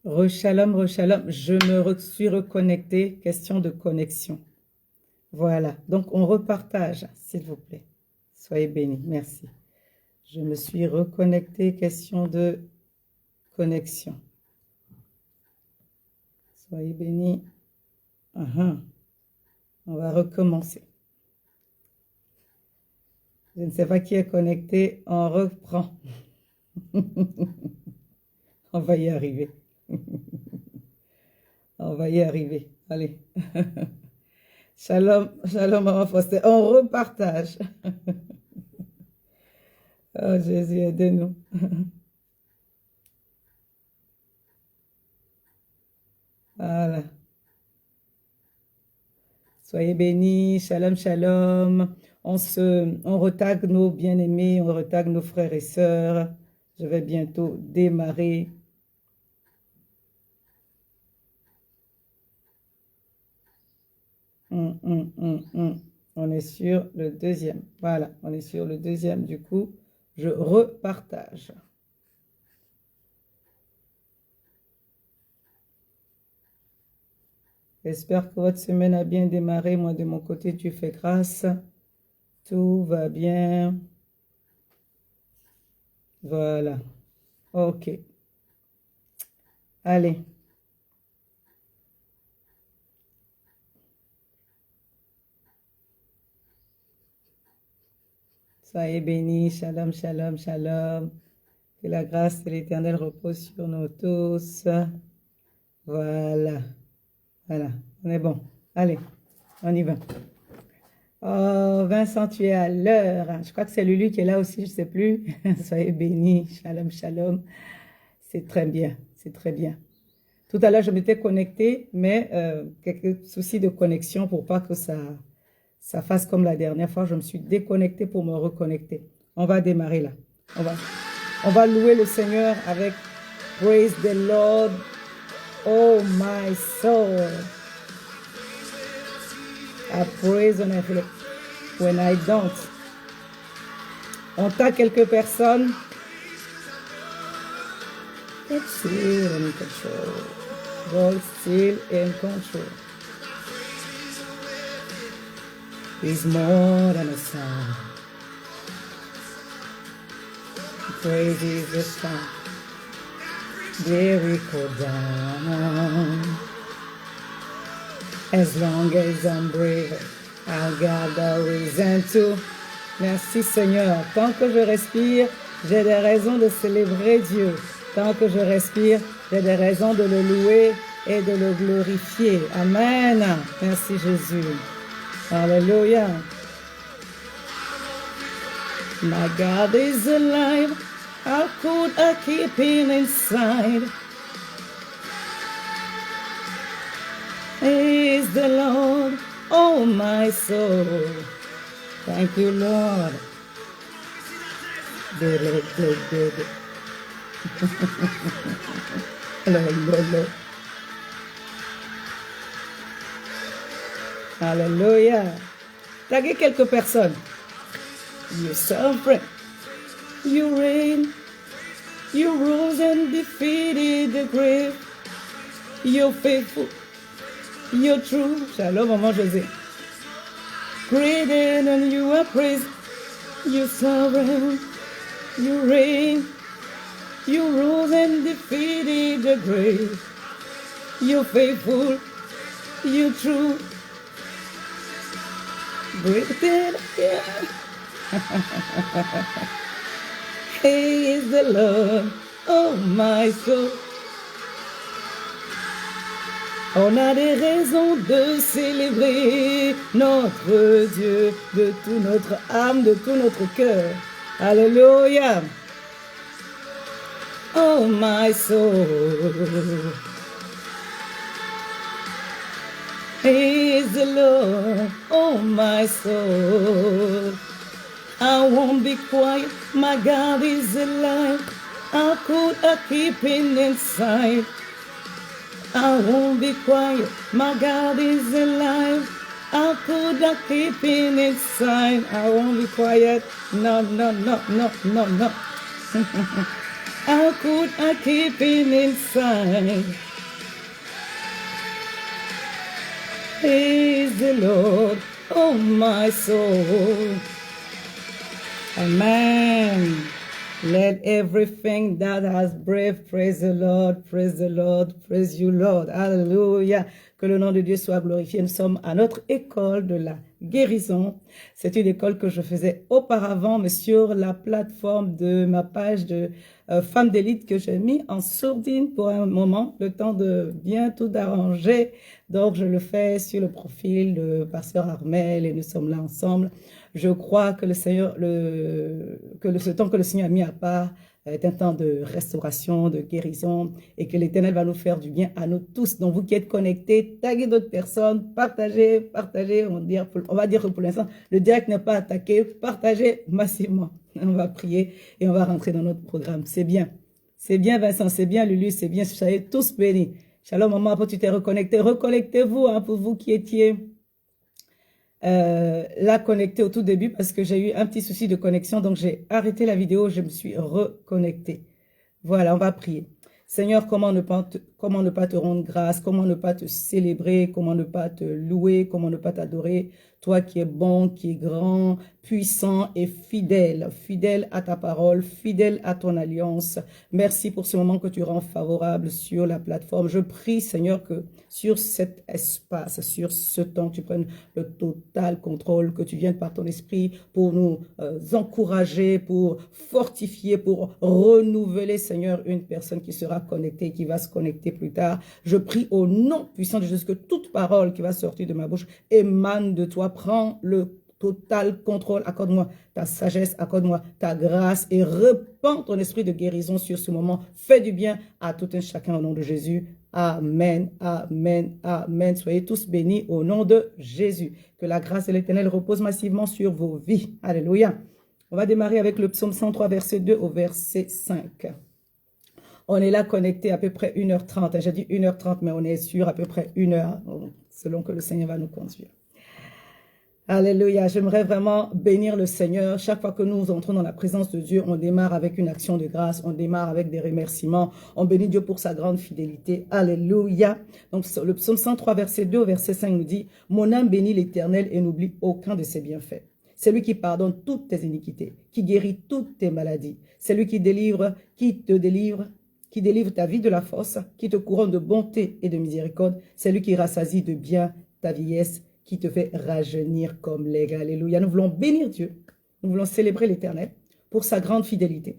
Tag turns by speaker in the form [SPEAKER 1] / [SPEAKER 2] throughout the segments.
[SPEAKER 1] Re-shalom, re-shalom. Je suis reconnectée. Question de connexion. Voilà. Donc, on repartage, s'il vous plaît. Soyez bénis. Merci. Je me suis reconnectée. Question de connexion. Soyez bénis. On va recommencer. Je ne sais pas qui est connecté. On reprend. On va y arriver. On va y arriver. Allez. Shalom, shalom, maman Faustin. On repartage. Oh Jésus, aide-nous. Voilà. Soyez bénis. Shalom, shalom. On retague nos bien-aimés, on retague nos frères et sœurs. Je vais bientôt démarrer. On est sur le deuxième. Voilà, on est sur le deuxième. Du coup, je repartage. J'espère que votre semaine a bien démarré. Moi, de mon côté, Dieu fait grâce. Tout va bien. Voilà. OK. Allez. Soyez bénis. Shalom, shalom, shalom. Que la grâce de l'Éternel repose sur nous tous. Voilà. Voilà. On est bon. Allez. On y va. Oh, Vincent, tu es à l'heure. Je crois que c'est Lulu qui est là aussi, je ne sais plus. Soyez bénis. Shalom, shalom. C'est très bien. C'est très bien. Tout à l'heure, je m'étais connectée, mais quelques soucis de connexion pour pas que ça fasse comme la dernière fois. Je me suis déconnectée pour me reconnecter. On va démarrer là. On va louer le Seigneur avec Praise the Lord, oh my soul. I praise when I don't. On t'a quelques personnes. God still in control. God still in control. He's more than a song. Praise is the song. Jericho down. As long as I'm breathing, I've got a reason to. Merci Seigneur. Tant que je respire, j'ai des raisons de célébrer Dieu. Tant que je respire, j'ai des raisons de le louer et de le glorifier. Amen. Merci Jésus. Alléluia. My God is alive. How could I keep him inside? He is the Lord, oh my soul. Thank you, Lord. Alléluia. Taguez quelques personnes. You sovereign, you reign, you rose and defeated the grave. You're faithful, you're true. Shalom, maman José. Greater than you are praised. You sovereign, you reign, you rose and defeated the grave. You're faithful, you're true. Greater, yeah. He is the Lord, oh my soul. On a des raisons de célébrer notre Dieu de toute notre âme, de tout notre cœur. Alléluia. Oh my soul. He is the Lord, oh my soul. I won't be quiet, my God is alive. How could I keep him inside? I won't be quiet, my God is alive. How could I keep him inside? I won't be quiet, no, no, no, no, no, no. How could I keep him inside? Praise the Lord, oh my soul. Amen. Let everything that has breath praise the Lord, praise you, Lord. Alléluia. Que le nom de Dieu soit glorifié. Nous sommes à notre école de la guérison. C'est une école que je faisais auparavant, mais sur la plateforme de ma page de Femmes d'élite que j'ai mis en sourdine pour un moment, le temps de bien tout arranger. Donc, je le fais sur le profil de Pasteur Armel et nous sommes là ensemble. Je crois que le Seigneur, ce temps que le Seigneur a mis à part est un temps de restauration, de guérison et que l'Éternel va nous faire du bien à nous tous. Donc, vous qui êtes connectés, taguez d'autres personnes, partagez. On va dire que pour l'instant, le direct n'est pas attaqué. Partagez massivement. On va prier et on va rentrer dans notre programme. C'est bien. C'est bien, Vincent. C'est bien, Lulu. C'est bien. Soyez tous bénis. Shalom, maman. Après, tu t'es reconnecté. Reconnectez-vous, hein, pour vous qui étiez là connecté au tout début parce que j'ai eu un petit souci de connexion. Donc, j'ai arrêté la vidéo. Je me suis reconnectée. Voilà, on va prier. Seigneur, comment ne pas te rendre grâce, comment ne pas te célébrer, comment ne pas te louer, comment ne pas t'adorer, toi qui es bon, qui es grand, puissant et fidèle, fidèle à ta parole, fidèle à ton alliance. Merci pour ce moment que tu rends favorable sur la plateforme. Je prie, Seigneur, que sur cet espace, sur ce temps, tu prennes le total contrôle, que tu viennes par ton esprit pour nous encourager, pour fortifier, pour renouveler, Seigneur, une personne qui sera connectée, qui va se connecter plus tard. Je prie au nom puissant de Jésus que toute parole qui va sortir de ma bouche émane de toi. Prends le total contrôle. Accorde-moi ta sagesse, accorde-moi ta grâce et répands ton esprit de guérison sur ce moment. Fais du bien à tout un chacun au nom de Jésus. Amen, amen, amen. Soyez tous bénis au nom de Jésus. Que la grâce de l'Éternel repose massivement sur vos vies. Alléluia. On va démarrer avec le psaume 103, verset 2 au verset 5. On est là connecté à peu près 1h30. J'ai dit 1h30, mais on est sûr à peu près 1h, selon que le Seigneur va nous conduire. Alléluia. J'aimerais vraiment bénir le Seigneur. Chaque fois que nous entrons dans la présence de Dieu, on démarre avec une action de grâce, on démarre avec des remerciements. On bénit Dieu pour sa grande fidélité. Alléluia. Donc, le psaume 103, verset 2 au verset 5 nous dit, « Mon âme bénit l'Éternel et n'oublie aucun de ses bienfaits. C'est lui qui pardonne toutes tes iniquités, qui guérit toutes tes maladies. C'est lui qui te délivre ta vie de la fosse, qui te couronne de bonté et de miséricorde. C'est lui qui rassasie de bien ta vieillesse, qui te fait rajeunir comme l'aigle. » Alléluia. Nous voulons bénir Dieu. Nous voulons célébrer l'Éternel pour sa grande fidélité.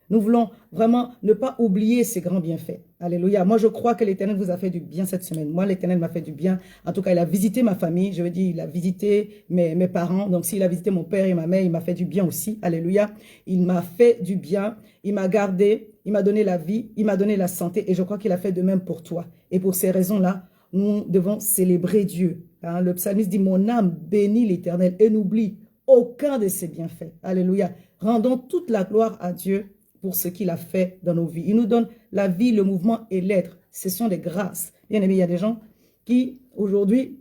[SPEAKER 1] Nous voulons vraiment ne pas oublier ses grands bienfaits. Alléluia. Moi, je crois que l'Éternel vous a fait du bien cette semaine. Moi, l'Éternel m'a fait du bien. En tout cas, il a visité ma famille. Je veux dire, il a visité mes parents. Donc, s'il a visité mon père et ma mère, il m'a fait du bien aussi. Alléluia. Il m'a fait du bien. Il m'a gardé. Il m'a donné la vie. Il m'a donné la santé. Et je crois qu'il a fait de même pour toi. Et pour ces raisons-là, nous devons célébrer Dieu. Hein, le psalmiste dit, « Mon âme bénit l'Éternel et n'oublie aucun de ses bienfaits. » Alléluia. Rendons toute la gloire à Dieu pour ce qu'il a fait dans nos vies. Il nous donne la vie, le mouvement et l'être. Ce sont des grâces. Bien aimé, il y a des gens qui, aujourd'hui,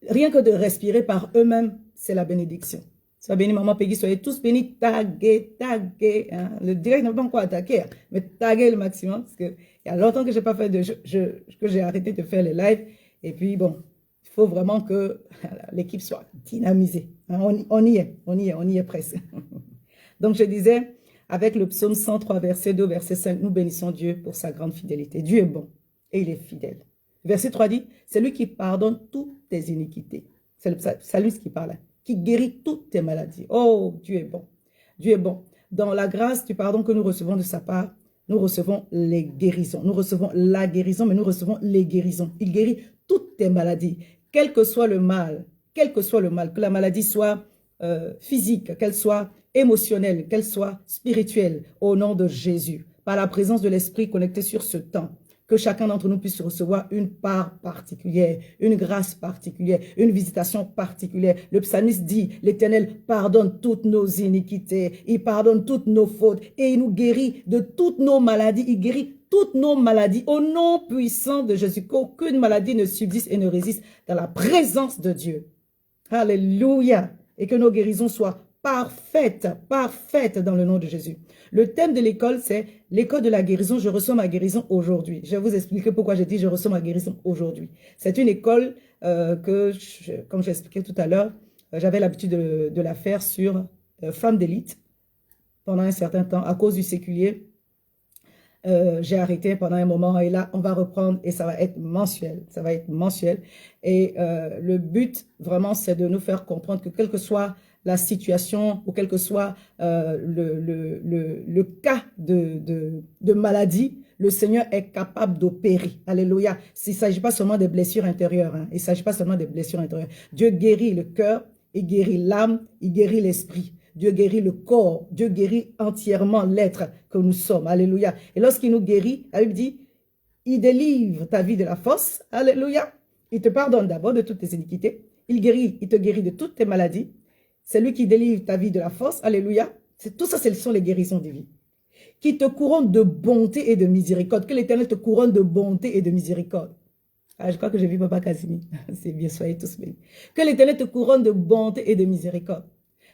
[SPEAKER 1] rien que de respirer par eux-mêmes, c'est la bénédiction. Sois béni, maman Peggy, soyez tous bénis, taguez. Hein. Le direct n'a pas encore attaqué, mais taguez le maximum, parce qu'il y a longtemps que j'ai pas fait que j'ai arrêté de faire les lives. Et puis, bon, il faut vraiment que l'équipe soit dynamisée. Hein. On y est presque. Donc, je disais, avec le psaume 103, verset 2, verset 5, nous bénissons Dieu pour sa grande fidélité. Dieu est bon et il est fidèle. Verset 3 dit, c'est lui qui pardonne toutes tes iniquités. C'est le psalmiste qui parle, qui guérit toutes tes maladies. Oh, Dieu est bon. Dieu est bon. Dans la grâce du pardon que nous recevons de sa part, nous recevons les guérisons. Nous recevons la guérison, mais nous recevons les guérisons. Il guérit toutes tes maladies, quel que soit le mal, que la maladie soit physique, qu'elle soit émotionnelle, qu'elle soit spirituelle, au nom de Jésus, par la présence de l'Esprit connecté sur ce temps, que chacun d'entre nous puisse recevoir une part particulière, une grâce particulière, une visitation particulière. Le psalmiste dit, l'Éternel pardonne toutes nos iniquités, il pardonne toutes nos fautes et il nous guérit de toutes nos maladies, il guérit toutes nos maladies au nom puissant de Jésus, qu'aucune maladie ne subsiste et ne résiste dans la présence de Dieu. Alléluia. Et que nos guérisons soient parfaite, parfaite dans le nom de Jésus. Le thème de l'école, c'est l'école de la guérison. Je reçois ma guérison aujourd'hui. Je vais vous expliquer pourquoi j'ai dit je reçois ma guérison aujourd'hui. C'est une école comme j'ai expliqué tout à l'heure, j'avais l'habitude de la faire sur femmes d'élite pendant un certain temps à cause du séculier. J'ai arrêté pendant un moment et là, on va reprendre et ça va être mensuel. Ça va être mensuel. Et le but, vraiment, c'est de nous faire comprendre que quelle que soit la situation ou quel que soit le cas de maladie, le Seigneur est capable d'opérer. Alléluia. Il ne s'agit pas seulement des blessures intérieures. Hein. Il ne s'agit pas seulement des blessures intérieures. Dieu guérit le cœur, il guérit l'âme, il guérit l'esprit. Dieu guérit le corps. Dieu guérit entièrement l'être que nous sommes. Alléluia. Et lorsqu'il nous guérit, la Bible dit, il délivre ta vie de la fosse. Alléluia. Il te pardonne d'abord de toutes tes iniquités. Il te guérit de toutes tes maladies. C'est lui qui délivre ta vie de la fosse. Alléluia. Tout ça, ce sont les guérisons divines. Qui te couronne de bonté et de miséricorde. Que l'Éternel te couronne de bonté et de miséricorde. Ah, je crois que j'ai vu Papa Casimir. C'est bien, soyez tous bénis. Que l'Éternel te couronne de bonté et de miséricorde.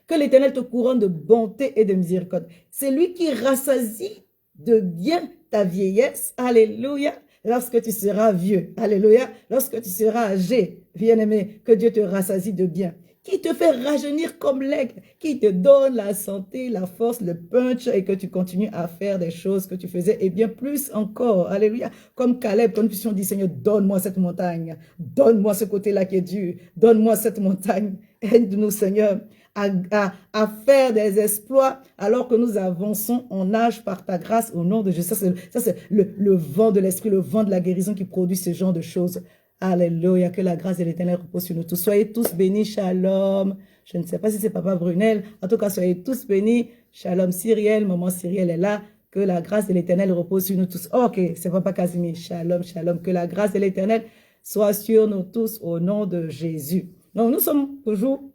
[SPEAKER 1] Que l'Éternel te couronne de bonté et de miséricorde. C'est lui qui rassasie de bien ta vieillesse. Alléluia. Lorsque tu seras vieux. Alléluia. Lorsque tu seras âgé. Bien-aimé, que Dieu te rassasie de bien. Qui te fait rajeunir comme l'aigle, qui te donne la santé, la force, le punch et que tu continues à faire des choses que tu faisais et bien plus encore. Alléluia. Comme Caleb, quand nous puissions dire, Seigneur, donne-moi cette montagne, donne-moi ce côté-là qui est dur, donne-moi cette montagne. Aide-nous, Seigneur, à faire des exploits alors que nous avançons en âge par ta grâce au nom de Jésus. Ça, c'est le vent de l'esprit, le vent de la guérison qui produit ce genre de choses. Alléluia, que la grâce de l'Éternel repose sur nous tous. Soyez tous bénis, shalom. Je ne sais pas si c'est Papa Brunel. En tout cas, soyez tous bénis. Shalom Cyriel, maman Cyriel est là. Que la grâce de l'Éternel repose sur nous tous. Ok, c'est Papa Casimir. Shalom, shalom. Que la grâce de l'Éternel soit sur nous tous au nom de Jésus. Donc, nous sommes toujours,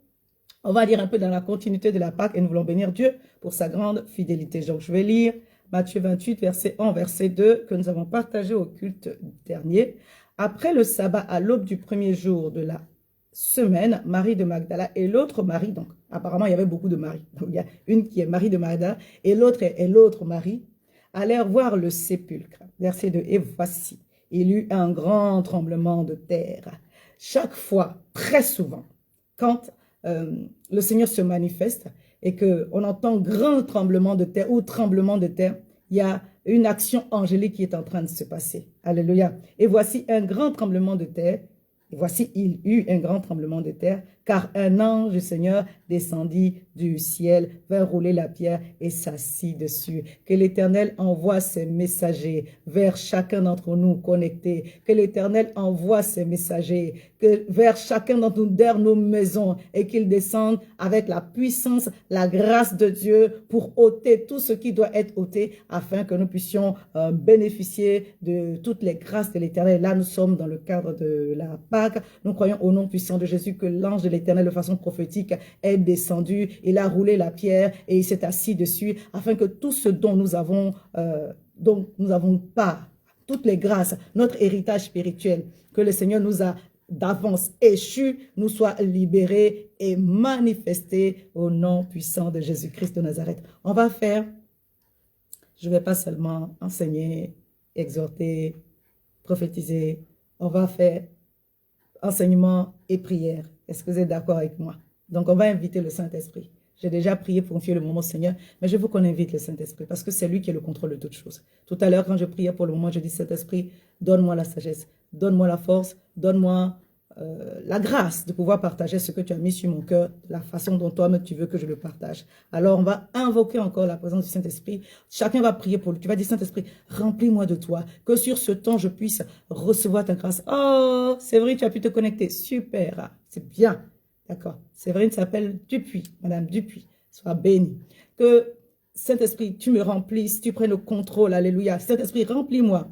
[SPEAKER 1] on va dire un peu dans la continuité de la Pâque et nous voulons bénir Dieu pour sa grande fidélité. Donc, je vais lire Matthieu 28, verset 1, verset 2, que nous avons partagé au culte dernier. Après le sabbat, à l'aube du premier jour de la semaine, Marie de Magdala et l'autre Marie, donc apparemment il y avait beaucoup de Marie, donc il y a une qui est Marie de Magdala et l'autre est l'autre Marie, allèrent voir le sépulcre. Verset 2, et voici, il y eut un grand tremblement de terre. Chaque fois, très souvent, quand le Seigneur se manifeste et qu'on entend grand tremblement de terre ou tremblement de terre, il y a une action angélique qui est en train de se passer. Alléluia. Et voici un grand tremblement de terre. Et voici, il y eut un grand tremblement de terre, car un ange du Seigneur descendit du ciel, vint rouler la pierre et s'assit dessus. Que l'Éternel envoie ses messagers vers chacun d'entre nous connectés. Que l'Éternel envoie ses messagers vers chacun d'entre nous, vers nos maisons, et qu'ils descendent avec la puissance, la grâce de Dieu pour ôter tout ce qui doit être ôté, afin que nous puissions bénéficier de toutes les grâces de l'Éternel. Là, nous sommes dans le cadre de la Pâque. Nous croyons au nom puissant de Jésus que l'ange de l'Éternel, de façon prophétique, est descendu. Il a roulé la pierre et il s'est assis dessus, afin que tout ce dont nous avons part, toutes les grâces, notre héritage spirituel, que le Seigneur nous a d'avance échu, nous soit libérés et manifestés au nom puissant de Jésus-Christ de Nazareth. On va faire, je ne vais pas seulement enseigner, exhorter, prophétiser, on va faire enseignement et prière. Est-ce que vous êtes d'accord avec moi? Donc, on va inviter le Saint-Esprit. J'ai déjà prié pour confier le moment au Seigneur, mais je veux qu'on invite le Saint-Esprit parce que c'est lui qui a le contrôle de toutes choses. Tout à l'heure, quand je priais pour le moment, je dis Saint-Esprit, donne-moi la sagesse, donne-moi la force, donne-moi la grâce de pouvoir partager ce que tu as mis sur mon cœur, la façon dont toi-même tu veux que je le partage. Alors, on va invoquer encore la présence du Saint-Esprit. Chacun va prier pour lui. Tu vas dire, Saint-Esprit, remplis-moi de toi, que sur ce temps, je puisse recevoir ta grâce. Oh, c'est vrai, tu as pu te connecter. Super, c'est bien. D'accord. Séverine s'appelle Dupuis, Madame Dupuis. Sois bénie. Que Saint-Esprit, tu me remplisses, tu prennes le contrôle. Alléluia. Saint-Esprit, remplis-moi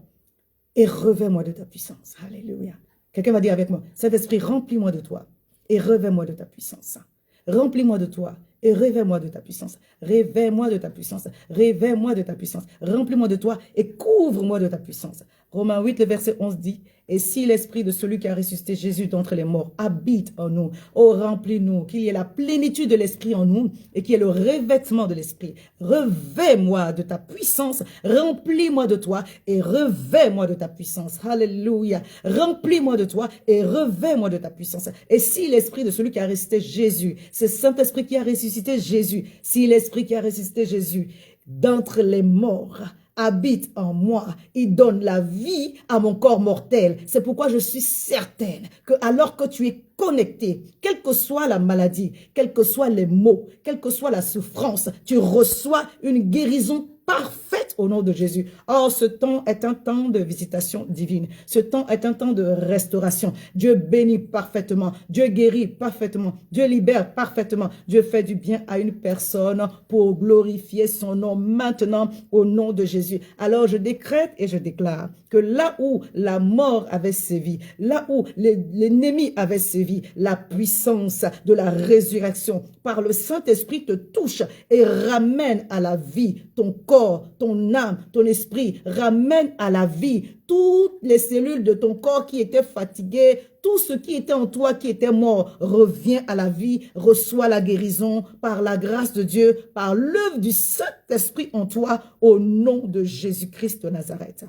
[SPEAKER 1] et revêt-moi de ta puissance. Alléluia. Quelqu'un va dire avec moi, Saint-Esprit, remplis-moi de toi et revêt-moi de ta puissance. Remplis-moi de toi et révèle-moi de ta puissance. Révèle-moi de ta puissance. Révèle-moi de ta puissance. Remplis-moi de toi et couvre-moi de ta puissance. Romains 8, le verset 11 dit, et si l'esprit de celui qui a ressuscité Jésus d'entre les morts habite en nous, oh remplis-nous, qu'il y ait la plénitude de l'esprit en nous et qu'il y ait le revêtement de l'esprit. Revêt-moi de ta puissance, remplis-moi de toi et revêt-moi de ta puissance. Alléluia. Remplis-moi de toi et revêt-moi de ta puissance. Et si l'esprit de celui qui a ressuscité Jésus, ce Saint-Esprit qui a ressuscité Jésus, si l'esprit qui a ressuscité Jésus d'entre les morts habite en moi, il donne la vie à mon corps mortel. C'est pourquoi je suis certaine que alors que tu es connecté, quelle que soit la maladie, quels que soient les maux, quelle que soit la souffrance, tu reçois une guérison parfaite au nom de Jésus. Or, ce temps est un temps de visitation divine. Ce temps est un temps de restauration. Dieu bénit parfaitement. Dieu guérit parfaitement. Dieu libère parfaitement. Dieu fait du bien à une personne pour glorifier son nom maintenant au nom de Jésus. Alors, je décrète et je déclare que là où la mort avait sévi, là où l'ennemi avait sévi, la puissance de la résurrection par le Saint-Esprit te touche et ramène à la vie ton corps, ton âme, ton esprit, ramène à la vie toutes les cellules de ton corps qui étaient fatiguées, tout ce qui était en toi qui était mort revient à la vie, reçoit la guérison par la grâce de Dieu, par l'œuvre du Saint-Esprit en toi au nom de Jésus-Christ de Nazareth.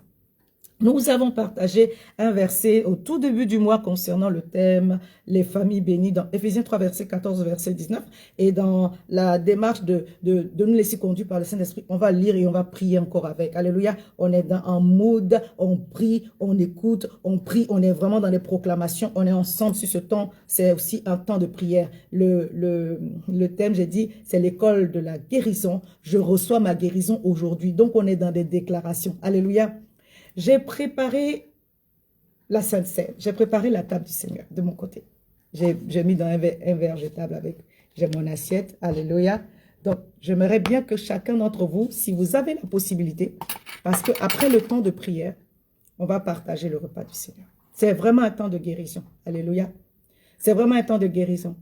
[SPEAKER 1] Nous avons partagé un verset au tout début du mois concernant le thème « Les familles bénies » dans Éphésiens 3, verset 14, verset 19. Et dans la démarche de nous laisser conduire par le Saint-Esprit, on va lire et on va prier encore avec. Alléluia. On est dans un mood, on prie, on écoute, on prie, on est vraiment dans les proclamations. On est ensemble sur ce temps. C'est aussi un temps de prière. Le thème, j'ai dit, c'est l'école de la guérison. Je reçois ma guérison aujourd'hui. Donc, on est dans des déclarations. Alléluia. J'ai préparé la Sainte Seine, j'ai préparé la table du Seigneur de mon côté. J'ai mis dans un verre jetable avec, j'ai mon assiette, alléluia. Donc, j'aimerais bien que chacun d'entre vous, si vous avez la possibilité, parce qu'après le temps de prière, on va partager le repas du Seigneur. C'est vraiment un temps de guérison, alléluia. C'est vraiment un temps de guérison.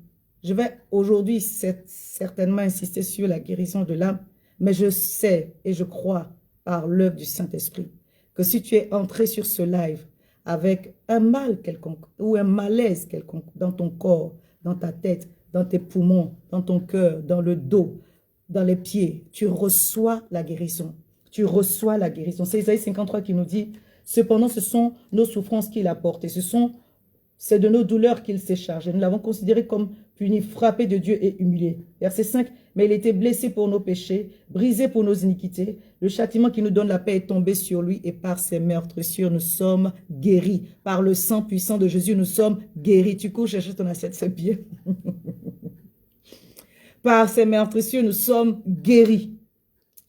[SPEAKER 1] Je vais aujourd'hui certainement insister sur la guérison de l'âme, mais je sais et je crois par l'œuvre du Saint-Esprit que si tu es entré sur ce live avec un mal quelconque ou un malaise quelconque dans ton corps, dans ta tête, dans tes poumons, dans ton cœur, dans le dos, dans les pieds, tu reçois la guérison. Tu reçois la guérison. C'est Isaïe 53 qui nous dit, cependant ce sont nos souffrances qu'il a portées, c'est de nos douleurs qu'il s'est chargé. Nous l'avons considéré comme puni, frappé de Dieu et humilié. Verset 5, mais il était blessé pour nos péchés, brisé pour nos iniquités. Le châtiment qui nous donne la paix est tombé sur lui et par ses meurtrissures, nous sommes guéris. Par le sang puissant de Jésus, nous sommes guéris. Tu cours chercher ton assiette, c'est bien. Par ses meurtrissures, nous sommes guéris.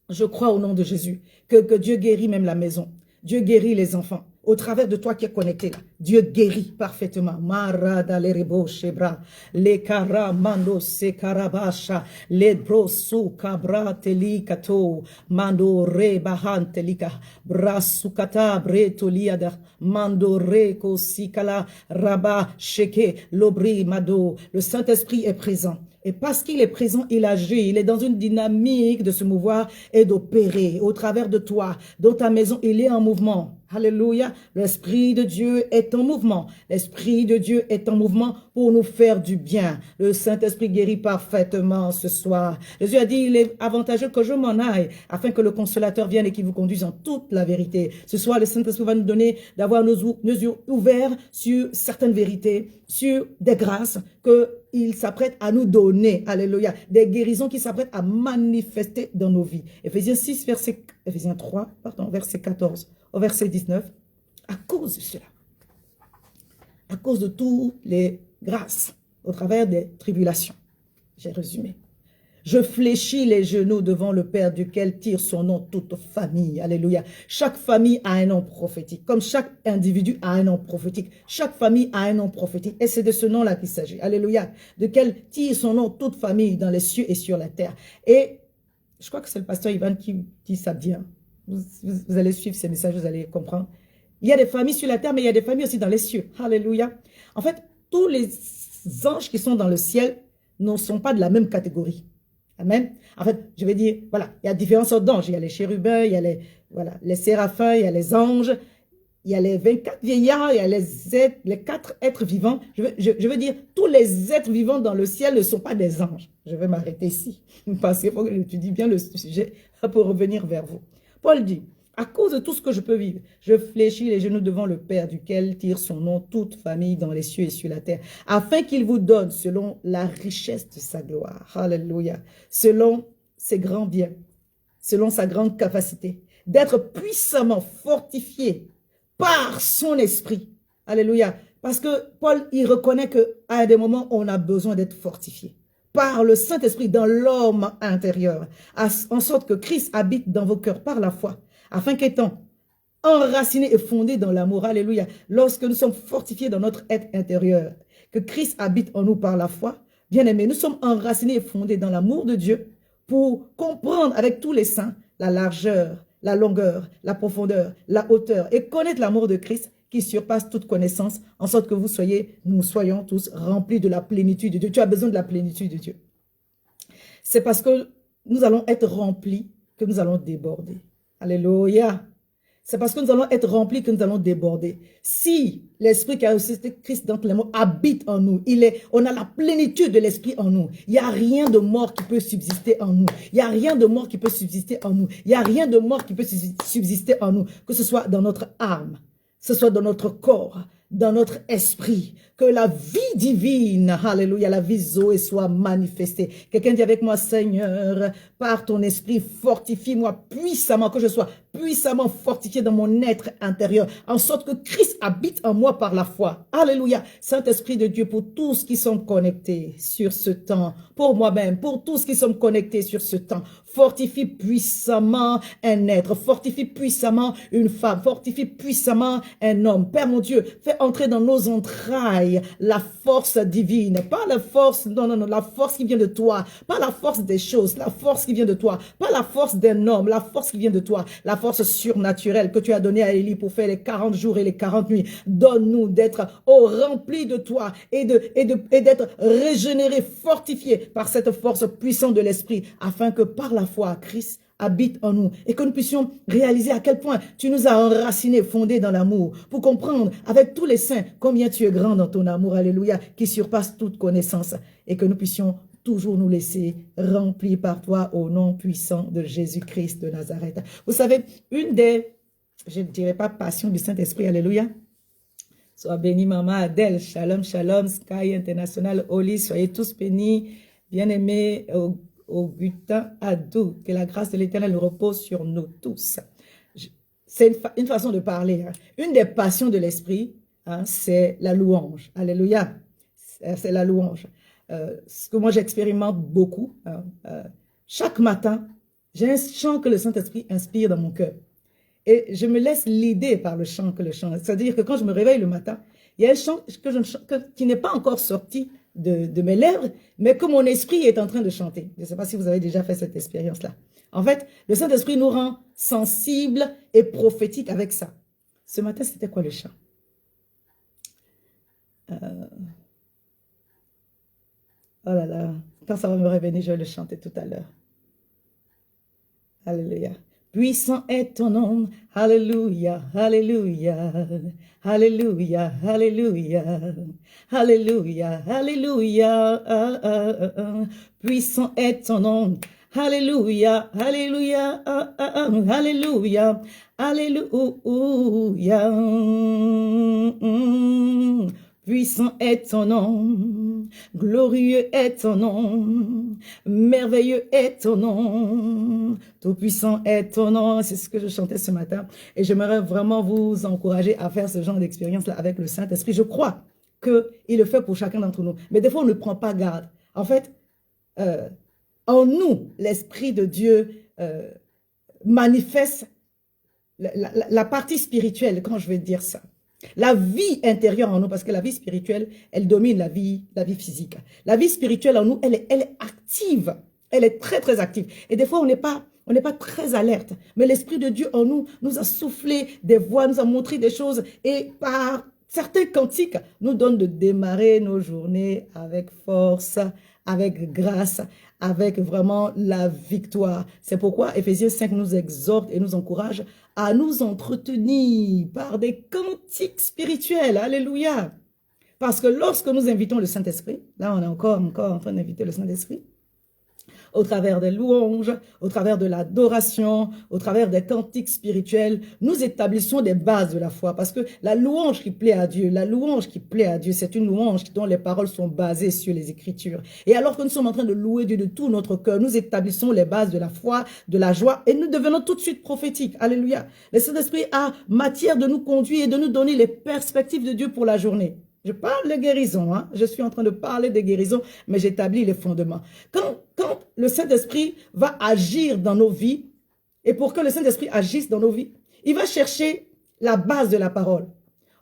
[SPEAKER 1] Je crois au nom de Jésus que Dieu guérit même la maison. Dieu guérit les enfants. Au travers de toi qui es connecté là, Dieu guérit parfaitement. Marada le rebo shebra, le kara mando se karabasha, le brosu kabra telikato, mando re bahan telika, brasukata bretoliada, mando re kosikala, raba sheke, lobri mado. Le Saint-Esprit est présent. Et parce qu'il est présent, il agit. Il est dans une dynamique de se mouvoir et d'opérer au travers de toi. Dans ta maison, il est en mouvement. Alléluia. L'Esprit de Dieu est en mouvement. L'Esprit de Dieu est en mouvement pour nous faire du bien. Le Saint-Esprit guérit parfaitement ce soir. Jésus a dit, il est avantageux que je m'en aille afin que le Consolateur vienne et qu'il vous conduise en toute la vérité. Ce soir, le Saint-Esprit va nous donner d'avoir nos yeux ouverts sur certaines vérités, sur des grâces qu'il s'apprête à nous donner. Alléluia. Des guérisons qu'il s'apprête à manifester dans nos vies. Éphésiens 3, verset 14 au verset 19. À cause de cela, à cause de toutes les grâces au travers des tribulations, j'ai résumé. Je fléchis les genoux devant le Père duquel tire son nom toute famille. Alléluia. Chaque famille a un nom prophétique. Comme chaque individu a un nom prophétique. Chaque famille a un nom prophétique. Et c'est de ce nom-là qu'il s'agit. Alléluia. De quel tire son nom toute famille dans les cieux et sur la terre. Et je crois que c'est le pasteur Ivan qui dit ça bien. Vous allez suivre ces messages, vous allez comprendre. Il y a des familles sur la terre, mais il y a des familles aussi dans les cieux. Alléluia. En fait, tous les anges qui sont dans le ciel ne sont pas de la même catégorie. Amen. En fait, je vais dire, voilà, il y a différentes sortes d'anges. Il y a les chérubins, il y a les séraphins, il y a les anges, il y a les 24 vieillards, il y a les 4 êtres vivants. Je veux dire, tous les êtres vivants dans le ciel ne sont pas des anges. Je vais m'arrêter ici, parce qu'il faut que j'étudie bien le sujet pour revenir vers vous. Paul dit, à cause de tout ce que je peux vivre, je fléchis les genoux devant le Père, duquel tire son nom toute famille dans les cieux et sur la terre, afin qu'il vous donne, selon la richesse de sa gloire, alléluia, selon ses grands biens, selon sa grande capacité, d'être puissamment fortifié par son esprit. Alléluia. Parce que Paul, il reconnaît qu'à des moments, on a besoin d'être fortifié par le Saint-Esprit dans l'homme intérieur, en sorte que Christ habite dans vos cœurs par la foi, afin qu'étant enracinés et fondés dans l'amour, alléluia, lorsque nous sommes fortifiés dans notre être intérieur, que Christ habite en nous par la foi, bien aimés, nous sommes enracinés et fondés dans l'amour de Dieu pour comprendre avec tous les saints la largeur, la longueur, la profondeur, la hauteur et connaître l'amour de Christ qui surpasse toute connaissance, en sorte que nous soyons tous remplis de la plénitude de Dieu. Tu as besoin de la plénitude de Dieu. C'est parce que nous allons être remplis que nous allons déborder. Alléluia. C'est parce que nous allons être remplis que nous allons déborder. Si l'Esprit qui a ressuscité Christ dans les morts habite en nous, on a la plénitude de l'Esprit en nous. Il n'y a rien de mort qui peut subsister en nous. Il n'y a rien de mort qui peut subsister en nous. Il n'y a rien de mort qui peut subsister en nous, que ce soit dans notre âme, que ce soit dans notre corps, dans notre esprit, que la vie divine, alléluia, la vie Zoé soit manifestée. Quelqu'un dit avec moi, Seigneur, par ton esprit, fortifie-moi puissamment, que je sois puissamment fortifié dans mon être intérieur, en sorte que Christ habite en moi par la foi. Alléluia. Saint-Esprit de Dieu, pour tous qui sont connectés sur ce temps, pour moi-même, pour tous qui sont connectés sur ce temps, fortifie puissamment un être, fortifie puissamment une femme, fortifie puissamment un homme. Père mon Dieu, fais entrer dans nos entrailles la force divine, pas la force, non, la force qui vient de toi, pas la force des choses, la force qui vient de toi, pas la force d'un homme, la force qui vient de toi, la force surnaturelle que tu as donnée à Élie pour faire les 40 jours et les 40 nuits. Donne-nous d'être remplis de toi et d'être régénérés, fortifiés par cette force puissante de l'esprit, afin que par la foi, Christ habite en nous et que nous puissions réaliser à quel point tu nous as enracinés, fondés dans l'amour, pour comprendre avec tous les saints combien tu es grand dans ton amour, alléluia, qui surpasse toute connaissance, et que nous puissions toujours nous laisser remplis par toi au nom puissant de Jésus-Christ de Nazareth. Vous savez, une des, je ne dirais pas passion du Saint-Esprit, alléluia, sois béni maman Adèle, shalom, shalom, Sky International, Oli, soyez tous bénis, bien-aimés, Augustin Adou, que la grâce de l'Éternel repose sur nous tous. C'est une façon de parler. Hein. Une des passions de l'esprit, hein, c'est la louange. Alléluia. C'est la louange. Ce que moi j'expérimente beaucoup. Hein, chaque matin, j'ai un chant que le Saint-Esprit inspire dans mon cœur. Et je me laisse l'aider par le chant que le chant. C'est-à-dire que quand je me réveille le matin, il y a un chant qui n'est pas encore sorti de mes lèvres, mais que mon esprit est en train de chanter. Je ne sais pas si vous avez déjà fait cette expérience-là. En fait, le Saint-Esprit nous rend sensibles et prophétiques avec ça. Ce matin, c'était quoi le chant? Oh là là, quand ça va me revenir, je vais le chanter tout à l'heure. Alléluia. Puissant est ton nom, alléluia, alléluia, alléluia, alléluia, alléluia, alléluia, puissant est ton nom, alléluia, alléluia, alléluia, alléluia, puissant est ton nom, glorieux est ton nom, merveilleux est ton nom, tout-puissant est ton nom. C'est ce que je chantais ce matin. Et j'aimerais vraiment vous encourager à faire ce genre d'expérience-là avec le Saint-Esprit. Je crois qu'il le fait pour chacun d'entre nous. Mais des fois, on ne prend pas garde. En fait, en nous, l'Esprit de Dieu manifeste la partie spirituelle, quand je vais dire ça. La vie intérieure en nous, parce que la vie spirituelle, elle domine la vie physique. La vie spirituelle en nous, elle est active. Elle est très, très active. Et des fois, on n'est pas très alerte. Mais l'Esprit de Dieu en nous, nous a soufflé des voix, nous a montré des choses. Et par certains cantiques, nous donne de démarrer nos journées avec force, avec grâce, avec vraiment la victoire. C'est pourquoi Éphésiens 5 nous exhorte et nous encourage à nous entretenir par des cantiques spirituels. Alléluia. Parce que lorsque nous invitons le Saint-Esprit, là on est encore en train d'inviter le Saint-Esprit, au travers des louanges, au travers de l'adoration, au travers des cantiques spirituels, nous établissons des bases de la foi. Parce que la louange qui plaît à Dieu, c'est une louange dont les paroles sont basées sur les Écritures. Et alors que nous sommes en train de louer Dieu de tout notre cœur, nous établissons les bases de la foi, de la joie, et nous devenons tout de suite prophétiques. Alléluia. Le Saint-Esprit a matière de nous conduire et de nous donner les perspectives de Dieu pour la journée. Je parle de guérison, hein? Je suis en train de parler de guérison, mais j'établis les fondements. Quand le Saint-Esprit va agir dans nos vies, et pour que le Saint-Esprit agisse dans nos vies, il va chercher la base de la parole.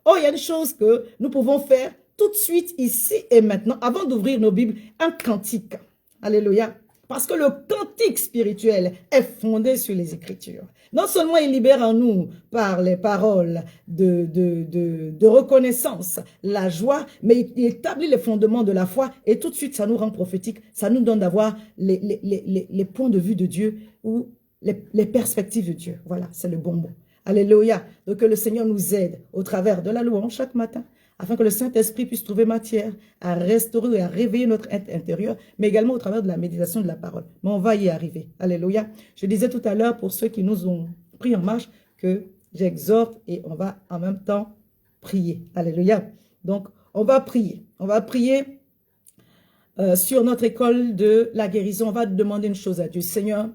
[SPEAKER 1] Oh, il y a une chose que nous pouvons faire tout de suite, ici et maintenant, avant d'ouvrir nos Bibles, un cantique. Alléluia. Parce que le cantique spirituel est fondé sur les Écritures. Non seulement il libère en nous par les paroles de reconnaissance, la joie, mais il établit les fondements de la foi et tout de suite ça nous rend prophétiques, ça nous donne d'avoir les points de vue de Dieu ou les perspectives de Dieu. Voilà, c'est le bon mot. Alléluia. Donc que le Seigneur nous aide au travers de la louange chaque matin, afin que le Saint-Esprit puisse trouver matière à restaurer et à réveiller notre être intérieur, mais également au travers de la méditation de la parole. Mais on va y arriver. Alléluia. Je disais tout à l'heure, pour ceux qui nous ont pris en marche, que j'exhorte et on va en même temps prier. Alléluia. Donc, on va prier. On va prier sur notre école de la guérison. On va demander une chose à Dieu. Seigneur,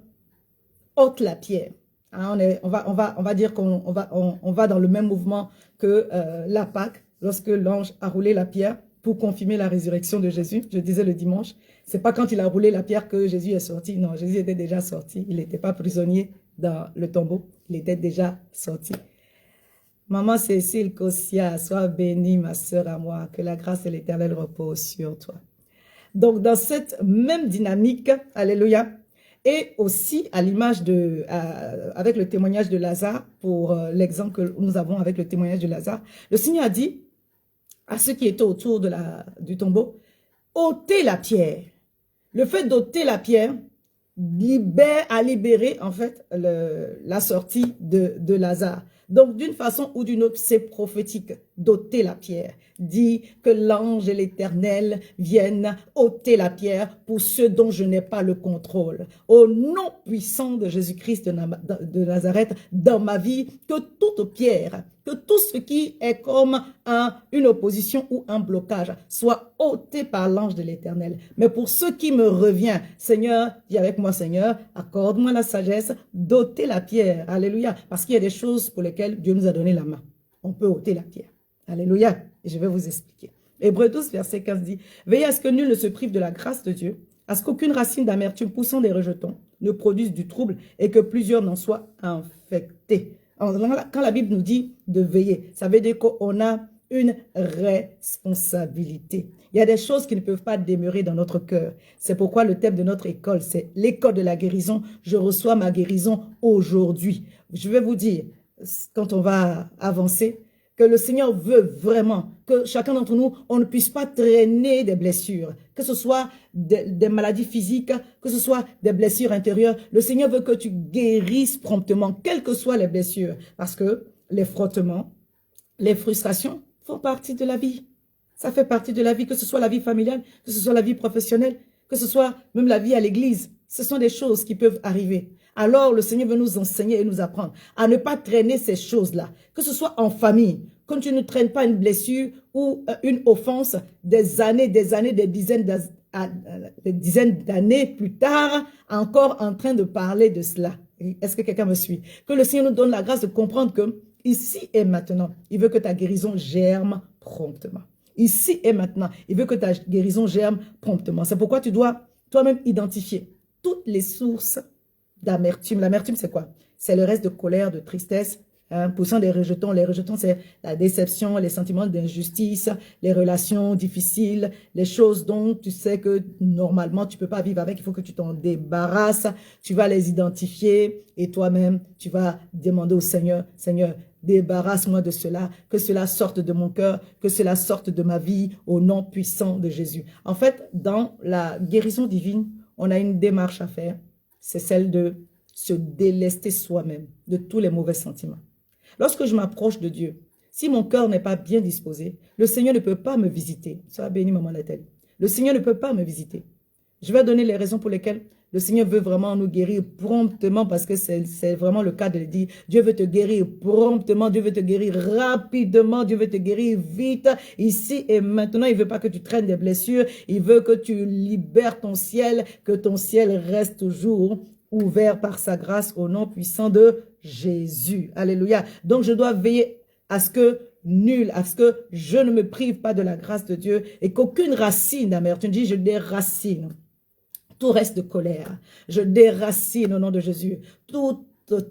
[SPEAKER 1] ôte la pierre. Hein, on va dire qu'on va dans le même mouvement que la Pâque. Lorsque l'ange a roulé la pierre pour confirmer la résurrection de Jésus, je disais le dimanche, c'est pas quand il a roulé la pierre que Jésus est sorti. Non, Jésus était déjà sorti. Il n'était pas prisonnier dans le tombeau. Il était déjà sorti. Maman Cécile Kossia, sois bénie, ma sœur à moi. Que la grâce de l'Éternel repose sur toi. Donc, dans cette même dynamique, alléluia, et aussi à l'image de, avec le témoignage de Lazare, pour l'exemple que nous avons avec le témoignage de Lazare, le Seigneur a dit à ceux qui étaient autour du tombeau, ôtez la pierre. Le fait d'ôter la pierre a libéré en fait la sortie de Lazare. Donc d'une façon ou d'une autre, c'est prophétique d'ôter la pierre. Dit que l'ange et l'Éternel viennent ôter la pierre pour ceux dont je n'ai pas le contrôle. Au nom puissant de Jésus-Christ de Nazareth, dans ma vie, que toute pierre, que tout ce qui est comme une opposition ou un blocage soit ôté par l'ange de l'Éternel. Mais pour ce qui me revient, Seigneur, dis avec moi, Seigneur, accorde-moi la sagesse d'ôter la pierre. Alléluia. Parce qu'il y a des choses pour lesquelles Dieu nous a donné la main. On peut ôter la pierre. Alléluia. Et je vais vous expliquer. Hébreux 12, verset 15 dit, « Veillez à ce que nul ne se prive de la grâce de Dieu, à ce qu'aucune racine d'amertume poussant des rejetons ne produise du trouble et que plusieurs n'en soient infectés. » Quand la Bible nous dit de veiller, ça veut dire qu'on a une responsabilité. Il y a des choses qui ne peuvent pas demeurer dans notre cœur. C'est pourquoi le thème de notre école, c'est l'école de la guérison. Je reçois ma guérison aujourd'hui. Je vais vous dire, quand on va avancer, que le Seigneur veut vraiment que chacun d'entre nous, on ne puisse pas traîner des blessures, que ce soit des maladies physiques, que ce soit des blessures intérieures. Le Seigneur veut que tu guérisses promptement, quelles que soient les blessures, parce que les frottements, les frustrations font partie de la vie. Ça fait partie de la vie, que ce soit la vie familiale, que ce soit la vie professionnelle, que ce soit même la vie à l'église. Ce sont des choses qui peuvent arriver. Alors, le Seigneur veut nous enseigner et nous apprendre à ne pas traîner ces choses-là, que ce soit en famille, quand tu ne traînes pas une blessure ou une offense des dizaines d'années plus tard, encore en train de parler de cela. Est-ce que quelqu'un me suit? Que le Seigneur nous donne la grâce de comprendre que ici et maintenant, il veut que ta guérison germe promptement. Ici et maintenant, il veut que ta guérison germe promptement. C'est pourquoi tu dois toi-même identifier toutes les sources d'amertume. L'amertume, c'est quoi? C'est le reste de colère, de tristesse, poussant des rejetons. Les rejetons, c'est la déception, les sentiments d'injustice, les relations difficiles, les choses dont tu sais que normalement, tu ne peux pas vivre avec. Il faut que tu t'en débarrasses. Tu vas les identifier et toi-même, tu vas demander au Seigneur, Seigneur, débarrasse-moi de cela, que cela sorte de mon cœur, que cela sorte de ma vie, au nom puissant de Jésus. En fait, dans la guérison divine, on a une démarche à faire. C'est celle de se délester soi-même de tous les mauvais sentiments. Lorsque je m'approche de Dieu, si mon cœur n'est pas bien disposé, le Seigneur ne peut pas me visiter. Sois béni, maman Nathalie. Le Seigneur ne peut pas me visiter. Je vais donner les raisons pour lesquelles le Seigneur veut vraiment nous guérir promptement, parce que c'est vraiment le cas de le dire. Dieu veut te guérir promptement, Dieu veut te guérir rapidement, Dieu veut te guérir vite, ici et maintenant. Il ne veut pas que tu traînes des blessures, il veut que tu libères ton ciel, que ton ciel reste toujours ouvert par sa grâce au nom puissant de Jésus. Alléluia. Donc je dois veiller à ce que je ne me prive pas de la grâce de Dieu et qu'aucune racine d'amertume, dis je déracine tout reste de colère. Je déracine au nom de Jésus toute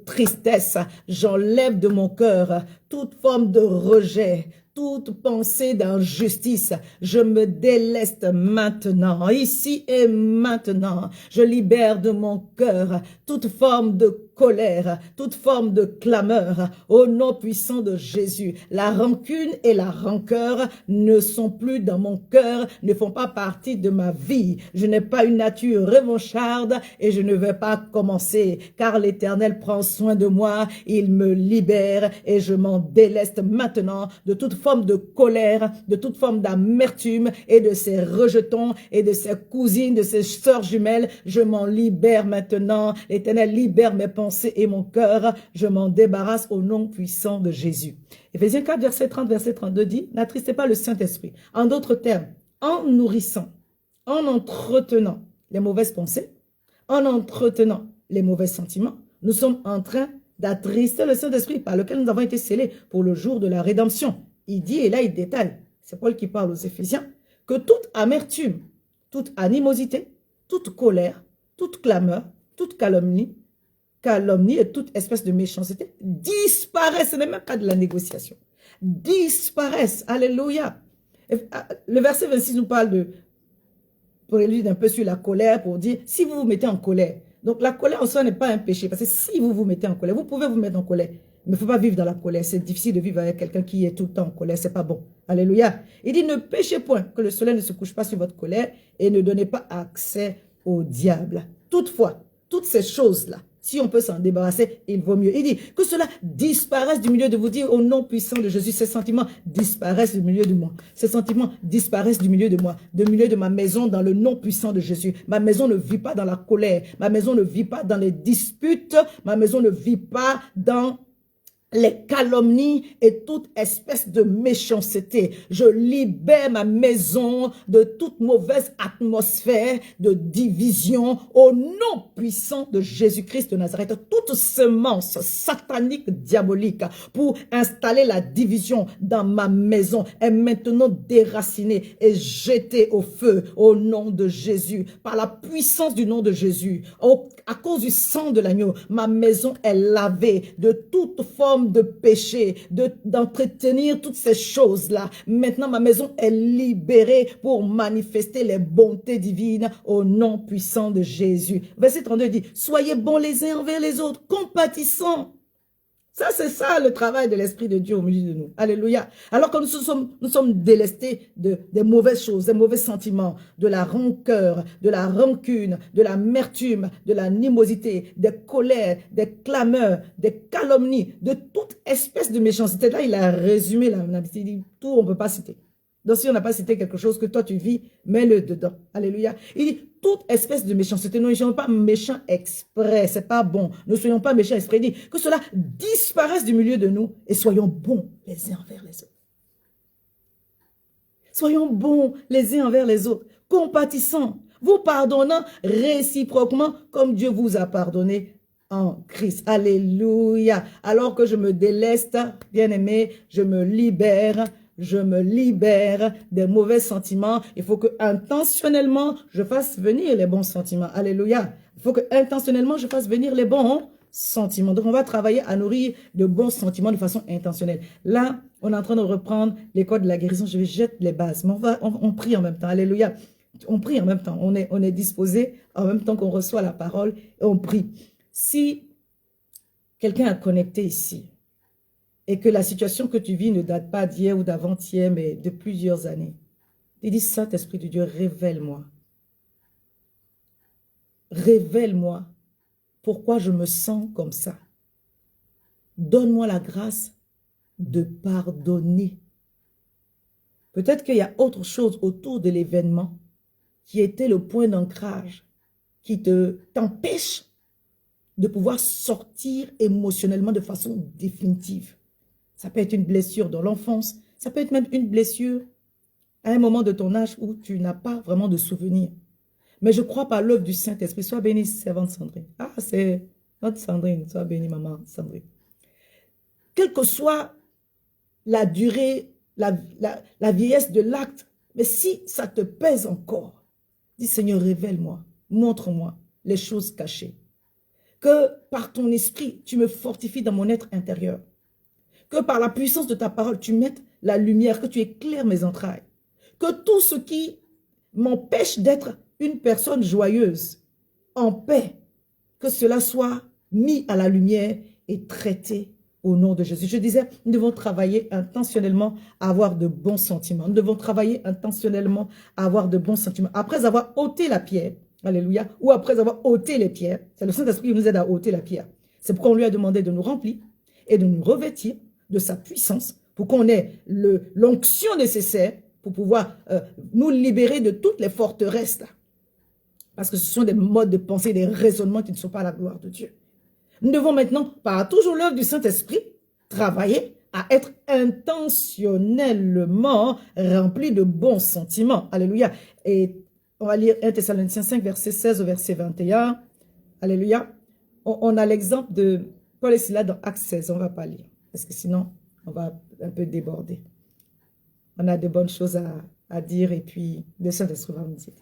[SPEAKER 1] tristesse. J'enlève de mon cœur toute forme de rejet, toute pensée d'injustice. Je me déleste maintenant, ici et maintenant. Je libère de mon cœur toute forme de colère, toute forme de clameur, au nom puissant de Jésus. La rancune et la rancœur ne sont plus dans mon cœur, ne font pas partie de ma vie. Je n'ai pas une nature revancharde et je ne vais pas commencer, car l'Éternel prend soin de moi, il me libère et je m'en déleste maintenant de toute forme de colère, de toute forme d'amertume et de ses rejetons et de ses cousines, de ses sœurs jumelles. Je m'en libère maintenant. L'Éternel libère mes pensées et mon cœur, je m'en débarrasse au nom puissant de Jésus. Éphésiens 4, verset 30, verset 32 dit, n'attristez pas le Saint-Esprit. En d'autres termes, en nourrissant, en entretenant les mauvaises pensées, en entretenant les mauvais sentiments, nous sommes en train d'attrister le Saint-Esprit par lequel nous avons été scellés pour le jour de la rédemption. Il dit, et là il détaille, c'est Paul qui parle aux Éphésiens, que toute amertume, toute animosité, toute colère, toute clameur, toute calomnie et toute espèce de méchanceté disparaissent. Ce n'est même pas de la négociation. Disparaissent. Alléluia. Le verset 26 nous parle de, pour éluder un peu sur la colère, pour dire, si vous vous mettez en colère. Donc la colère en soi n'est pas un péché, parce que si vous vous mettez en colère, vous pouvez vous mettre en colère, mais il ne faut pas vivre dans la colère. C'est difficile de vivre avec quelqu'un qui est tout le temps en colère, c'est pas bon. Alléluia. Il dit, ne péchez point, que le soleil ne se couche pas sur votre colère et ne donnez pas accès au diable. Toutefois, toutes ces choses-là, si on peut s'en débarrasser, il vaut mieux. Il dit que cela disparaisse du milieu de vous, dire au nom puissant de Jésus, ces sentiments disparaissent du milieu de moi. Ces sentiments disparaissent du milieu de moi, du milieu de ma maison, dans le nom puissant de Jésus. Ma maison ne vit pas dans la colère. Ma maison ne vit pas dans les disputes. Ma maison ne vit pas dans les calomnies et toute espèce de méchanceté. Je libère ma maison de toute mauvaise atmosphère de division au nom puissant de Jésus-Christ de Nazareth. Toute semence satanique, diabolique pour installer la division dans ma maison est maintenant déracinée et jetée au feu au nom de Jésus. Par la puissance du nom de Jésus, à cause du sang de l'agneau, ma maison est lavée de toute forme de péché, d'entretenir toutes ces choses-là. Maintenant, ma maison est libérée pour manifester les bontés divines au nom puissant de Jésus. Verset 32 dit, soyez bons les uns envers les autres, compatissants. Ça, c'est ça le travail de l'Esprit de Dieu au milieu de nous. Alléluia. Alors que nous sommes délestés des mauvaises choses, des mauvais sentiments, de la rancœur, de la rancune, de l'amertume, de l'animosité, des colères, des clameurs, des calomnies, de toute espèce de méchanceté. Là, il a résumé, là, il dit tout, on ne peut pas citer. Donc, si on n'a pas cité quelque chose que toi tu vis, mets-le dedans. Alléluia. Il dit toute espèce de méchanceté. Nous ne soyons pas méchants exprès. C'est pas bon. Ne soyons pas méchants exprès. Il dit que cela disparaisse du milieu de nous et soyons bons les uns envers les autres. Soyons bons les uns envers les autres. Compatissants. Vous pardonnant réciproquement comme Dieu vous a pardonné en Christ. Alléluia. Alors que je me déleste, bien-aimé, je me libère des mauvais sentiments. Il faut que intentionnellement, je fasse venir les bons sentiments. Alléluia. Il faut que intentionnellement, je fasse venir les bons sentiments. Donc, on va travailler à nourrir de bons sentiments de façon intentionnelle. Là, on est en train de reprendre l'école de la guérison. Je vais jeter les bases. Mais on prie en même temps. Alléluia. On prie en même temps. On est disposé en même temps qu'on reçoit la parole et on prie. Si quelqu'un a connecté ici, et que la situation que tu vis ne date pas d'hier ou d'avant-hier, mais de plusieurs années. Il dit, Saint-Esprit de Dieu, révèle-moi.
[SPEAKER 2] révèle-moi pourquoi je me sens comme ça. Donne-moi la grâce de pardonner. Peut-être qu'il y a autre chose autour de l'événement qui était le point d'ancrage, qui t'empêche de pouvoir sortir émotionnellement de façon définitive. Ça peut être une blessure dans l'enfance, ça peut être même une blessure à un moment de ton âge où tu n'as pas vraiment de souvenir. Mais je crois par l'œuvre du Saint-Esprit. Sois bénie, servante Sandrine. Ah, c'est notre Sandrine. Sois bénie, maman Sandrine. Quelle que soit la durée, la vieillesse de l'acte, mais si ça te pèse encore, dis Seigneur, révèle-moi, montre-moi les choses cachées. Que par ton esprit, tu me fortifies dans mon être intérieur. Que par la puissance de ta parole, tu mettes la lumière, que tu éclaires mes entrailles. Que tout ce qui m'empêche d'être une personne joyeuse, en paix, que cela soit mis à la lumière et traité au nom de Jésus. Je disais, nous devons travailler intentionnellement à avoir de bons sentiments. Nous devons travailler intentionnellement à avoir de bons sentiments. Après avoir ôté la pierre, alléluia, ou après avoir ôté les pierres, c'est le Saint-Esprit qui nous aide à ôter la pierre. C'est pourquoi on lui a demandé de nous remplir et de nous revêtir de sa puissance pour qu'on ait l'onction nécessaire pour pouvoir nous libérer de toutes les forteresses là. Parce que ce sont des modes de pensée, des raisonnements qui ne sont pas à la gloire de Dieu. Nous devons maintenant, par toujours l'œuvre du Saint-Esprit, travailler à être intentionnellement remplis de bons sentiments. Alléluia. Et on va lire 1 Thessaloniciens 5, verset 16 au verset 21. Alléluia. On a l'exemple de Paul et Silas dans Actes 16. On ne va pas lire, parce que sinon, on va un peu déborder. On a de bonnes choses à dire et puis le Saint-Esprit va nous aider.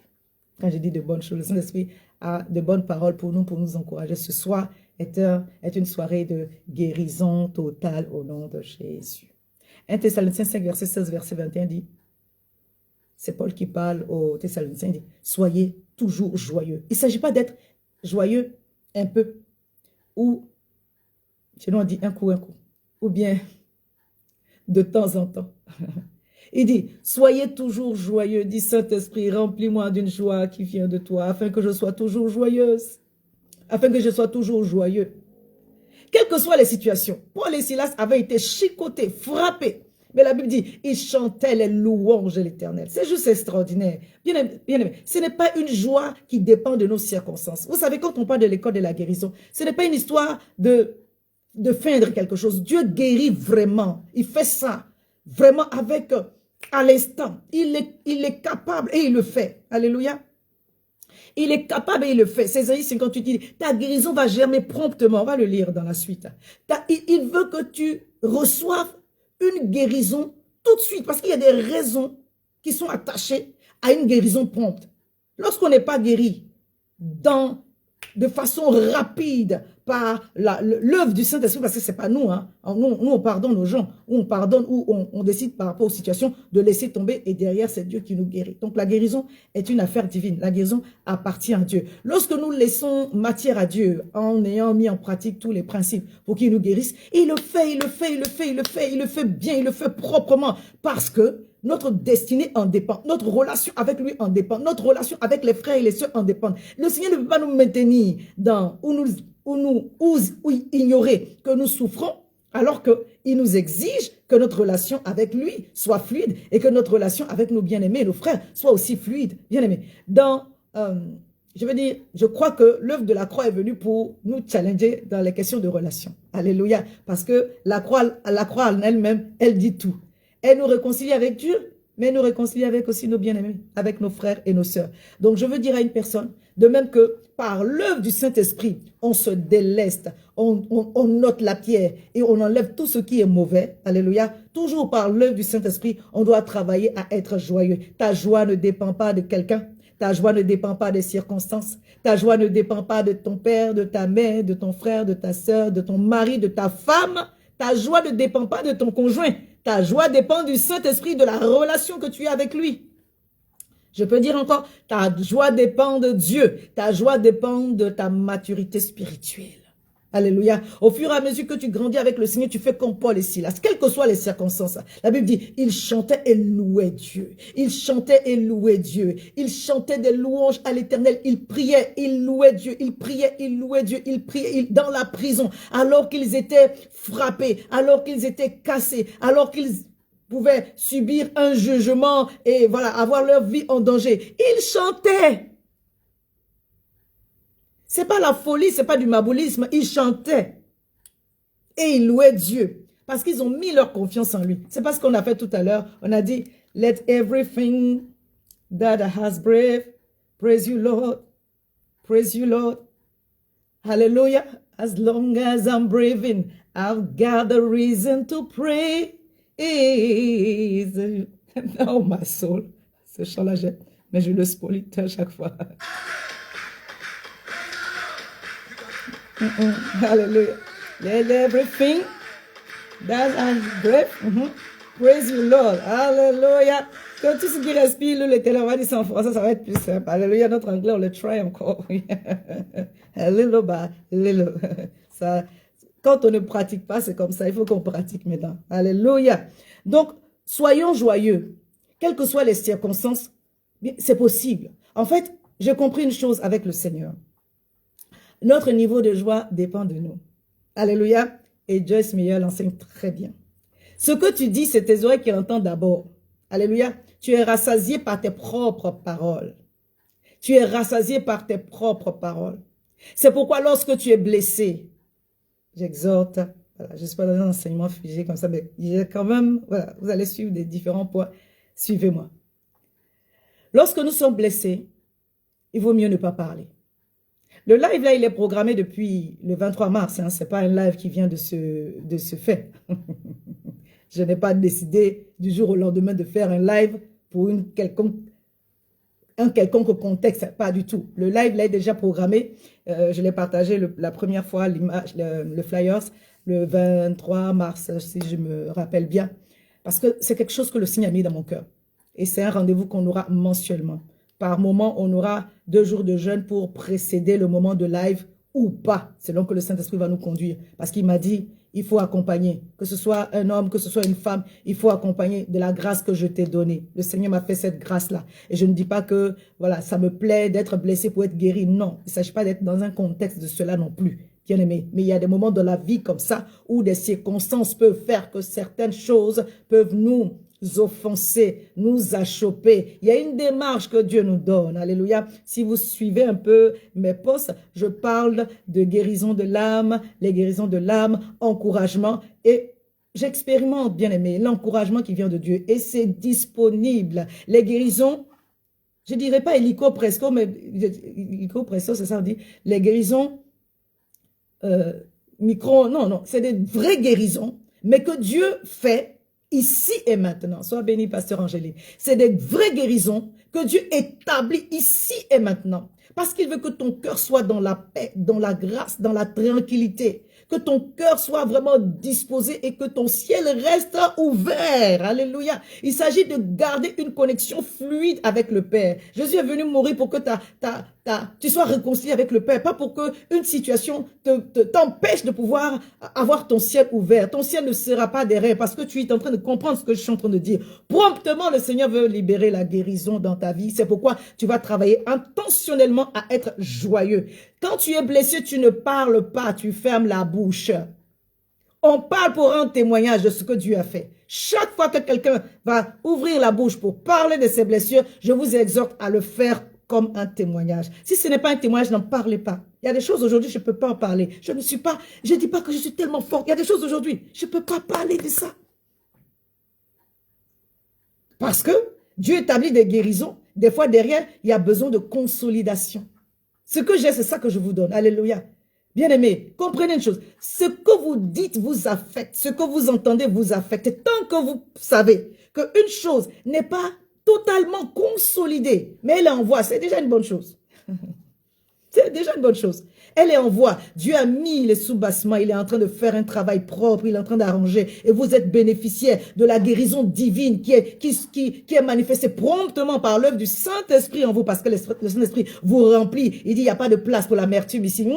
[SPEAKER 2] Quand je dis de bonnes choses, le Saint-Esprit a de bonnes paroles pour nous encourager. Ce soir est une soirée de guérison totale au nom de Jésus. 1 Thessaloniciens 5, verset 16, verset 21 dit, c'est Paul qui parle aux Thessaloniciens, il dit, soyez toujours joyeux. Il ne s'agit pas d'être joyeux un peu, ou, chez nous on dit un coup, ou bien de temps en temps. Il dit, soyez toujours joyeux, dit Saint-Esprit, remplis-moi d'une joie qui vient de toi, afin que je sois toujours joyeuse, afin que je sois toujours joyeux. Quelles que soient les situations, Paul et Silas avaient été chicotés, frappés, mais la Bible dit, ils chantaient les louanges de l'Éternel. C'est juste extraordinaire. Bien aimé, ce n'est pas une joie qui dépend de nos circonstances. Vous savez, quand on parle de l'école de la guérison, ce n'est pas une histoire de feindre quelque chose. Dieu guérit vraiment. Il fait ça vraiment avec... à l'instant, il est capable et il le fait. Alléluia. Il est capable et il le fait. C'est Isaïe 58 dit, ta guérison va germer promptement. On va le lire dans la suite. Il veut que tu reçoives une guérison tout de suite. Parce qu'il y a des raisons qui sont attachées à une guérison prompte. Lorsqu'on n'est pas guéri de façon rapide par l'œuvre du Saint-Esprit, parce que ce n'est pas nous, hein. Nous, on pardonne aux gens, ou on pardonne, ou on décide par rapport aux situations de laisser tomber, et derrière, c'est Dieu qui nous guérit. Donc, la guérison est une affaire divine. La guérison appartient à Dieu. Lorsque nous laissons matière à Dieu, en ayant mis en pratique tous les principes pour qu'il nous guérisse, il le fait, il le fait, il le fait, il le fait, il le fait bien, il le fait proprement, parce que notre destinée en dépend. Notre relation avec lui en dépend. Notre relation avec les frères et les sœurs en dépend. Le Seigneur ne peut pas nous maintenir ou ignorer que nous souffrons, alors qu'il nous exige que notre relation avec lui soit fluide et que notre relation avec nos bien-aimés, nos frères, soit aussi fluide. Bien-aimés, je crois que l'œuvre de la croix est venue pour nous challenger dans les questions de relation. Alléluia. Parce que la croix en elle-même, elle dit tout. Elle nous réconcilie avec Dieu, mais elle nous réconcilie avec aussi nos bien-aimés, avec nos frères et nos sœurs. Donc, je veux dire à une personne, de même que par l'œuvre du Saint-Esprit, on se déleste, on note la pierre et on enlève tout ce qui est mauvais. Alléluia. Toujours par l'œuvre du Saint-Esprit, on doit travailler à être joyeux. Ta joie ne dépend pas de quelqu'un. Ta joie ne dépend pas des circonstances. Ta joie ne dépend pas de ton père, de ta mère, de ton frère, de ta sœur, de ton mari, de ta femme. Ta joie ne dépend pas de ton conjoint. Ta joie dépend du Saint-Esprit, de la relation que tu as avec lui. Je peux dire encore, ta joie dépend de Dieu. Ta joie dépend de ta maturité spirituelle. Alléluia. Au fur et à mesure que tu grandis avec le Seigneur, tu fais comme Paul et Silas. Quelles que soient les circonstances. La Bible dit, ils chantaient et louaient Dieu. Ils chantaient et louaient Dieu. Ils chantaient des louanges à l'Éternel. Ils priaient, ils louaient Dieu. Ils priaient, ils louaient Dieu. Ils priaient dans la prison, alors qu'ils étaient frappés, alors qu'ils étaient cassés, alors qu'ils pouvaient subir un jugement et voilà, avoir leur vie en danger. Ils chantaient. C'est pas la folie, c'est pas du maboulisme. Ils chantaient et ils louaient Dieu parce qu'ils ont mis leur confiance en lui. C'est pas ce qu'on a fait tout à l'heure. On a dit, let everything that has breath praise you, Lord. Praise you, Lord. Hallelujah. As long as I'm breathing, I've got a reason to praise. Oh, my soul. Ce chant-là, mais je le spoil à chaque fois. Hallelujah. Let everything that has breath, praise you, Lord. Hallelujah. Quand tout ce qui respire, l'éternel va dire ça en français, ça va être plus simple. Alléluia. Notre anglais, on le try encore. A little by little. Ça, quand on ne pratique pas, c'est comme ça. Il faut qu'on pratique maintenant. Alléluia. Donc, soyons joyeux. Quelles que soient les circonstances, c'est possible. En fait, j'ai compris une chose avec le Seigneur. Notre niveau de joie dépend de nous. Alléluia. Et Joyce Meyer l'enseigne très bien. Ce que tu dis, c'est tes oreilles qui l'entendent d'abord. Alléluia. Tu es rassasié par tes propres paroles. Tu es rassasié par tes propres paroles. C'est pourquoi lorsque tu es blessé, j'exhorte, voilà, je ne suis pas dans un enseignement figé comme ça, mais il y a quand même, voilà, vous allez suivre des différents points. Suivez-moi. Lorsque nous sommes blessés, il vaut mieux ne pas parler. Le live, là, il est programmé depuis le 23 mars. Hein. Ce n'est pas un live qui vient de ce fait. Je n'ai pas décidé du jour au lendemain de faire un live pour un quelconque contexte. Pas du tout. Le live, là, est déjà programmé. Je l'ai partagé la première fois, l'image, le flyers, le 23 mars, si je me rappelle bien. Parce que c'est quelque chose que le Seigneur a mis dans mon cœur. Et c'est un rendez-vous qu'on aura mensuellement. Par moment, on aura 2 jours de jeûne pour précéder le moment de live ou pas, selon que le Saint-Esprit va nous conduire. Parce qu'il m'a dit, il faut accompagner. Que ce soit un homme, que ce soit une femme, il faut accompagner de la grâce que je t'ai donnée. Le Seigneur m'a fait cette grâce-là. Et je ne dis pas que, voilà, ça me plaît d'être blessé pour être guéri. Non, il ne s'agit pas d'être dans un contexte de cela non plus, bien aimé. Mais il y a des moments de la vie comme ça où des circonstances peuvent faire que certaines choses peuvent nous offenser, nous achoper. Il y a une démarche que Dieu nous donne. Alléluia. Si vous suivez un peu mes posts, je parle de guérison de l'âme, les guérisons de l'âme, encouragement. Et j'expérimente, bien aimé, l'encouragement qui vient de Dieu. Et c'est disponible. Les guérisons, je ne dirais pas illico presto, mais illico presto, c'est ça on dit. Les guérisons non, c'est des vraies guérisons, mais que Dieu fait ici et maintenant. Sois béni, pasteur Angélique. C'est des vraies guérisons que Dieu établit ici et maintenant. Parce qu'il veut que ton cœur soit dans la paix, dans la grâce, dans la tranquillité. Que ton cœur soit vraiment disposé et que ton ciel reste ouvert. Alléluia. Il s'agit de garder une connexion fluide avec le Père. Jésus est venu mourir pour que tu sois réconcilié avec le Père, pas pour que une situation t'empêche de pouvoir avoir ton ciel ouvert. Ton ciel ne sera pas derrière parce que tu es en train de comprendre ce que je suis en train de dire. Promptement, le Seigneur veut libérer la guérison dans ta vie. C'est pourquoi tu vas travailler intentionnellement à être joyeux. Quand tu es blessé, tu ne parles pas, tu fermes la bouche. On parle pour un témoignage de ce que Dieu a fait. Chaque fois que quelqu'un va ouvrir la bouche pour parler de ses blessures, je vous exhorte à le faire comme un témoignage. Si ce n'est pas un témoignage, n'en parlez pas. Il y a des choses aujourd'hui, je ne peux pas en parler. Je ne dis pas que je suis tellement forte. Il y a des choses aujourd'hui, je ne peux pas parler de ça. Parce que Dieu établit des guérisons. Des fois, derrière, il y a besoin de consolidation. Ce que j'ai, c'est ça que je vous donne. Alléluia. Bien-aimés, comprenez une chose. Ce que vous dites vous affecte. Ce que vous entendez vous affecte. Et tant que vous savez qu'une chose n'est pas totalement consolidée, mais elle envoie, c'est déjà une bonne chose. C'est déjà une bonne chose. Elle est en voie. Dieu a mis les sous-bassements. Il est en train de faire un travail propre. Il est en train d'arranger. Et vous êtes bénéficiaire de la guérison divine qui est manifestée promptement par l'œuvre du Saint-Esprit en vous. Parce que le Saint-Esprit vous remplit. Il dit, il n'y a pas de place pour l'amertume ici.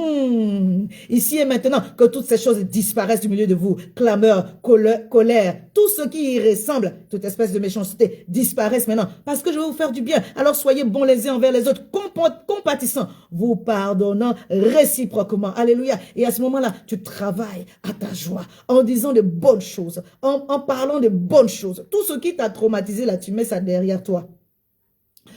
[SPEAKER 2] Ici et maintenant, que toutes ces choses disparaissent du milieu de vous. Clameur, colère, tout ce qui y ressemble, toute espèce de méchanceté, disparaissent maintenant. Parce que je vais vous faire du bien. Alors soyez bons les uns envers les autres, compatissants, vous pardonnant réciproquement. Alléluia. Et à ce moment-là, tu travailles à ta joie en disant de bonnes choses, en parlant de bonnes choses. Tout ce qui t'a traumatisé, là, tu mets ça derrière toi.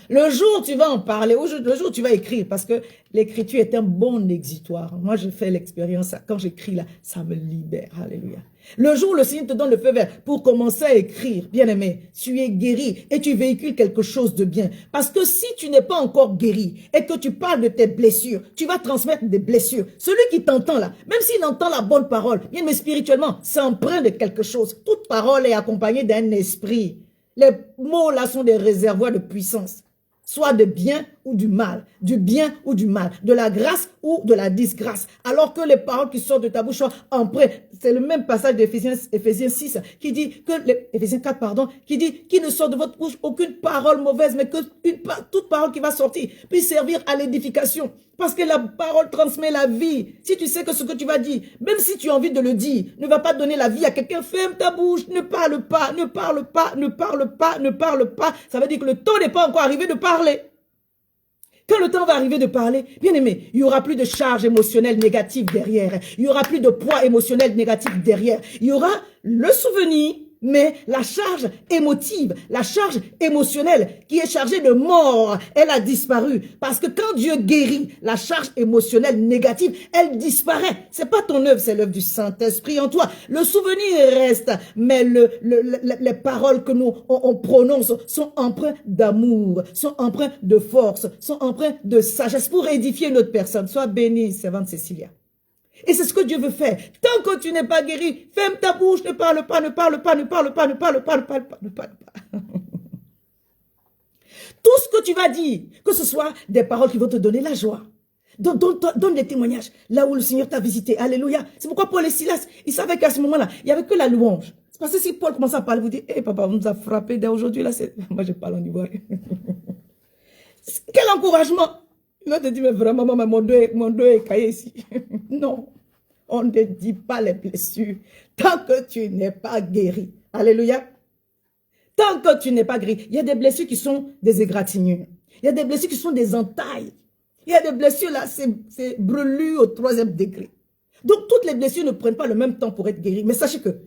[SPEAKER 2] Le jour où tu vas en parler, le jour où tu vas écrire, parce que l'écriture est un bon exutoire. Moi, je fais l'expérience, quand j'écris là, ça me libère. Alléluia. Le jour où le Seigneur te donne le feu vert pour commencer à écrire, bien-aimé, tu es guéri et tu véhicules quelque chose de bien. Parce que si tu n'es pas encore guéri et que tu parles de tes blessures, tu vas transmettre des blessures. Celui qui t'entend là, même s'il entend la bonne parole, bien, mais spirituellement, c'est empreint de quelque chose. Toute parole est accompagnée d'un esprit. Les mots là sont des réservoirs de puissance. Soit de bien ou du mal, du bien ou du mal, de la grâce ou de la disgrâce. Alors que les paroles qui sortent de ta bouche sont empreintes. C'est le même passage d'Éphésiens 6 qui dit que, Éphésiens 4 pardon, qui dit qu'il ne sort de votre bouche aucune parole mauvaise, mais que toute parole qui va sortir puisse servir à l'édification. Parce que la parole transmet la vie. Si tu sais que ce que tu vas dire, même si tu as envie de le dire, ne va pas donner la vie à quelqu'un, ferme ta bouche, ne parle pas, ne parle pas, ne parle pas, ne parle pas. Ça veut dire que le temps n'est pas encore arrivé de parler. Quand le temps va arriver de parler, bien aimé, il n'y aura plus de charge émotionnelle négative derrière. Il n'y aura plus de poids émotionnel négatif derrière. Il y aura le souvenir, mais la charge émotive, la charge émotionnelle qui est chargée de mort, elle a disparu. Parce que quand Dieu guérit, la charge émotionnelle négative, elle disparaît. C'est pas ton œuvre, c'est l'œuvre du Saint-Esprit en toi. Le souvenir reste, mais les paroles que nous on prononce sont empreintes d'amour, sont empreintes de force, sont empreintes de sagesse pour édifier notre personne. Sois bénie, servante Cécilia. Et c'est ce que Dieu veut faire. Tant que tu n'es pas guéri, ferme ta bouche, ne parle pas, ne parle pas, ne parle pas, ne parle pas, ne parle pas, ne parle pas. Tout ce que tu vas dire, que ce soit des paroles qui vont te donner la joie. Donne des témoignages là où le Seigneur t'a visité. Alléluia. C'est pourquoi Paul et Silas, ils savaient qu'à ce moment-là, il n'y avait que la louange. C'est parce que si Paul commence à parler, vous dites, hé papa, on nous a frappé dès aujourd'hui. Là, moi, je parle en ivoirien. Quel encouragement! L'autre te dit, mais vraiment, maman, mon dos est caillé ici. Non, on ne dit pas les blessures tant que tu n'es pas guéri. Alléluia. Tant que tu n'es pas guéri. Il y a des blessures qui sont des égratignures. Il y a des blessures qui sont des entailles. Il y a des blessures là, c'est brûlure au 3e degré. Donc, toutes les blessures ne prennent pas le même temps pour être guéries. Mais sachez que,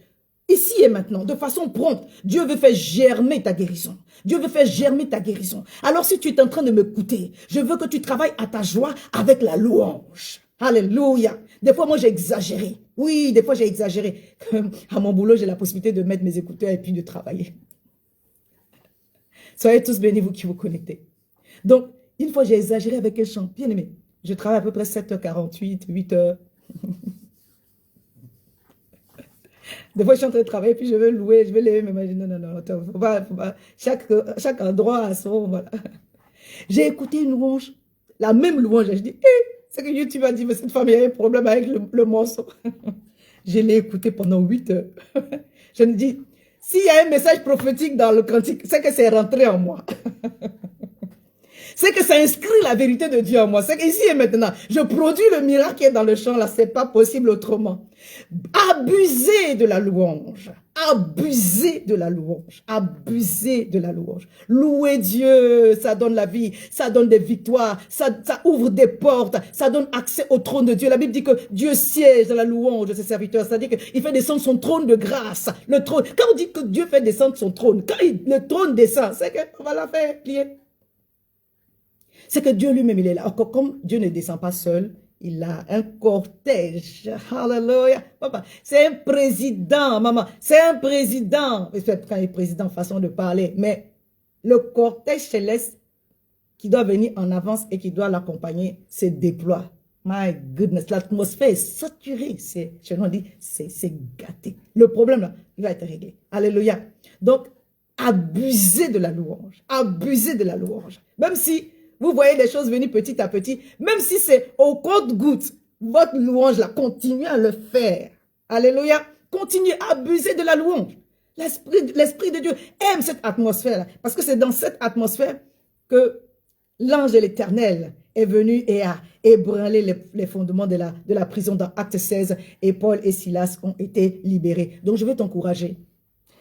[SPEAKER 2] ici et maintenant, de façon prompte, Dieu veut faire germer ta guérison. Dieu veut faire germer ta guérison. Alors si tu es en train de m'écouter, je veux que tu travailles à ta joie avec la louange. Alléluia. Des fois, moi, j'ai exagéré. Oui, des fois, j'ai exagéré. À mon boulot, j'ai la possibilité de mettre mes écouteurs et puis de travailler. Soyez tous bénis, vous qui vous connectez. Donc, une fois, j'ai exagéré avec un chant. Bien aimé, je travaille à peu près 7h48, 8h. Des fois, je suis en train de travailler, puis je vais louer, je vais lever, mais je dis non, attends, faut pas. Chaque endroit a son, voilà. J'ai écouté une louange, la même louange, je dis, c'est que YouTube a dit, mais cette femme, il y a un problème avec le morceau. Je l'ai écouté pendant 8 heures. Je me dis, s'il y a un message prophétique dans le cantique, c'est que c'est rentré en moi. C'est que ça inscrit la vérité de Dieu en moi. C'est qu'ici et maintenant, je produis le miracle qui est dans le chant là. C'est pas possible autrement. Abusez de la louange. Abusez de la louange. Abusez de la louange. Louez Dieu, ça donne la vie, ça donne des victoires, ça ouvre des portes, ça donne accès au trône de Dieu. La Bible dit que Dieu siège dans la louange de ses serviteurs. C'est-à-dire qu'il fait descendre son trône de grâce. Le trône. Quand on dit que Dieu fait descendre son trône, quand le trône descend, c'est qu'on va la faire plier. C'est que Dieu lui-même, il est là. Encore comme Dieu ne descend pas seul, il a un cortège. Alléluia. Papa, c'est un président, maman. C'est un président. Quand il est président, façon de parler. Mais le cortège céleste qui doit venir en avance et qui doit l'accompagner se déploie. My goodness, l'atmosphère est saturée. Je nous dis, c'est gâté. Le problème, là, il va être réglé. Alléluia. Donc, abusez de la louange. Abusez de la louange. Même si Vous voyez les choses venir petit à petit. Même si c'est au compte-goutte, votre louange, là, continuez à le faire. Alléluia. Continuez à abuser de la louange. L'Esprit de Dieu aime cette atmosphère-là. Parce que c'est dans cette atmosphère que l'ange de l'Éternel est venu et a ébranlé les fondements de la prison dans Acte 16. Et Paul et Silas ont été libérés. Donc je veux t'encourager.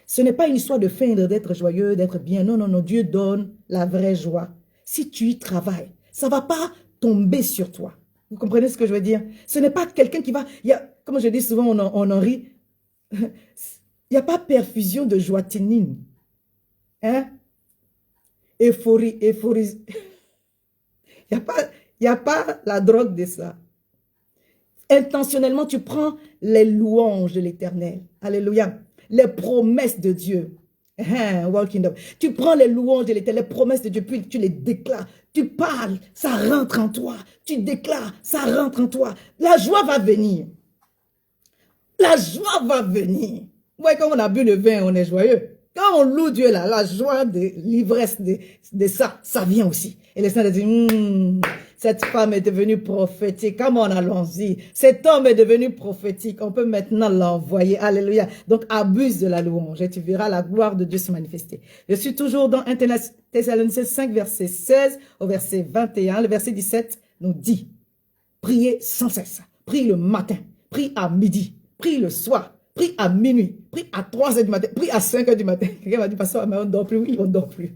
[SPEAKER 2] Ce n'est pas une histoire de feindre d'être joyeux, d'être bien. Non, non, non. Dieu donne la vraie joie. Si tu y travailles, ça ne va pas tomber sur toi. Vous comprenez ce que je veux dire? Ce n'est pas quelqu'un qui va... comme je dis souvent, on en rit. Il n'y a pas perfusion de joatinine. Hein? Euphorie. Il n'y a pas la drogue de ça. Intentionnellement, tu prends les louanges de l'Éternel. Alléluia. Les promesses de Dieu. Tu prends les louanges de l'Éternel, les promesses de Dieu, puis tu les déclares. Tu parles, ça rentre en toi. Tu déclares, ça rentre en toi. La joie va venir. La joie va venir. Ouais, quand on a bu le vin, on est joyeux. Quand on loue Dieu, là, la joie de l'ivresse de ça, ça vient aussi. Et les saints disent, cette femme est devenue prophétique. Comment allons-y? Cet homme est devenu prophétique. On peut maintenant l'envoyer. Alléluia. Donc, abuse de la louange et tu verras la gloire de Dieu se manifester. Je suis toujours dans 1 Thessaloniciens 5, verset 16 au verset 21. Le verset 17 nous dit, priez sans cesse. Prie le matin, prie à midi, prie le soir. Prie à minuit, prie à 3 heures du matin, prie à 5 heures du matin. Quelqu'un m'a dit, pasteur, mais on ne dort plus. Oui, on ne dort plus.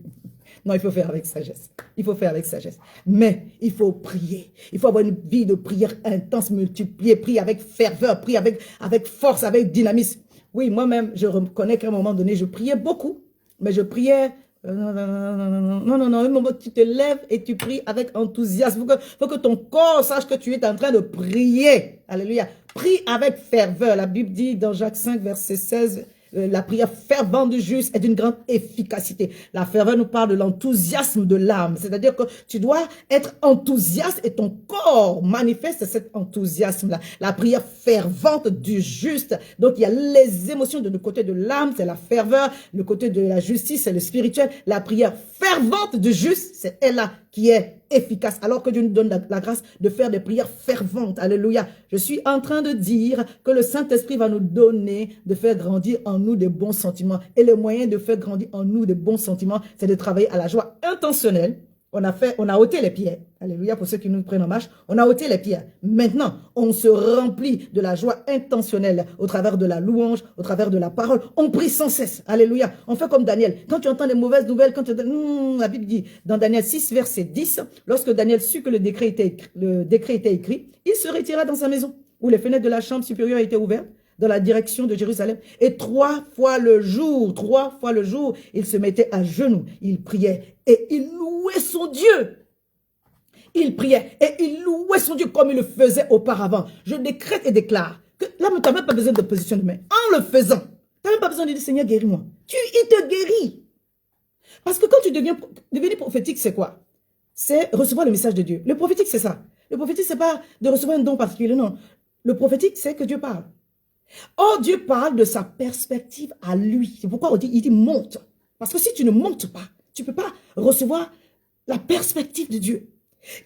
[SPEAKER 2] Non, il faut faire avec sagesse. Il faut faire avec sagesse. Mais il faut prier. Il faut avoir une vie de prière intense, multipliée. Prie avec ferveur, prie avec force, avec dynamisme. Oui, moi-même, je reconnais qu'à un moment donné, je priais beaucoup. Mais je priais... Non. Un moment, tu te lèves et tu pries avec enthousiasme. Il faut que ton corps sache que tu es en train de prier. Alléluia. Prie avec ferveur. La Bible dit dans Jacques 5, verset 16, la prière fervente du juste est d'une grande efficacité. La ferveur nous parle de l'enthousiasme de l'âme. C'est-à-dire que tu dois être enthousiaste et ton corps manifeste cet enthousiasme-là. La prière fervente du juste. Donc, il y a les émotions de le côté de l'âme, c'est la ferveur. Le côté de la justice, c'est le spirituel. La prière fervente du juste, c'est elle-là qui est efficace, alors que Dieu nous donne la grâce de faire des prières ferventes. Alléluia. Je suis en train de dire que le Saint-Esprit va nous donner de faire grandir en nous des bons sentiments. Et le moyen de faire grandir en nous des bons sentiments, c'est de travailler à la joie intentionnelle. On a ôté les pierres. Alléluia, pour ceux qui nous prennent en marche. On a ôté les pierres. Maintenant, on se remplit de la joie intentionnelle au travers de la louange, au travers de la parole. On prie sans cesse. Alléluia. On fait comme Daniel. Quand tu entends les mauvaises nouvelles, la Bible dit dans Daniel 6, verset 10, lorsque Daniel sut que le décret était écrit, il se retira dans sa maison, où les fenêtres de la chambre supérieure étaient ouvertes, dans la direction de Jérusalem. Et 3 fois le jour, il se mettait à genoux, il priait et il louait son Dieu. Il priait et il louait son Dieu comme il le faisait auparavant. Je décrète et déclare que là, tu n'as même pas besoin de position de main. En le faisant, tu n'as même pas besoin de dire, Seigneur, guéris-moi. Il te guérit. Parce que quand tu devenir prophétique, c'est quoi? C'est recevoir le message de Dieu. Le prophétique, c'est ça. Le prophétique, c'est pas de recevoir un don particulier, non. Le prophétique, c'est que Dieu parle. Or, Dieu parle de sa perspective à lui. C'est pourquoi il dit monte. Parce que si tu ne montes pas, tu ne peux pas recevoir la perspective de Dieu.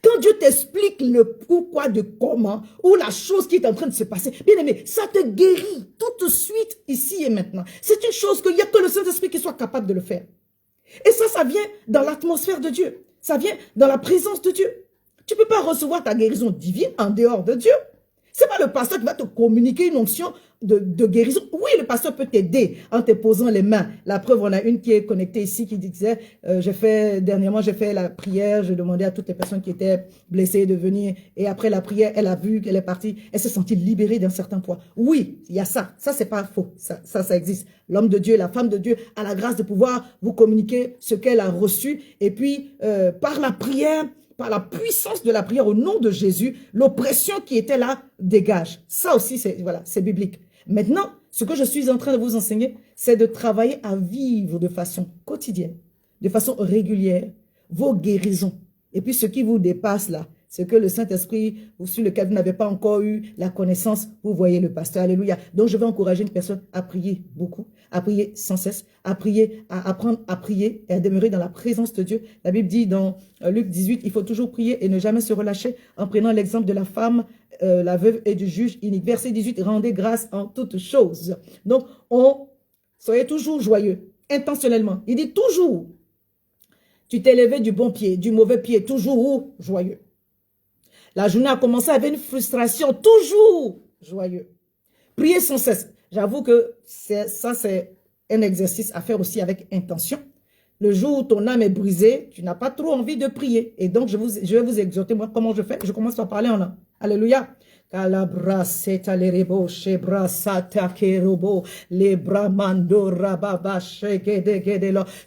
[SPEAKER 2] Quand Dieu t'explique le pourquoi de comment, ou la chose qui est en train de se passer, bien aimé, ça te guérit tout de suite, ici et maintenant. C'est une chose qu'il n'y a que le Saint-Esprit qui soit capable de le faire. Et ça vient dans l'atmosphère de Dieu. Ça vient dans la présence de Dieu. Tu ne peux pas recevoir ta guérison divine en dehors de Dieu. Ce n'est pas le pasteur qui va te communiquer une onction de guérison. Oui, le pasteur peut t'aider en te posant les mains. La preuve, on a une qui est connectée ici qui disait, dernièrement, j'ai fait la prière, je demandais à toutes les personnes qui étaient blessées de venir. Et après la prière, elle a vu qu'elle est partie. Elle s'est sentie libérée d'un certain poids. Oui, il y a ça. Ça, c'est pas faux. Ça existe. L'homme de Dieu, la femme de Dieu a la grâce de pouvoir vous communiquer ce qu'elle a reçu. Et puis, par la prière, par la puissance de la prière au nom de Jésus, l'oppression qui était là dégage. Ça aussi, c'est biblique. Maintenant, ce que je suis en train de vous enseigner, c'est de travailler à vivre de façon quotidienne, de façon régulière, vos guérisons. Et puis, ce qui vous dépasse là, ce que le Saint-Esprit, sur lequel vous n'avez pas encore eu la connaissance, vous voyez le pasteur. Alléluia. Donc, je vais encourager une personne à prier beaucoup, à prier sans cesse, à prier, à apprendre à prier et à demeurer dans la présence de Dieu. La Bible dit dans Luc 18, il faut toujours prier et ne jamais se relâcher en prenant l'exemple de la femme, la veuve et du juge inique. Verset 18, rendez grâce en toutes choses. Donc, soyez toujours joyeux, intentionnellement. Il dit toujours. Tu t'es levé du bon pied, du mauvais pied, toujours joyeux. La journée a commencé avec une frustration, toujours joyeux. Prier sans cesse. J'avoue que ça, c'est un exercice à faire aussi avec intention. Le jour où ton âme est brisée, tu n'as pas trop envie de prier. Et donc, je vais vous exhorter, moi, comment je fais. Je commence par parler en langue. Alléluia.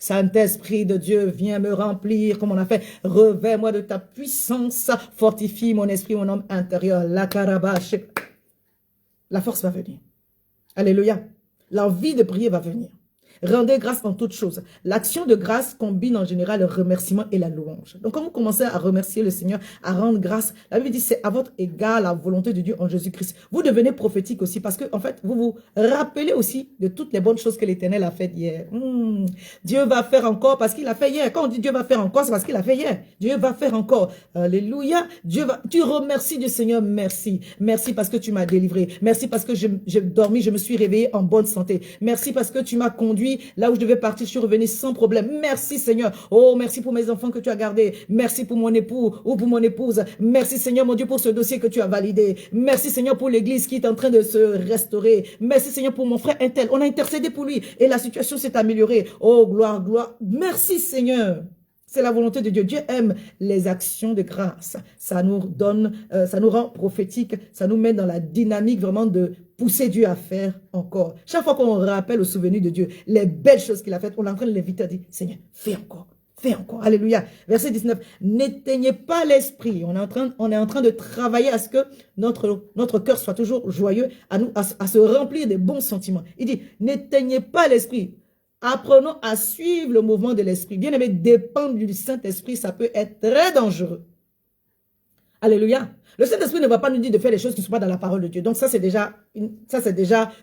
[SPEAKER 2] Saint-Esprit de Dieu, viens me remplir, comme on a fait. Revêt-moi de ta puissance, fortifie mon esprit, mon homme intérieur. La force va venir. Alléluia. L'envie de prier va venir. Rendez grâce en toutes choses. L'action de grâce combine en général le remerciement et la louange. Donc, quand vous commencez à remercier le Seigneur, à rendre grâce, la Bible dit c'est à votre égard la volonté de Dieu en Jésus-Christ. Vous devenez prophétique aussi parce que, en fait, vous vous rappelez aussi de toutes les bonnes choses que l'Éternel a faites hier. Dieu va faire encore parce qu'il a fait hier. Quand on dit Dieu va faire encore, c'est parce qu'il a fait hier. Dieu va faire encore. Alléluia. Tu remercies du Seigneur. Merci. Merci parce que tu m'as délivré. Merci parce que j'ai dormi, je me suis réveillé en bonne santé. Merci parce que tu m'as conduit là où je devais partir, je suis revenu sans problème. Merci Seigneur. Oh, merci pour mes enfants que tu as gardés. Merci pour mon époux ou pour mon épouse. Merci Seigneur, mon Dieu, pour ce dossier que tu as validé. Merci Seigneur pour l'église qui est en train de se restaurer. Merci Seigneur pour mon frère Intel. On a intercédé pour lui et la situation s'est améliorée. Oh, gloire, gloire. Merci Seigneur. C'est la volonté de Dieu. Dieu aime les actions de grâce. Ça nous donne, ça nous rend prophétiques, ça nous met dans la dynamique vraiment de pousser Dieu à faire encore. Chaque fois qu'on rappelle au souvenir de Dieu les belles choses qu'il a faites, on est en train de l'inviter à dire, Seigneur, fais encore. Fais encore. Alléluia. Verset 19. N'éteignez pas l'esprit. On est en train de travailler à ce que notre cœur soit toujours joyeux, à se remplir des bons sentiments. Il dit, n'éteignez pas l'esprit. Apprenons à suivre le mouvement de l'esprit. Bien aimé, dépendre du Saint-Esprit, ça peut être très dangereux. Alléluia. Le Saint-Esprit ne va pas nous dire de faire les choses qui ne sont pas dans la parole de Dieu. Donc ça, c'est déjà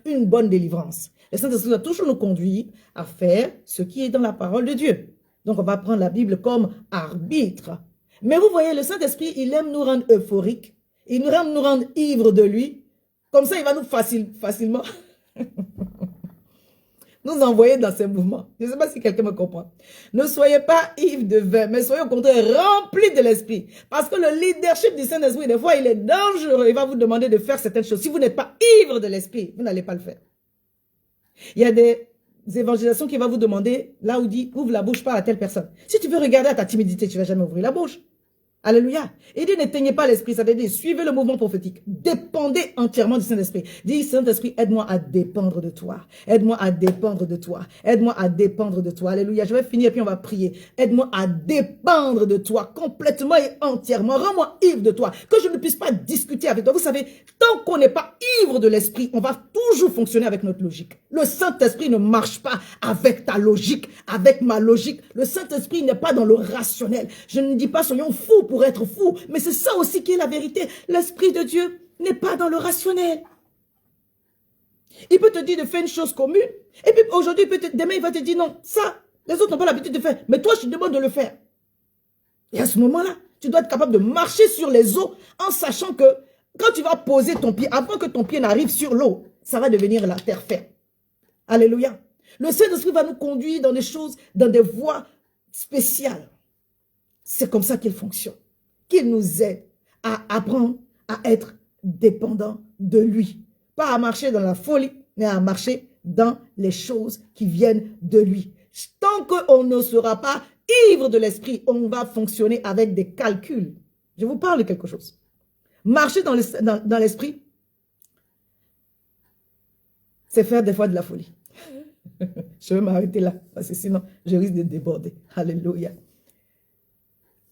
[SPEAKER 2] une bonne délivrance. Le Saint-Esprit va toujours nous conduire à faire ce qui est dans la parole de Dieu. Donc on va prendre la Bible comme arbitre. Mais vous voyez, le Saint-Esprit, il aime nous rendre euphoriques. Il aime nous rendre ivres de lui. Comme ça, il va nous facilement nous envoyer dans ces mouvements. Je ne sais pas si quelqu'un me comprend. Ne soyez pas ivres de vin, mais soyez au contraire remplis de l'esprit. Parce que le leadership du Saint-Esprit, des fois, il est dangereux. Il va vous demander de faire certaines choses. Si vous n'êtes pas ivre de l'esprit, vous n'allez pas le faire. Il y a des évangélisations qui vont vous demander, là où dit, ouvre la bouche, parle à telle personne. Si tu veux regarder à ta timidité, tu ne vas jamais ouvrir la bouche. Alléluia. Il dit, n'éteignez pas l'esprit. Ça veut dire, suivez le mouvement prophétique. Dépendez entièrement du Saint-Esprit. Dis, Saint-Esprit, aide-moi à dépendre de toi. Aide-moi à dépendre de toi. Aide-moi à dépendre de toi. Alléluia. Je vais finir, puis on va prier. Aide-moi à dépendre de toi complètement et entièrement. Rends-moi ivre de toi. Que je ne puisse pas discuter avec toi. Vous savez, tant qu'on n'est pas ivre de l'esprit, on va toujours fonctionner avec notre logique. Le Saint-Esprit ne marche pas avec ta logique, avec ma logique. Le Saint-Esprit n'est pas dans le rationnel. Je ne dis pas soyons fous pour être fous, mais c'est ça aussi qui est la vérité. L'Esprit de Dieu n'est pas dans le rationnel. Il peut te dire de faire une chose commune, et puis aujourd'hui, demain, il va te dire non, ça, les autres n'ont pas l'habitude de faire, mais toi, je te demande de le faire. Et à ce moment-là, tu dois être capable de marcher sur les eaux en sachant que quand tu vas poser ton pied, avant que ton pied n'arrive sur l'eau, ça va devenir la terre ferme. Alléluia. Le Saint-Esprit va nous conduire dans des choses, dans des voies spéciales. C'est comme ça qu'il fonctionne. Qu'il nous aide à apprendre à être dépendants de lui. Pas à marcher dans la folie, mais à marcher dans les choses qui viennent de lui. Tant qu'on ne sera pas ivre de l'esprit, on va fonctionner avec des calculs. Je vous parle de quelque chose. Marcher dans l'esprit, c'est faire des fois de la folie. Je vais m'arrêter là, parce que sinon, je risque de déborder. Alléluia.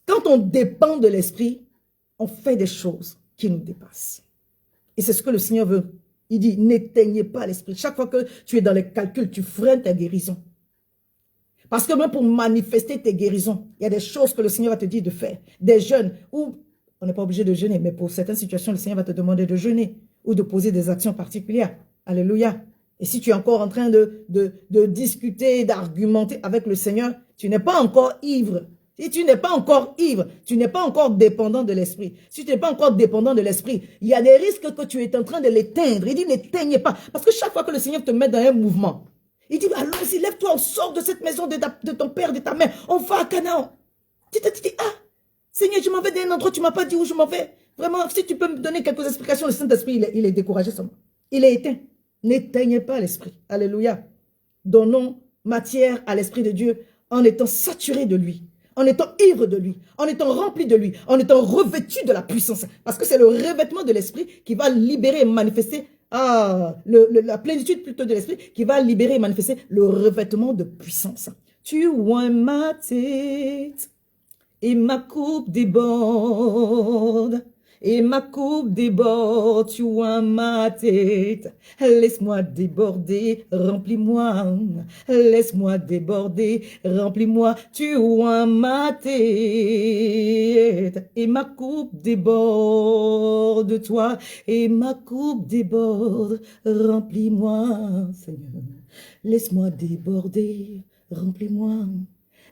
[SPEAKER 2] Quand on dépend de l'esprit, on fait des choses qui nous dépassent. Et c'est ce que le Seigneur veut. Il dit, n'éteignez pas l'esprit. Chaque fois que tu es dans les calculs, tu freines ta guérison. Parce que même pour manifester tes guérisons, il y a des choses que le Seigneur va te dire de faire. Des jeûnes ou on n'est pas obligé de jeûner, mais pour certaines situations, le Seigneur va te demander de jeûner ou de poser des actions particulières. Alléluia. Et si tu es encore en train de discuter, d'argumenter avec le Seigneur, tu n'es pas encore ivre. Si tu n'es pas encore ivre, tu n'es pas encore dépendant de l'esprit. Si tu n'es pas encore dépendant de l'esprit, il y a des risques que tu es en train de l'éteindre. Il dit, n'éteignez pas. Parce que chaque fois que le Seigneur te met dans un mouvement, il dit, allons-y, lève-toi, on sort de cette maison de ton père, de ta mère. On va à Canaan. Tu te dis, ah, Seigneur, je m'en vais d'un endroit, tu ne m'as pas dit où je m'en vais. Vraiment, si tu peux me donner quelques explications, le Saint-Esprit, il est découragé seulement. Il est éteint. N'éteignez pas l'esprit. Alléluia. Donnons matière à l'esprit de Dieu en étant saturé de lui, en étant ivre de lui, en étant rempli de lui, en étant revêtu de la puissance. Parce que c'est le revêtement de l'esprit qui va libérer et manifester, la plénitude plutôt de l'esprit qui va libérer et manifester le revêtement de puissance. Tu oins ma tête et ma coupe déborde. Et ma coupe déborde, tu vois ma tête. Laisse-moi déborder, remplis-moi. Laisse-moi déborder, remplis-moi. Tu vois ma tête. Et ma coupe déborde, toi. Et ma coupe déborde, remplis-moi, Seigneur. Laisse-moi déborder, remplis-moi.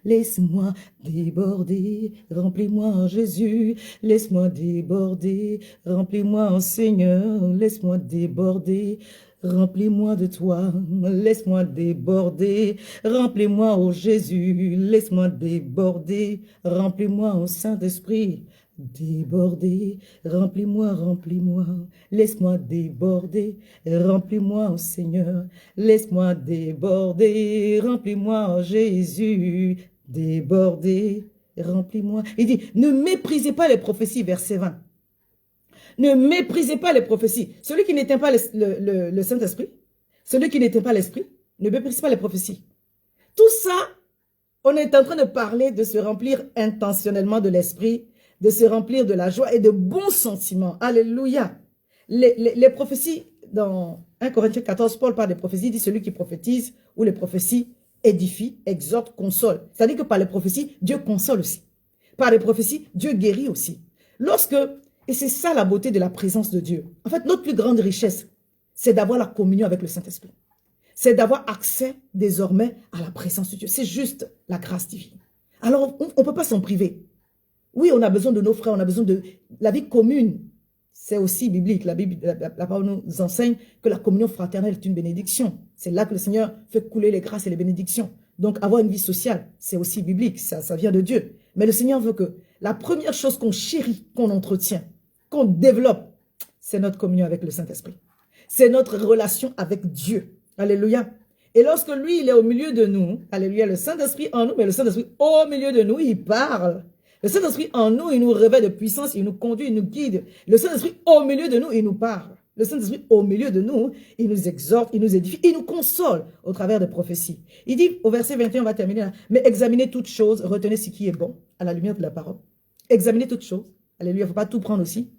[SPEAKER 2] Laisse-moi déborder, remplis-moi Jésus, laisse-moi déborder, remplis-moi Seigneur, laisse-moi déborder, remplis-moi de toi, laisse-moi déborder, remplis-moi ô Jésus, laisse-moi déborder, remplis-moi ô Saint-Esprit, déborder, remplis-moi, remplis-moi, laisse-moi déborder, remplis-moi ô Seigneur, laisse-moi déborder, remplis-moi ô Jésus, déborder, remplis-moi. Il dit, ne méprisez pas les prophéties, verset 20. Ne méprisez pas les prophéties. Celui qui n'éteint pas le Saint-Esprit, celui qui n'éteint pas l'Esprit, ne méprise pas les prophéties. Tout ça, on est en train de parler de se remplir intentionnellement de l'Esprit, de se remplir de la joie et de bons sentiments. Alléluia. Les prophéties, dans 1 Corinthiens 14, Paul parle des prophéties, il dit celui qui prophétise ou les prophéties édifie, exhorte, console. C'est-à-dire que par les prophéties, Dieu console aussi. Par les prophéties, Dieu guérit aussi. Et c'est ça la beauté de la présence de Dieu. En fait, notre plus grande richesse, c'est d'avoir la communion avec le Saint-Esprit. C'est d'avoir accès désormais à la présence de Dieu. C'est juste la grâce divine. Alors, on ne peut pas s'en priver. Oui, on a besoin de nos frères, on a besoin de la vie commune. C'est aussi biblique. La parole nous enseigne que la communion fraternelle est une bénédiction. C'est là que le Seigneur fait couler les grâces et les bénédictions. Donc, avoir une vie sociale, c'est aussi biblique. Ça vient de Dieu. Mais le Seigneur veut que la première chose qu'on chérit, qu'on entretient, qu'on développe, c'est notre communion avec le Saint-Esprit. C'est notre relation avec Dieu. Alléluia. Et lorsque lui, il est au milieu de nous, alléluia, le Saint-Esprit en nous, mais le Saint-Esprit au milieu de nous, il parle. Le Saint-Esprit en nous, il nous revêt de puissance, il nous conduit, il nous guide. Le Saint-Esprit au milieu de nous, il nous parle. Le Saint-Esprit au milieu de nous, il nous exhorte, il nous édifie, il nous console au travers des prophéties. Il dit au verset 21, on va terminer là, mais examinez toutes choses, retenez ce qui est bon à la lumière de la parole. Examinez toutes choses. Alléluia, il ne faut pas tout prendre aussi.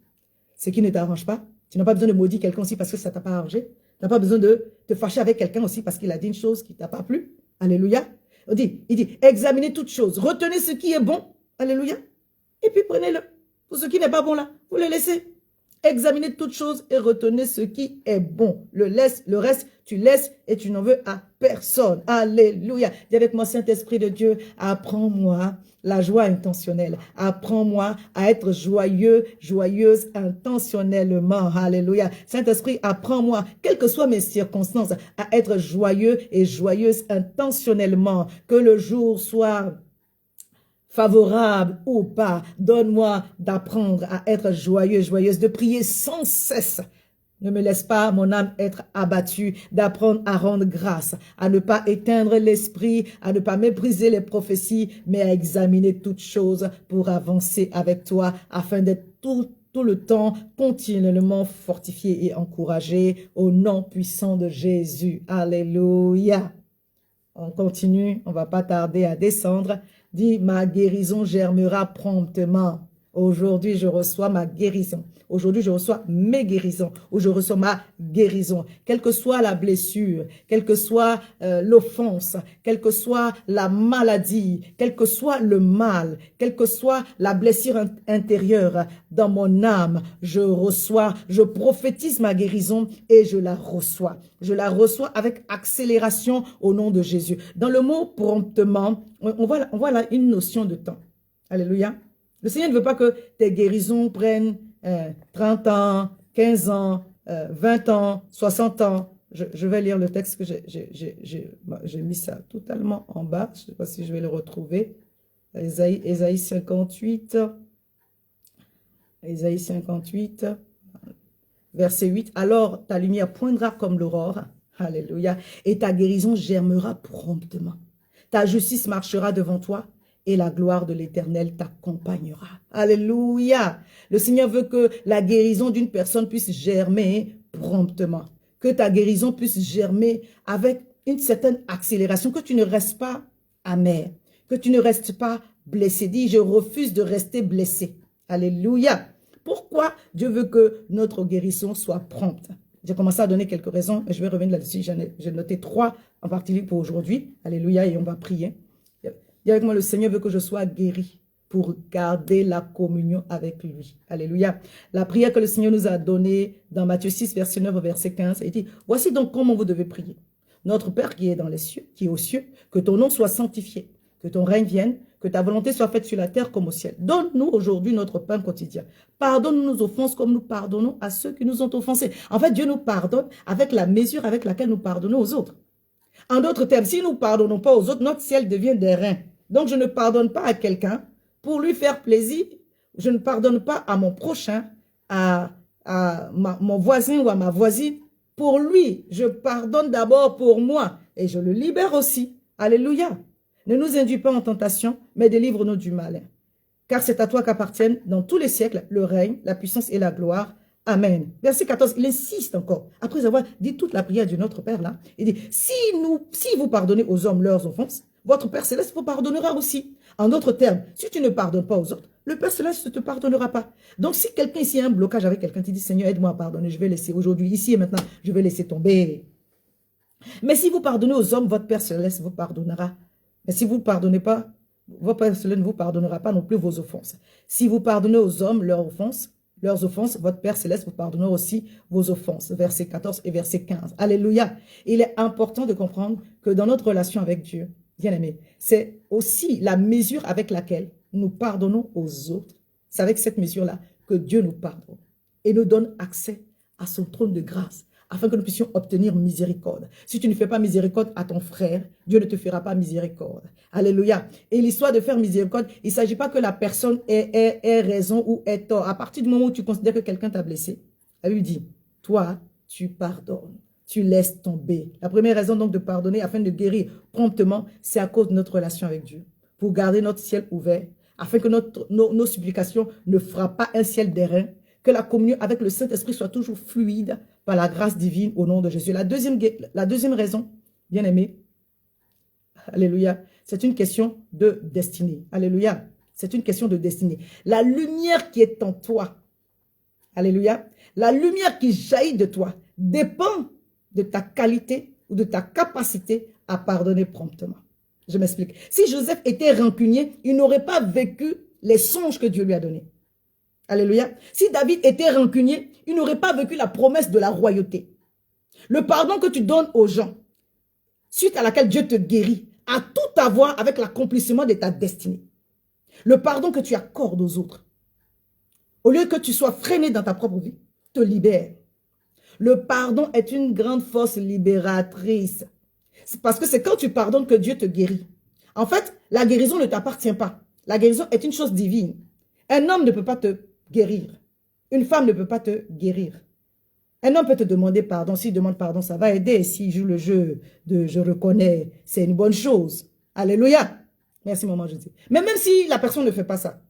[SPEAKER 2] Ce qui ne t'arrange pas. Tu n'as pas besoin de maudire quelqu'un aussi parce que ça ne t'a pas arrangé. Tu n'as pas besoin de te fâcher avec quelqu'un aussi parce qu'il a dit une chose qui ne t'a pas plu. Alléluia. Il dit, examinez toutes choses, retenez ce qui est bon. Alléluia. Et puis prenez-le. Pour ce qui n'est pas bon là, vous le laissez. Examinez toutes choses et retenez ce qui est bon. Le reste, tu laisses et tu n'en veux à personne. Alléluia. Dis avec moi, Saint-Esprit de Dieu, apprends-moi la joie intentionnelle. Apprends-moi à être joyeux, joyeuse intentionnellement. Alléluia. Saint-Esprit, apprends-moi, quelles que soient mes circonstances, à être joyeux et joyeuse intentionnellement. Que le jour soit favorable ou pas, donne-moi d'apprendre à être joyeux, joyeuse, de prier sans cesse. Ne me laisse pas, mon âme, être abattue, d'apprendre à rendre grâce, à ne pas éteindre l'esprit, à ne pas mépriser les prophéties, mais à examiner toutes choses pour avancer avec toi, afin d'être tout le temps continuellement fortifié et encouragé au nom puissant de Jésus. Alléluia. On continue, on va pas tarder à descendre. Dis, ma guérison germera promptement. Aujourd'hui, je reçois ma guérison. Aujourd'hui, je reçois mes guérisons. Ou je reçois ma guérison. Quelle que soit la blessure, quelle que soit l'offense, quelle que soit la maladie, quel que soit le mal, quelle que soit la blessure intérieure dans mon âme, je reçois, je prophétise ma guérison et je la reçois. Je la reçois avec accélération au nom de Jésus. Dans le mot promptement, on voit là une notion de temps. Alléluia. Le Seigneur ne veut pas que tes guérisons prennent 30 ans, 15 ans, 20 ans, 60 ans. Je vais lire le texte que j'ai mis ça totalement en bas. Je ne sais pas si je vais le retrouver. Ésaïe 58. Ésaïe 58, verset 8. Alors ta lumière poindra comme l'aurore. Alléluia. Et ta guérison germera promptement. Ta justice marchera devant toi et la gloire de l'Éternel t'accompagnera. Alléluia. Le Seigneur veut que la guérison d'une personne puisse germer promptement. Que ta guérison puisse germer avec une certaine accélération. Que tu ne restes pas amer. Que tu ne restes pas blessé. Dis, je refuse de rester blessé. Alléluia. Pourquoi Dieu veut que notre guérison soit prompte? J'ai commencé à donner quelques raisons et je vais revenir là-dessus. J'ai noté 3 en particulier pour aujourd'hui. Alléluia. Et on va prier. Dis avec moi, le Seigneur veut que je sois guéri pour garder la communion avec lui. Alléluia. La prière que le Seigneur nous a donnée dans Matthieu 6, verset 9 au verset 15, il dit, voici donc comment vous devez prier. Notre Père qui est dans les cieux, qui est aux cieux, que ton nom soit sanctifié, que ton règne vienne, que ta volonté soit faite sur la terre comme au ciel. Donne-nous aujourd'hui notre pain quotidien. Pardonne-nous nos offenses comme nous pardonnons à ceux qui nous ont offensés. En fait, Dieu nous pardonne avec la mesure avec laquelle nous pardonnons aux autres. En d'autres termes, si nous ne pardonnons pas aux autres, notre ciel devient des reins. Donc, je ne pardonne pas à quelqu'un pour lui faire plaisir. Je ne pardonne pas à mon prochain, mon voisin ou à ma voisine. Pour lui, je pardonne d'abord pour moi et je le libère aussi. Alléluia. Ne nous induis pas en tentation, mais délivre-nous du malin. Car c'est à toi qu'appartiennent dans tous les siècles le règne, la puissance et la gloire. Amen. Verset 14, il insiste encore. Après avoir dit toute la prière du Notre Père, là, il dit, si vous pardonnez aux hommes leurs offenses, votre Père Céleste vous pardonnera aussi. En d'autres termes, si tu ne pardonnes pas aux autres, le Père Céleste ne te pardonnera pas. Donc, si quelqu'un ici a un blocage avec quelqu'un, tu dis, Seigneur, aide-moi à pardonner, je vais laisser aujourd'hui, ici et maintenant, je vais laisser tomber. Mais si vous pardonnez aux hommes, votre Père Céleste vous pardonnera. Mais si vous ne pardonnez pas, votre Père Céleste ne vous pardonnera pas non plus vos offenses. Si vous pardonnez aux hommes leurs offenses, votre Père Céleste vous pardonnera aussi vos offenses. Verset 14 et verset 15. Alléluia. Il est important de comprendre que dans notre relation avec Dieu, bien-aimé, c'est aussi la mesure avec laquelle nous pardonnons aux autres. C'est avec cette mesure-là que Dieu nous pardonne et nous donne accès à son trône de grâce afin que nous puissions obtenir miséricorde. Si tu ne fais pas miséricorde à ton frère, Dieu ne te fera pas miséricorde. Alléluia. Et l'histoire de faire miséricorde, il ne s'agit pas que la personne ait raison ou ait tort. À partir du moment où tu considères que quelqu'un t'a blessé, elle lui dit, toi, tu pardonnes. Tu laisses tomber. La première raison donc de pardonner afin de guérir promptement, c'est à cause de notre relation avec Dieu. Pour garder notre ciel ouvert, afin que nos supplications ne frappent pas un ciel d'airain, que la communion avec le Saint-Esprit soit toujours fluide par la grâce divine au nom de Jésus. La deuxième raison, bien aimé, alléluia, c'est une question de destinée. Alléluia, c'est une question de destinée. La lumière qui est en toi, alléluia, la lumière qui jaillit de toi dépend de ta qualité ou de ta capacité à pardonner promptement. Je m'explique. Si Joseph était rancunier, il n'aurait pas vécu les songes que Dieu lui a donnés. Alléluia. Si David était rancunier, il n'aurait pas vécu la promesse de la royauté. Le pardon que tu donnes aux gens, suite à laquelle Dieu te guérit, a tout à voir avec l'accomplissement de ta destinée. Le pardon que tu accordes aux autres, au lieu que tu sois freiné dans ta propre vie, te libère. Le pardon est une grande force libératrice. C'est parce que c'est quand tu pardonnes que Dieu te guérit. En fait, la guérison ne t'appartient pas. La guérison est une chose divine. Un homme ne peut pas te guérir. Une femme ne peut pas te guérir. Un homme peut te demander pardon. S'il demande pardon, ça va aider. S'il joue le jeu de je reconnais, c'est une bonne chose. Alléluia. Merci, maman Jésus. Mais même si la personne ne fait pas ça,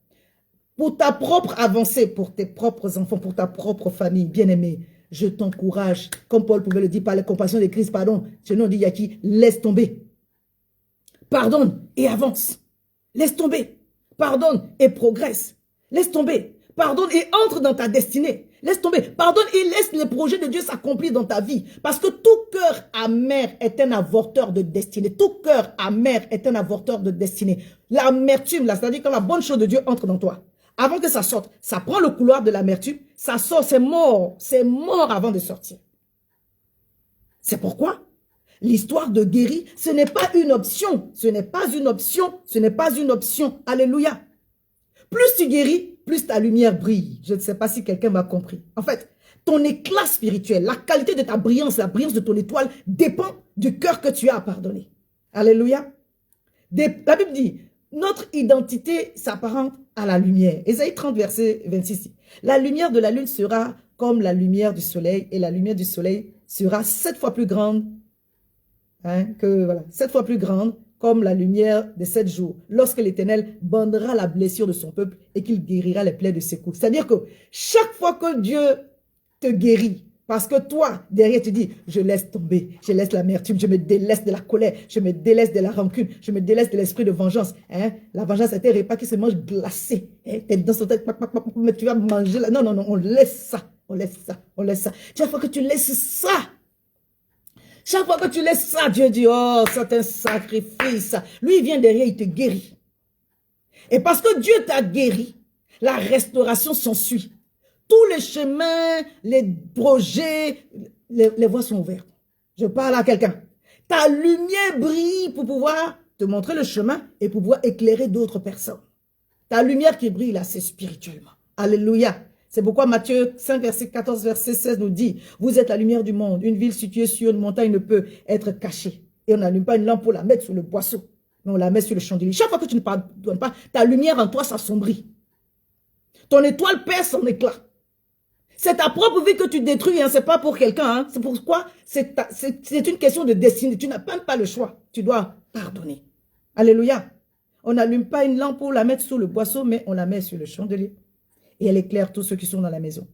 [SPEAKER 2] pour ta propre avancée, pour tes propres enfants, pour ta propre famille, bien-aimée, je t'encourage, comme Paul pouvait le dire par la compassion de Christ, pardon. Chez nous, on dit Yaki, laisse tomber. Pardonne et avance. Laisse tomber. Pardonne et progresse. Laisse tomber. Pardonne et entre dans ta destinée. Laisse tomber. Pardonne et laisse les projets de Dieu s'accomplir dans ta vie. Parce que tout cœur amer est un avorteur de destinée. Tout cœur amer est un avorteur de destinée. L'amertume, là, c'est-à-dire quand la bonne chose de Dieu entre dans toi, avant que ça sorte, ça prend le couloir de l'amertume, ça sort, c'est mort. C'est mort avant de sortir. C'est pourquoi l'histoire de guérir, ce n'est pas une option. Ce n'est pas une option. Ce n'est pas une option. Alléluia. Plus tu guéris, plus ta lumière brille. Je ne sais pas si quelqu'un m'a compris. En fait, ton éclat spirituel, la qualité de ta brillance, la brillance de ton étoile dépend du cœur que tu as à pardonner. Alléluia. La Bible dit, notre identité s'apparente à la lumière. Ésaïe 30, verset 26. La lumière de la lune sera comme la lumière du soleil et la lumière du soleil sera 7 fois plus grande, voilà, 7 fois plus grande comme la lumière de 7 jours, lorsque l'Éternel bandera la blessure de son peuple et qu'il guérira les plaies de ses coups. C'est-à-dire que chaque fois que Dieu te guérit, parce que toi, derrière, tu dis, je laisse tomber, je laisse l'amertume, je me délaisse de la colère, je me délaisse de la rancune, je me délaisse de l'esprit de vengeance. La vengeance est un repas qui se mange glacé. T'es dans son tête, mais tu vas manger là. Non, non, non, on laisse ça, on laisse ça, on laisse ça. Chaque fois que tu laisses ça, chaque fois que tu laisses ça, Dieu dit, oh, c'est un sacrifice. Lui, il vient derrière, il te guérit. Et parce que Dieu t'a guéri, la restauration s'ensuit. Tous les chemins, les projets, les voies sont ouvertes. Je parle à quelqu'un. Ta lumière brille pour pouvoir te montrer le chemin et pour pouvoir éclairer d'autres personnes. Ta lumière qui brille là, c'est spirituellement. Alléluia. C'est pourquoi Matthieu 5, verset 14, verset 16 nous dit, vous êtes la lumière du monde. Une ville située sur une montagne ne peut être cachée. Et on n'allume pas une lampe pour la mettre sur le boisseau, mais on la met sur le chandelier. Chaque fois que tu ne pardonnes pas, ta lumière en toi s'assombrit. Ton étoile perd son éclat. C'est ta propre vie que tu détruis, hein, c'est pas pour quelqu'un. Hein. C'est pourquoi c'est une question de destinée. Tu n'as même pas le choix. Tu dois pardonner. Alléluia. On n'allume pas une lampe pour la mettre sous le boisseau, mais on la met sur le chandelier. Et elle éclaire tous ceux qui sont dans la maison.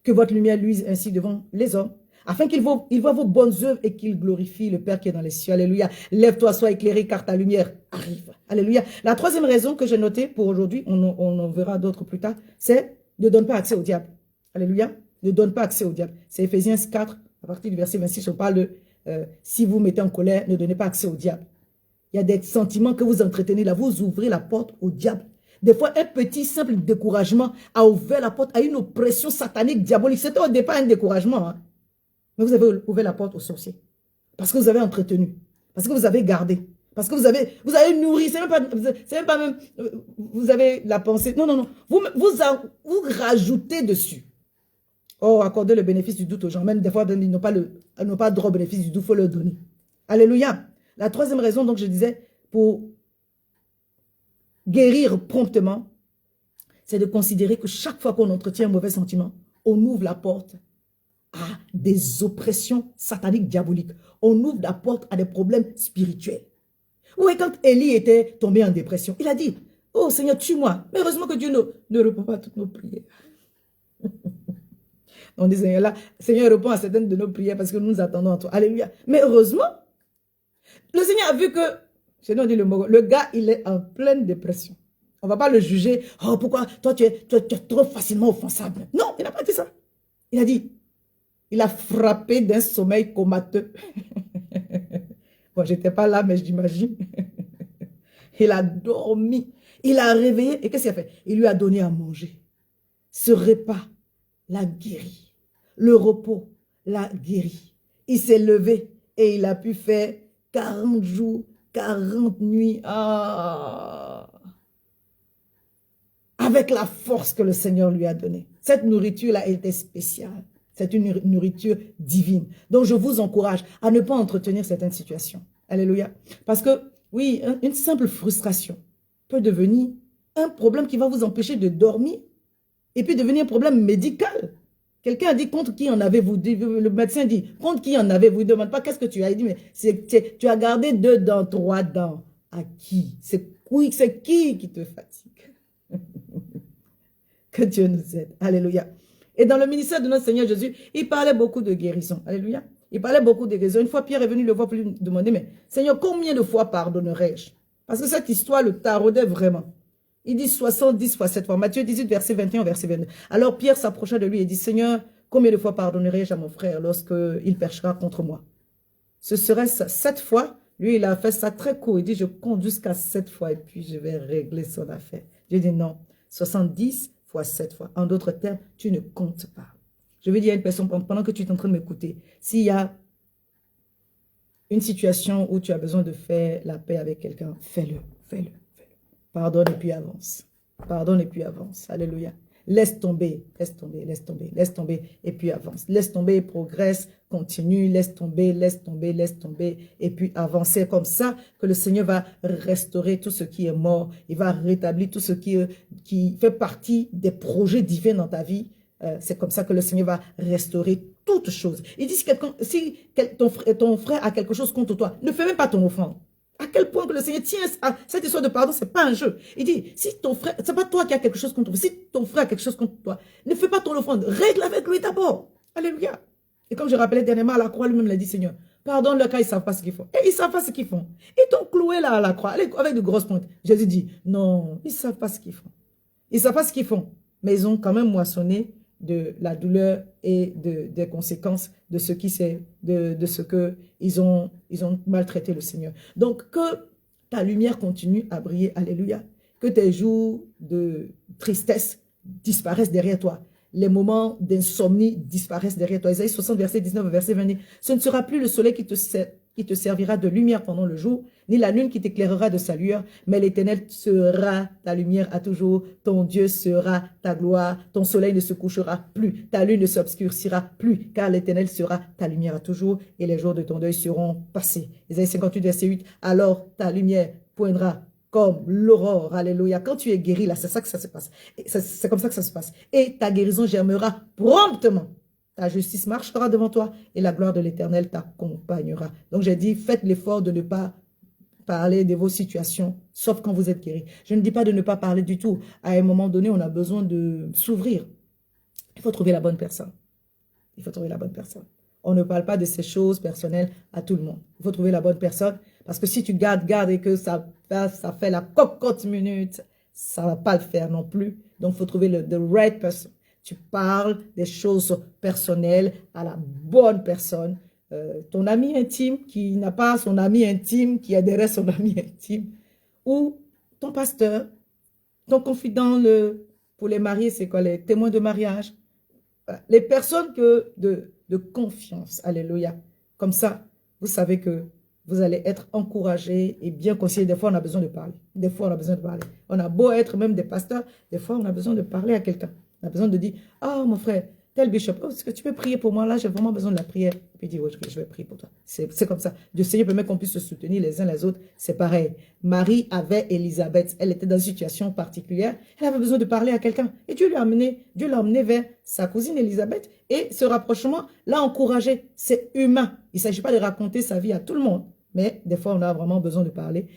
[SPEAKER 2] Que votre lumière luise ainsi devant les hommes, afin qu'ils voient vos bonnes œuvres et qu'ils glorifient le Père qui est dans les cieux. Alléluia. Lève-toi, sois éclairé, car ta lumière arrive. Alléluia. La troisième raison que j'ai notée pour aujourd'hui, on en verra d'autres plus tard, c'est ne donne pas accès au diable. Alléluia. Ne donne pas accès au diable. C'est Ephésiens 4, à partir du verset 26, on parle de si vous mettez en colère, ne donnez pas accès au diable. Il y a des sentiments que vous entretenez là, vous ouvrez la porte au diable. Des fois, un petit simple découragement a ouvert la porte à une oppression satanique, diabolique. C'était au départ un découragement. Hein. Mais vous avez ouvert la porte aux sorciers. Parce que vous avez entretenu. Parce que vous avez gardé. Parce que vous avez nourri. C'est même pas même, vous avez la pensée. Non, non, non. Vous rajoutez dessus. Oh, accorder le bénéfice du doute aux gens. Même des fois, ils n'ont pas le droit au bénéfice du doute, il faut leur donner. Alléluia. La troisième raison, donc je disais, pour guérir promptement, c'est de considérer que chaque fois qu'on entretient un mauvais sentiment, on ouvre la porte à des oppressions sataniques diaboliques. On ouvre la porte à des problèmes spirituels. Oui, quand Élie était tombé en dépression, il a dit, oh Seigneur, tue-moi. Mais heureusement que Dieu ne répond pas à toutes nos prières. On dit, Seigneur répond à certaines de nos prières parce que nous nous attendons à toi. Alléluia. Mais heureusement, le Seigneur a vu que, chez nous on dit le gars, il est en pleine dépression. On ne va pas le juger. Oh, pourquoi toi, tu es trop facilement offensable. Non, il n'a pas dit ça. Il a dit, il a frappé d'un sommeil comateux. Bon, je n'étais pas là, mais j'imagine. Il a dormi. Il a réveillé. Et qu'est-ce qu'il a fait? Il lui a donné à manger. Ce repas l'a guéri. Le repos l'a guéri. Il s'est levé et il a pu faire 40 jours, 40 nuits. Avec la force que le Seigneur lui a donnée. Cette nourriture-là était spéciale. C'est une nourriture divine. Donc, je vous encourage à ne pas entretenir certaines situations. Alléluia. Parce que, oui, une simple frustration peut devenir un problème qui va vous empêcher de dormir et puis devenir un problème médical. Quelqu'un a dit, contre qui en avez-vous? Le médecin dit, contre qui en avez-vous? Il ne demande pas qu'est-ce que tu as. Il dit, mais tu as gardé 2 dents, 3 dents. À qui? C'est qui te fatigue? Que Dieu nous aide. Alléluia. Et dans le ministère de notre Seigneur Jésus, il parlait beaucoup de guérison. Alléluia. Il parlait beaucoup de guérison. Une fois, Pierre est venu le voir pour lui demander, mais Seigneur, combien de fois pardonnerai-je? Parce que cette histoire le taraudait vraiment. Il dit 70 fois 7 fois. Matthieu 18, verset 21, verset 22. Alors Pierre s'approcha de lui et dit, Seigneur, combien de fois pardonnerai-je à mon frère lorsqu'il péchera contre moi? Ce serait ça, 7 fois. Lui, il a fait ça très court. Il dit, je compte jusqu'à 7 fois et puis je vais régler son affaire. Dieu dit non, 70 fois 7 fois. En d'autres termes, tu ne comptes pas. Je vais dire à une personne, pendant que tu es en train de m'écouter, s'il y a une situation où tu as besoin de faire la paix avec quelqu'un, fais-le, fais-le, fais-le. Pardonne et puis avance. Pardonne et puis avance. Alléluia. Laisse tomber, laisse tomber, laisse tomber, laisse tomber et puis avance. Laisse tomber, progresse, continue, laisse tomber, laisse tomber, laisse tomber et puis avancer comme ça que le Seigneur va restaurer tout ce qui est mort. Il va rétablir tout ce qui fait partie des projets divins dans ta vie. C'est comme ça que le Seigneur va restaurer toutes choses. Il dit si ton frère a quelque chose contre toi, ne fais même pas ton offrande. À quel point que le Seigneur tient à cette histoire de pardon, c'est pas un jeu. Il dit, si ton frère, c'est pas toi qui as quelque chose contre toi, si ton frère a quelque chose contre toi, ne fais pas ton offrande, règle avec lui d'abord. Alléluia. Et comme je rappelais dernièrement à la croix, lui-même l'a dit, Seigneur, pardonne-leur car ils ne savent pas ce qu'ils font. Et ils ne savent pas ce qu'ils font. Ils t'ont cloué là à la croix avec de grosses pointes. Jésus dit, non, ils ne savent pas ce qu'ils font. Ils ne savent pas ce qu'ils font, mais ils ont quand même moissonné de la douleur et des conséquences de ce qu'ils ont maltraité le Seigneur. Donc, que ta lumière continue à briller, alléluia. Que tes jours de tristesse disparaissent derrière toi. Les moments d'insomnie disparaissent derrière toi. Isaïe 60, verset 19, verset 20. Ce ne sera plus le soleil qui te servira de lumière pendant le jour, ni la lune qui t'éclairera de sa lueur, mais l'Éternel sera ta lumière à toujours, ton Dieu sera ta gloire, ton soleil ne se couchera plus, ta lune ne s'obscurcira plus, car l'Éternel sera ta lumière à toujours, et les jours de ton deuil seront passés. Isaïe 58, verset 8, alors ta lumière poindra comme l'aurore, alléluia. Quand tu es guéri, là, c'est ça que ça se passe. C'est comme ça que ça se passe. Et ta guérison germera promptement. Ta justice marchera devant toi et la gloire de l'Éternel t'accompagnera. Donc j'ai dit, faites l'effort de ne pas parler de vos situations, sauf quand vous êtes guéri. Je ne dis pas de ne pas parler du tout. À un moment donné, on a besoin de s'ouvrir. Il faut trouver la bonne personne. Il faut trouver la bonne personne. On ne parle pas de ces choses personnelles à tout le monde. Il faut trouver la bonne personne. Parce que si tu gardes et que ça fait la cocotte minute, ça ne va pas le faire non plus. Donc, il faut trouver the right person. Tu parles des choses personnelles à la bonne personne. Ton ami intime qui n'a pas son ami intime, qui a derrière son ami intime. Ou ton pasteur, ton confident, pour les mariés, c'est quoi? Les témoins de mariage. Les personnes de confiance. Alléluia. Comme ça, vous savez que vous allez être encouragés et bien conseillés. Des fois, on a besoin de parler. Des fois, on a besoin de parler. On a beau être même des pasteurs, des fois, on a besoin de parler à quelqu'un. On a besoin de dire, ah, mon frère, tel bishop, oh, est-ce que tu peux prier pour moi? Là, j'ai vraiment besoin de la prière. Et puis il dit, oui, je vais prier pour toi. C'est comme ça. Dieu Seigneur permet qu'on puisse se soutenir les uns les autres. C'est pareil. Marie avait Élisabeth. Elle était dans une situation particulière. Elle avait besoin de parler à quelqu'un. Et Dieu l'a emmené vers sa cousine Élisabeth. Et ce rapprochement l'a encouragé. C'est humain. Il ne s'agit pas de raconter sa vie à tout le monde. Mais des fois, on a vraiment besoin de parler.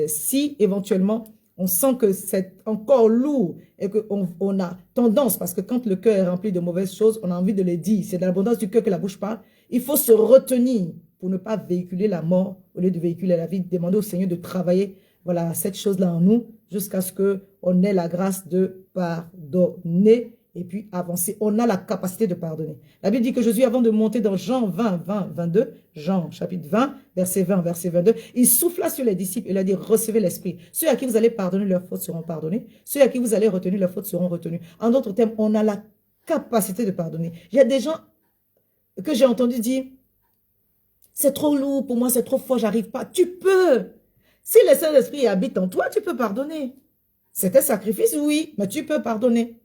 [SPEAKER 2] Si éventuellement, on sent que c'est encore lourd et qu'on a tendance, parce que quand le cœur est rempli de mauvaises choses, on a envie de les dire. C'est dans l'abondance du cœur que la bouche parle. Il faut se retenir pour ne pas véhiculer la mort au lieu de véhiculer la vie. Demander au Seigneur de travailler voilà, cette chose-là en nous jusqu'à ce qu'on ait la grâce de pardonner et puis avancer. On a la capacité de pardonner. La Bible dit que Jésus, avant de monter dans Jean 22, Jean chapitre 20, verset 20, verset 22, il souffla sur les disciples et il a dit, recevez l'Esprit. Ceux à qui vous allez pardonner leurs fautes seront pardonnés. Ceux à qui vous allez retenir leurs fautes seront retenus. En d'autres termes, on a la capacité de pardonner. Il y a des gens que j'ai entendu dire, c'est trop lourd pour moi, c'est trop fort, j'arrive pas. Tu peux. Si le Saint-Esprit habite en toi, tu peux pardonner. C'est un sacrifice, oui, mais tu peux pardonner.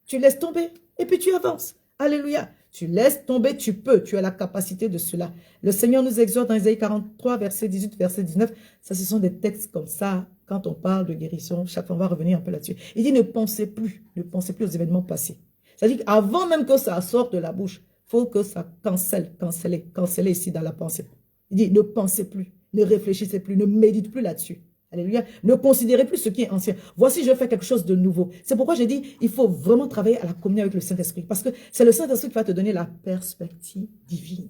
[SPEAKER 2] Tu laisses tomber et puis tu avances. Alléluia. Tu laisses tomber, tu peux. Tu as la capacité de cela. Le Seigneur nous exhorte dans Isaïe 43, verset 18, verset 19. Ça, ce sont des textes comme ça. Quand on parle de guérison, chaque fois on va revenir un peu là-dessus. Il dit ne pensez plus aux événements passés. C'est-à-dire qu'avant même que ça sorte de la bouche, il faut que ça canceller ici dans la pensée. Il dit ne pensez plus, ne réfléchissez plus, ne méditez plus là-dessus. Alléluia. Ne considérez plus ce qui est ancien. Voici, je fais quelque chose de nouveau. C'est pourquoi j'ai dit, il faut vraiment travailler à la communion avec le Saint-Esprit. Parce que c'est le Saint-Esprit qui va te donner la perspective divine.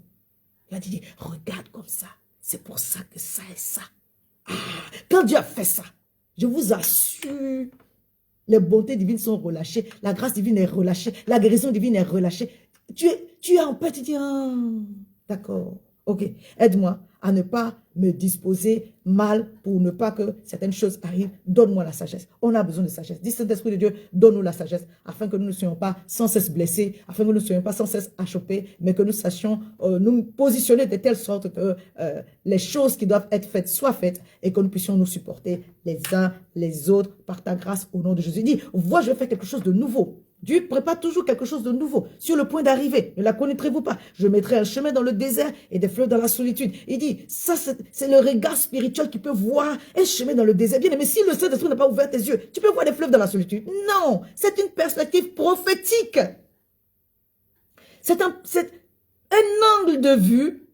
[SPEAKER 2] Il va te dire, regarde comme ça. C'est pour ça que ça et ça. Ah, quand Dieu a fait ça, je vous assure Les bontés divines sont relâchées. La grâce divine est relâchée. La guérison divine est relâchée. Tu es en paix, tu dis, ah, d'accord, ok, aide-moi à ne pas me disposer mal pour ne pas que certaines choses arrivent. Donne-moi la sagesse. On a besoin de sagesse. Dis, Saint-Esprit de Dieu, donne-nous la sagesse afin que nous ne soyons pas sans cesse blessés, afin que nous ne soyons pas sans cesse achoppés, mais que nous sachions nous positionner de telle sorte que les choses qui doivent être faites soient faites et que nous puissions nous supporter les uns les autres par ta grâce au nom de Jésus. Dis, vois, je vais faire quelque chose de nouveau. Dieu prépare toujours quelque chose de nouveau sur le point d'arriver. Ne la connaîtrez-vous pas? Je mettrai un chemin dans le désert et des fleuves dans la solitude. Il dit, ça c'est le regard spirituel qui peut voir un chemin dans le désert. Bien, mais si le Saint-Esprit n'a pas ouvert tes yeux, tu peux voir des fleuves dans la solitude. Non, c'est une perspective prophétique. C'est un angle de vue.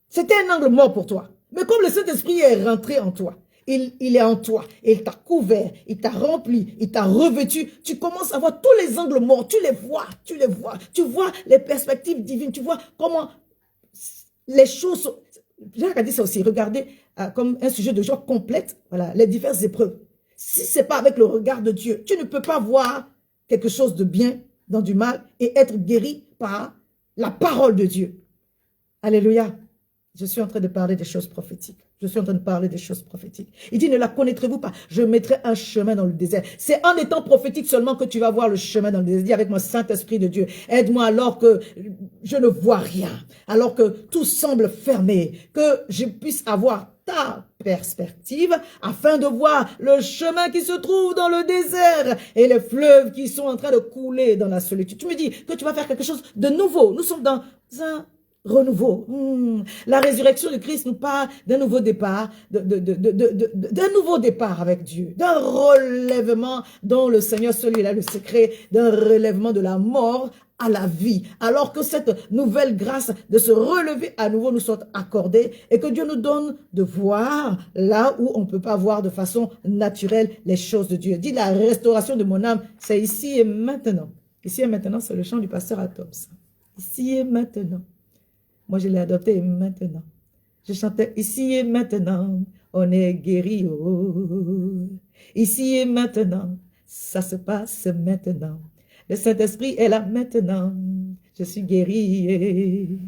[SPEAKER 2] C'était un angle mort pour toi. Mais comme le Saint-Esprit est rentré en toi, il est en toi, et il t'a couvert, il t'a rempli, il t'a revêtu. Tu commences à voir tous les angles morts, tu vois les perspectives divines, tu vois comment les choses sont. J'ai regardé ça aussi, regardez comme un sujet de joie complète, voilà, les diverses épreuves. Si c'est pas avec le regard de Dieu, tu ne peux pas voir quelque chose de bien dans du mal et être guéri par la parole de Dieu. Alléluia. Je suis en train de parler des choses prophétiques. Je suis en train de parler des choses prophétiques. Il dit, ne la connaîtrez-vous pas? Je mettrai un chemin dans le désert. C'est en étant prophétique seulement que tu vas voir le chemin dans le désert. Dis avec moi, Saint-Esprit de Dieu, aide-moi alors que je ne vois rien, alors que tout semble fermé, que je puisse avoir ta perspective afin de voir le chemin qui se trouve dans le désert et les fleuves qui sont en train de couler dans la solitude. Tu me dis que tu vas faire quelque chose de nouveau. Nous sommes dans un renouveau. La résurrection de Christ nous parle d'un nouveau départ, d'un nouveau départ avec Dieu, d'un relèvement dont le Seigneur seul il a le secret, d'un relèvement de la mort à la vie, alors que cette nouvelle grâce de se relever à nouveau nous soit accordée et que Dieu nous donne de voir là où on ne peut pas voir de façon naturelle les choses de Dieu. Dit la restauration de mon âme, c'est ici et maintenant. Ici et maintenant, c'est le chant du pasteur Atoms. Ici et maintenant. Moi, je l'ai adopté maintenant. Je chantais ici et maintenant, on est guéri. Oh. Ici et maintenant, ça se passe maintenant. Le Saint-Esprit est là maintenant. Je suis guéri.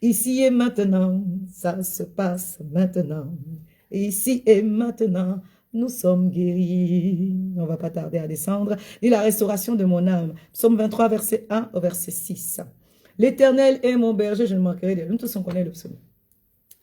[SPEAKER 2] Ici et maintenant, ça se passe maintenant. Ici et maintenant, nous sommes guéris. On ne va pas tarder à descendre. Dit la restauration de mon âme. Psaume 23, verset 1 au verset 6. L'Éternel est mon berger, je ne manquerai de rien. Nous tous on connaît le psaume.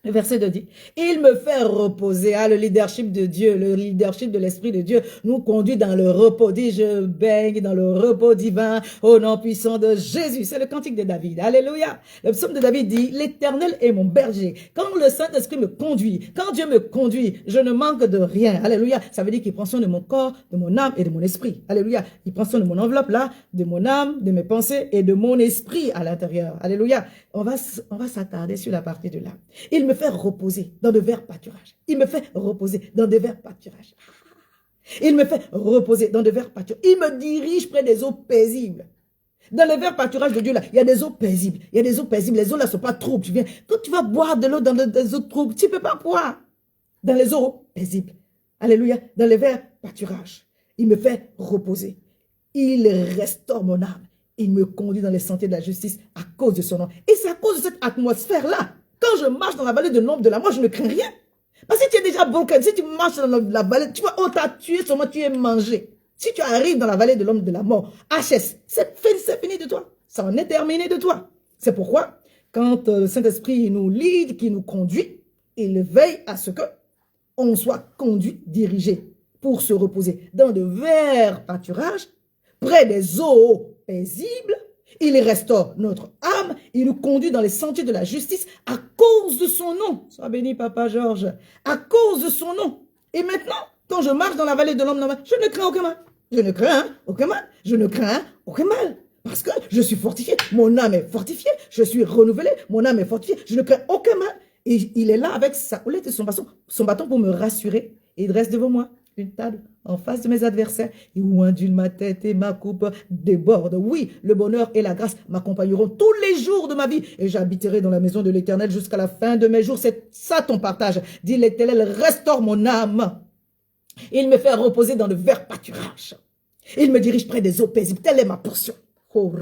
[SPEAKER 2] Le verset 2 dit, il me fait reposer. Le leadership de Dieu, le leadership de l'Esprit de Dieu nous conduit dans le repos. Dit, je baigne dans le repos divin au nom puissant de Jésus. C'est le cantique de David. Alléluia. Le psaume de David dit, l'Éternel est mon berger. Quand le Saint-Esprit me conduit, quand Dieu me conduit, je ne manque de rien. Alléluia. Ça veut dire qu'il prend soin de mon corps, de mon âme et de mon esprit. Alléluia. Il prend soin de mon enveloppe là, de mon âme, de mes pensées et de mon esprit à l'intérieur. Alléluia. On va s'attarder sur la partie de l'âme. Il me fait reposer dans de verts pâturages. Il me fait reposer dans de verts pâturages. Il me fait reposer dans de verts pâturages. Il me dirige près des eaux paisibles. Dans les verts pâturages de Dieu, là, il y a des eaux paisibles. Il y a des eaux paisibles. Les eaux là ne sont pas troubles. Quand tu vas boire de l'eau dans des eaux troubles, tu ne peux pas boire. Dans les eaux paisibles. Alléluia. Dans les verts pâturages. Il me fait reposer. Il restaure mon âme. Il me conduit dans les sentiers de la justice à cause de son nom. Et c'est à cause de cette atmosphère-là. Quand je marche dans la vallée de l'ombre de la mort, je ne crains rien. Parce que si tu es déjà bon, si tu marches dans la vallée, tu vois, on t'a tué, seulement tu es mangé. Si tu arrives dans la vallée de l'ombre de la mort, HS, c'est fini de toi. Ça en est terminé de toi. C'est pourquoi, quand le Saint-Esprit nous lead, qui nous conduit, il veille à ce que on soit conduit, dirigé, pour se reposer dans de verts pâturages, près des eaux paisibles. Il restaure notre âme, il nous conduit dans les sentiers de la justice à cause de son nom. Sois béni, Papa Georges. À cause de son nom. Et maintenant, quand je marche dans la vallée de l'homme, je ne crains aucun mal. Je ne crains aucun mal. Je ne crains aucun mal. Parce que je suis fortifié. Mon âme est fortifiée. Je suis renouvelé. Mon âme est fortifiée. Je ne crains aucun mal. Et il est là avec sa houlette et son bâton pour me rassurer. Et il reste devant moi une table en face de mes adversaires, et où ondule ma tête et ma coupe déborde. Oui, le bonheur et la grâce m'accompagneront tous les jours de ma vie, et j'habiterai dans la maison de l'Éternel jusqu'à la fin de mes jours. C'est ça ton partage. Dis l'Éternel, restaure mon âme. Il me fait reposer dans de verts pâturages. Il me dirige près des eaux paisibles. Telle est ma portion. Oh,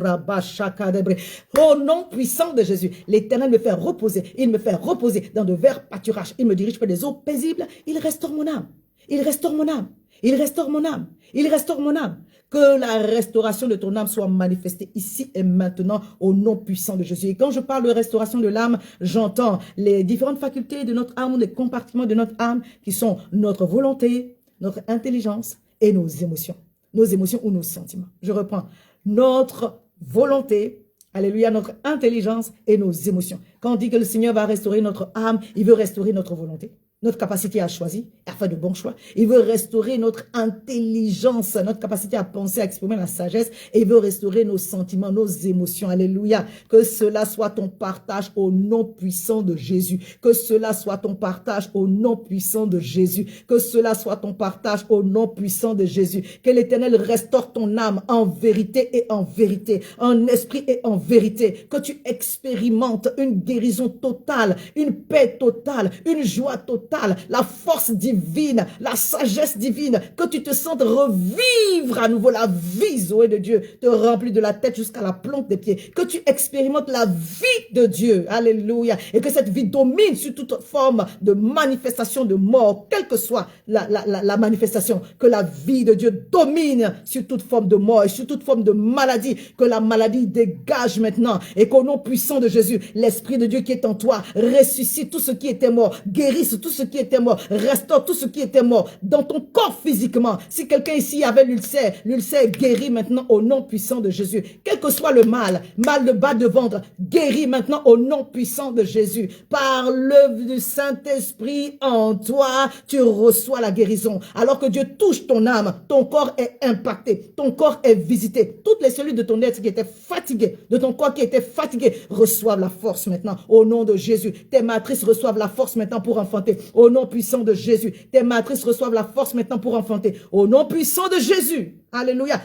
[SPEAKER 2] au nom puissant de Jésus, l'Éternel me fait reposer. Il me fait reposer dans de verts pâturages. Il me dirige près des eaux paisibles. Il restaure mon âme. Il restaure mon âme. Il restaure mon âme. Il restaure mon âme. Que la restauration de ton âme soit manifestée ici et maintenant au nom puissant de Jésus. Et quand je parle de restauration de l'âme, j'entends les différentes facultés de notre âme, les compartiments de notre âme qui sont notre volonté, notre intelligence et nos émotions. Nos émotions ou nos sentiments. Je reprends. Notre volonté, alléluia, notre intelligence et nos émotions. Quand on dit que le Seigneur va restaurer notre âme, il veut restaurer notre volonté, notre capacité à choisir, à faire de bons choix. Il veut restaurer notre intelligence, notre capacité à penser, à exprimer la sagesse. Et il veut restaurer nos sentiments, nos émotions. Alléluia. Que cela soit ton partage au nom puissant de Jésus. Que cela soit ton partage au nom puissant de Jésus. Que cela soit ton partage au nom puissant de Jésus. Que l'Éternel restaure ton âme en vérité et en vérité, en esprit et en vérité. Que tu expérimentes une guérison totale, une paix totale, une joie totale, la force divine, la sagesse divine, que tu te sentes revivre à nouveau la vie, Zoé de Dieu, te remplit de la tête jusqu'à la plante des pieds, que tu expérimentes la vie de Dieu, alléluia, et que cette vie domine sur toute forme de manifestation de mort, quelle que soit la manifestation, que la vie de Dieu domine sur toute forme de mort et sur toute forme de maladie, que la maladie dégage maintenant, et qu'au nom puissant de Jésus, l'Esprit de Dieu qui est en toi ressuscite tout ce qui était mort, guérisse tout ce qui était mort, restaure tout ce qui était mort dans ton corps physiquement. Si quelqu'un ici avait l'ulcère est guéri maintenant au nom puissant de Jésus. Quel que soit le mal de bas de ventre, guéri maintenant au nom puissant de Jésus. Par l'œuvre du Saint-Esprit en toi, tu reçois la guérison. Alors que Dieu touche ton âme, ton corps est impacté, ton corps est visité. Toutes les cellules de ton être qui étaient fatiguées, de ton corps qui était fatigué, reçoivent la force maintenant au nom de Jésus. Tes matrices reçoivent la force maintenant pour enfanter. Au nom puissant de Jésus. Tes matrices reçoivent la force maintenant pour enfanter. Au nom puissant de Jésus. Alléluia.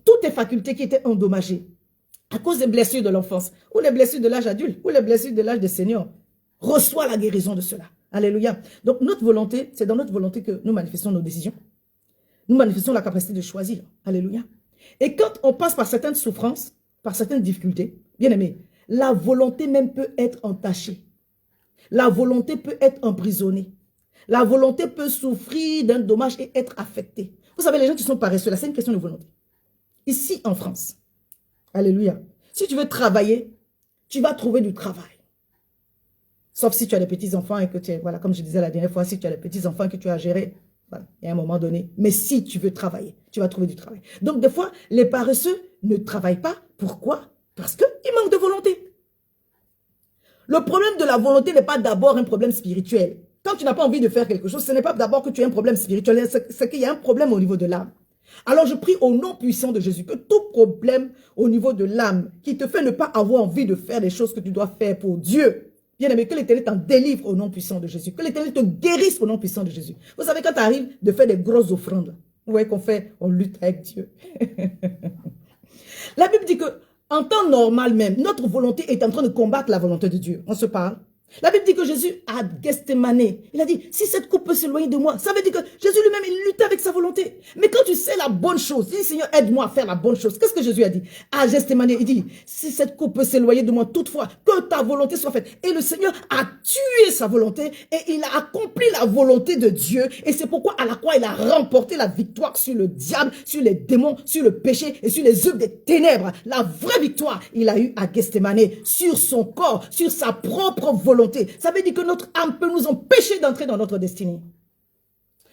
[SPEAKER 2] Toutes tes facultés qui étaient endommagées à cause des blessures de l'enfance, ou les blessures de l'âge adulte, ou les blessures de l'âge des seniors, reçois la guérison de cela. Alléluia. Donc notre volonté, c'est dans notre volonté que nous manifestons nos décisions. Nous manifestons la capacité de choisir. Alléluia. Et quand on passe par certaines souffrances, par certaines difficultés, bien aimé, la volonté même peut être entachée. La volonté peut être emprisonnée. La volonté peut souffrir d'un dommage et être affectée. Vous savez, les gens qui sont paresseux, là, c'est une question de volonté. Ici, en France, alléluia, si tu veux travailler, tu vas trouver du travail. Sauf si tu as des petits-enfants et que tu es, voilà, comme je disais la dernière fois, si tu as des petits-enfants que tu as gérés, voilà, il y a un moment donné. Mais si tu veux travailler, tu vas trouver du travail. Donc, des fois, les paresseux ne travaillent pas. Pourquoi? Parce qu'ils manquent de volonté. Le problème de la volonté n'est pas d'abord un problème spirituel. Quand tu n'as pas envie de faire quelque chose, ce n'est pas d'abord que tu as un problème spirituel, c'est qu'il y a un problème au niveau de l'âme. Alors je prie au nom puissant de Jésus que tout problème au niveau de l'âme qui te fait ne pas avoir envie de faire les choses que tu dois faire pour Dieu, bien aimé, que l'Éternel t'en délivre au nom puissant de Jésus, que l'Éternel te guérisse au nom puissant de Jésus. Vous savez, quand tu arrives de faire des grosses offrandes, vous voyez qu'on fait, on lutte avec Dieu. La Bible dit que en temps normal même, notre volonté est en train de combattre la volonté de Dieu. On se parle. La Bible dit que Jésus a Gethsémane. Il a dit, si cette coupe peut s'éloigner de moi, ça veut dire que Jésus lui-même, il lutte avec sa volonté. Mais quand tu sais la bonne chose, dis, Seigneur, aide-moi à faire la bonne chose. Qu'est-ce que Jésus a dit? À Gethsémane, il dit, si cette coupe peut s'éloigner de moi, toutefois, que ta volonté soit faite. Et le Seigneur a tué sa volonté et il a accompli la volonté de Dieu. Et c'est pourquoi à la croix, il a remporté la victoire sur le diable, sur les démons, sur le péché et sur les œuvres des ténèbres. La vraie victoire, il a eu à Gethsémane, sur son corps, sur sa propre volonté. Ça veut dire que notre âme peut nous empêcher d'entrer dans notre destinée.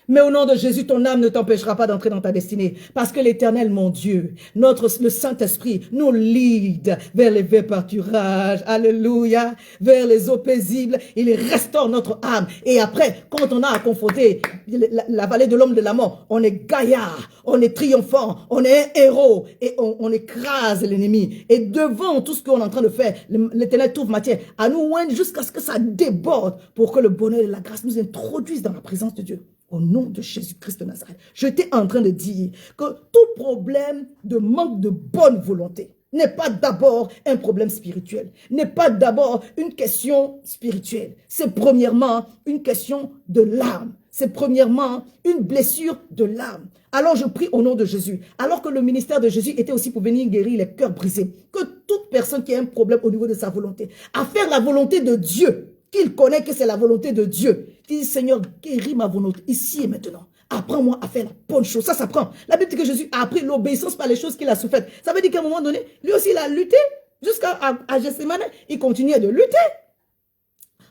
[SPEAKER 2] Mais au nom de Jésus, ton âme ne t'empêchera pas d'entrer dans ta destinée. Parce que l'Éternel, mon Dieu, le Saint-Esprit, nous lead vers les verts pâturages. Alléluia. Vers les eaux paisibles. Il restaure notre âme. Et après, quand on a à confronter la vallée de l'homme de la mort, on est gaillard, on est triomphant, on est un héros. Et on écrase l'ennemi. Et devant tout ce qu'on est en train de faire, l'Éternel trouve matière à nous oindre jusqu'à ce que ça déborde pour que le bonheur et la grâce nous introduisent dans la présence de Dieu. Au nom de Jésus-Christ de Nazareth, j'étais en train de dire que tout problème de manque de bonne volonté n'est pas d'abord un problème spirituel, n'est pas d'abord une question spirituelle. C'est premièrement une question de l'âme. c'est premièrement une blessure de l'âme. Alors je prie au nom de Jésus, alors que le ministère de Jésus était aussi pour venir guérir les cœurs brisés, que toute personne qui a un problème au niveau de sa volonté, à faire la volonté de Dieu, qu'il connaît que c'est la volonté de Dieu, qu'il dit Seigneur, guéris ma volonté ici et maintenant. Apprends-moi à faire la bonne chose. Ça s'apprend. La Bible dit que Jésus a appris l'obéissance par les choses qu'il a souffert. Ça veut dire qu'à un moment donné, lui aussi il a lutté jusqu'à Gethsémane, il continuait de lutter.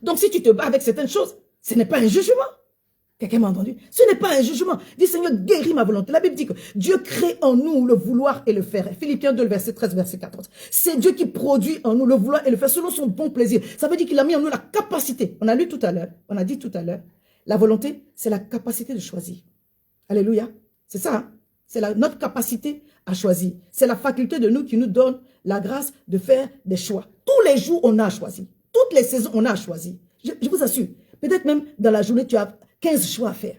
[SPEAKER 2] Donc si tu te bats avec certaines choses, ce n'est pas un jugement. Quelqu'un m'a entendu? Ce n'est pas un jugement. Dis Seigneur, guéris ma volonté. La Bible dit que Dieu crée en nous le vouloir et le faire. Philippiens 2, verset 13, verset 14. C'est Dieu qui produit en nous le vouloir et le faire selon son bon plaisir. Ça veut dire qu'il a mis en nous la capacité. On a lu tout à l'heure, on a dit tout à l'heure, la volonté, c'est la capacité de choisir. Alléluia. C'est ça, hein? C'est notre capacité à choisir. C'est la faculté de nous qui nous donne la grâce de faire des choix. Tous les jours, on a choisi. Toutes les saisons, on a choisi. Je vous assure. Peut-être même dans la journée, tu as 15 choix à faire.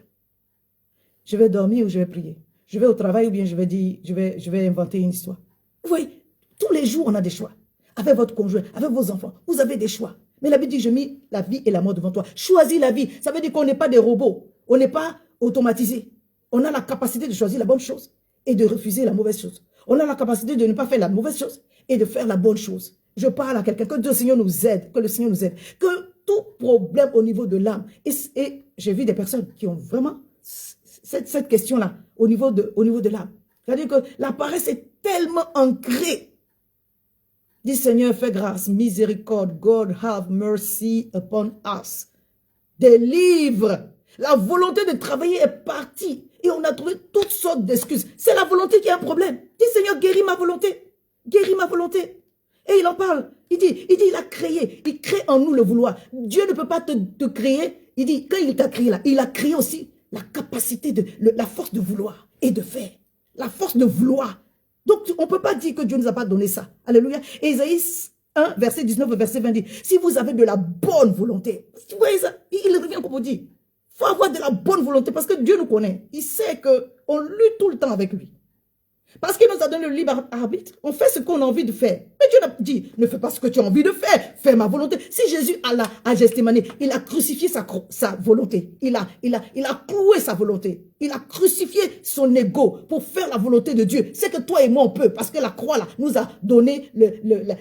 [SPEAKER 2] Je vais dormir ou je vais prier. Je vais au travail ou bien je vais inventer une histoire. Vous voyez, tous les jours, on a des choix. Avec votre conjoint, avec vos enfants, vous avez des choix. Mais la Bible dit, je mis la vie et la mort devant toi. Choisis la vie. Ça veut dire qu'on n'est pas des robots. On n'est pas automatisé. On a la capacité de choisir la bonne chose et de refuser la mauvaise chose. On a la capacité de ne pas faire la mauvaise chose et de faire la bonne chose. Je parle à quelqu'un, que le Seigneur nous aide, que le Seigneur nous aide, que tout problème au niveau de l'âme, et j'ai vu des personnes qui ont vraiment cette question-là au niveau de l'âme. C'est-à-dire que la paresse est tellement ancrée. Dis Seigneur, fais grâce, miséricorde, God have mercy upon us. Délivre. La volonté de travailler est partie et on a trouvé toutes sortes d'excuses. C'est la volonté qui a un problème. Dis Seigneur, guéris ma volonté. Guéris ma volonté. Et il en parle. Il dit, il a créé. Il crée en nous le vouloir. Dieu ne peut pas te créer. Il dit, quand il t'a créé là, il a créé aussi la capacité, la force de vouloir et de faire. La force de vouloir. Donc, on ne peut pas dire que Dieu ne nous a pas donné ça. Alléluia. Et Isaïe 1, verset 19, verset 20 dit, si vous avez de la bonne volonté, vous voyez ça, il revient pour vous dire, il faut avoir de la bonne volonté parce que Dieu nous connaît. Il sait qu'on lutte tout le temps avec lui. Parce qu'il nous a donné le libre arbitre, on fait ce qu'on a envie de faire. Mais Dieu a dit, ne fais pas ce que tu as envie de faire, fais ma volonté. Si Jésus à Gethsémane, il a crucifié sa volonté, il a cloué sa volonté, il a crucifié son ego pour faire la volonté de Dieu. C'est que toi et moi on peut, parce que la croix là nous a donné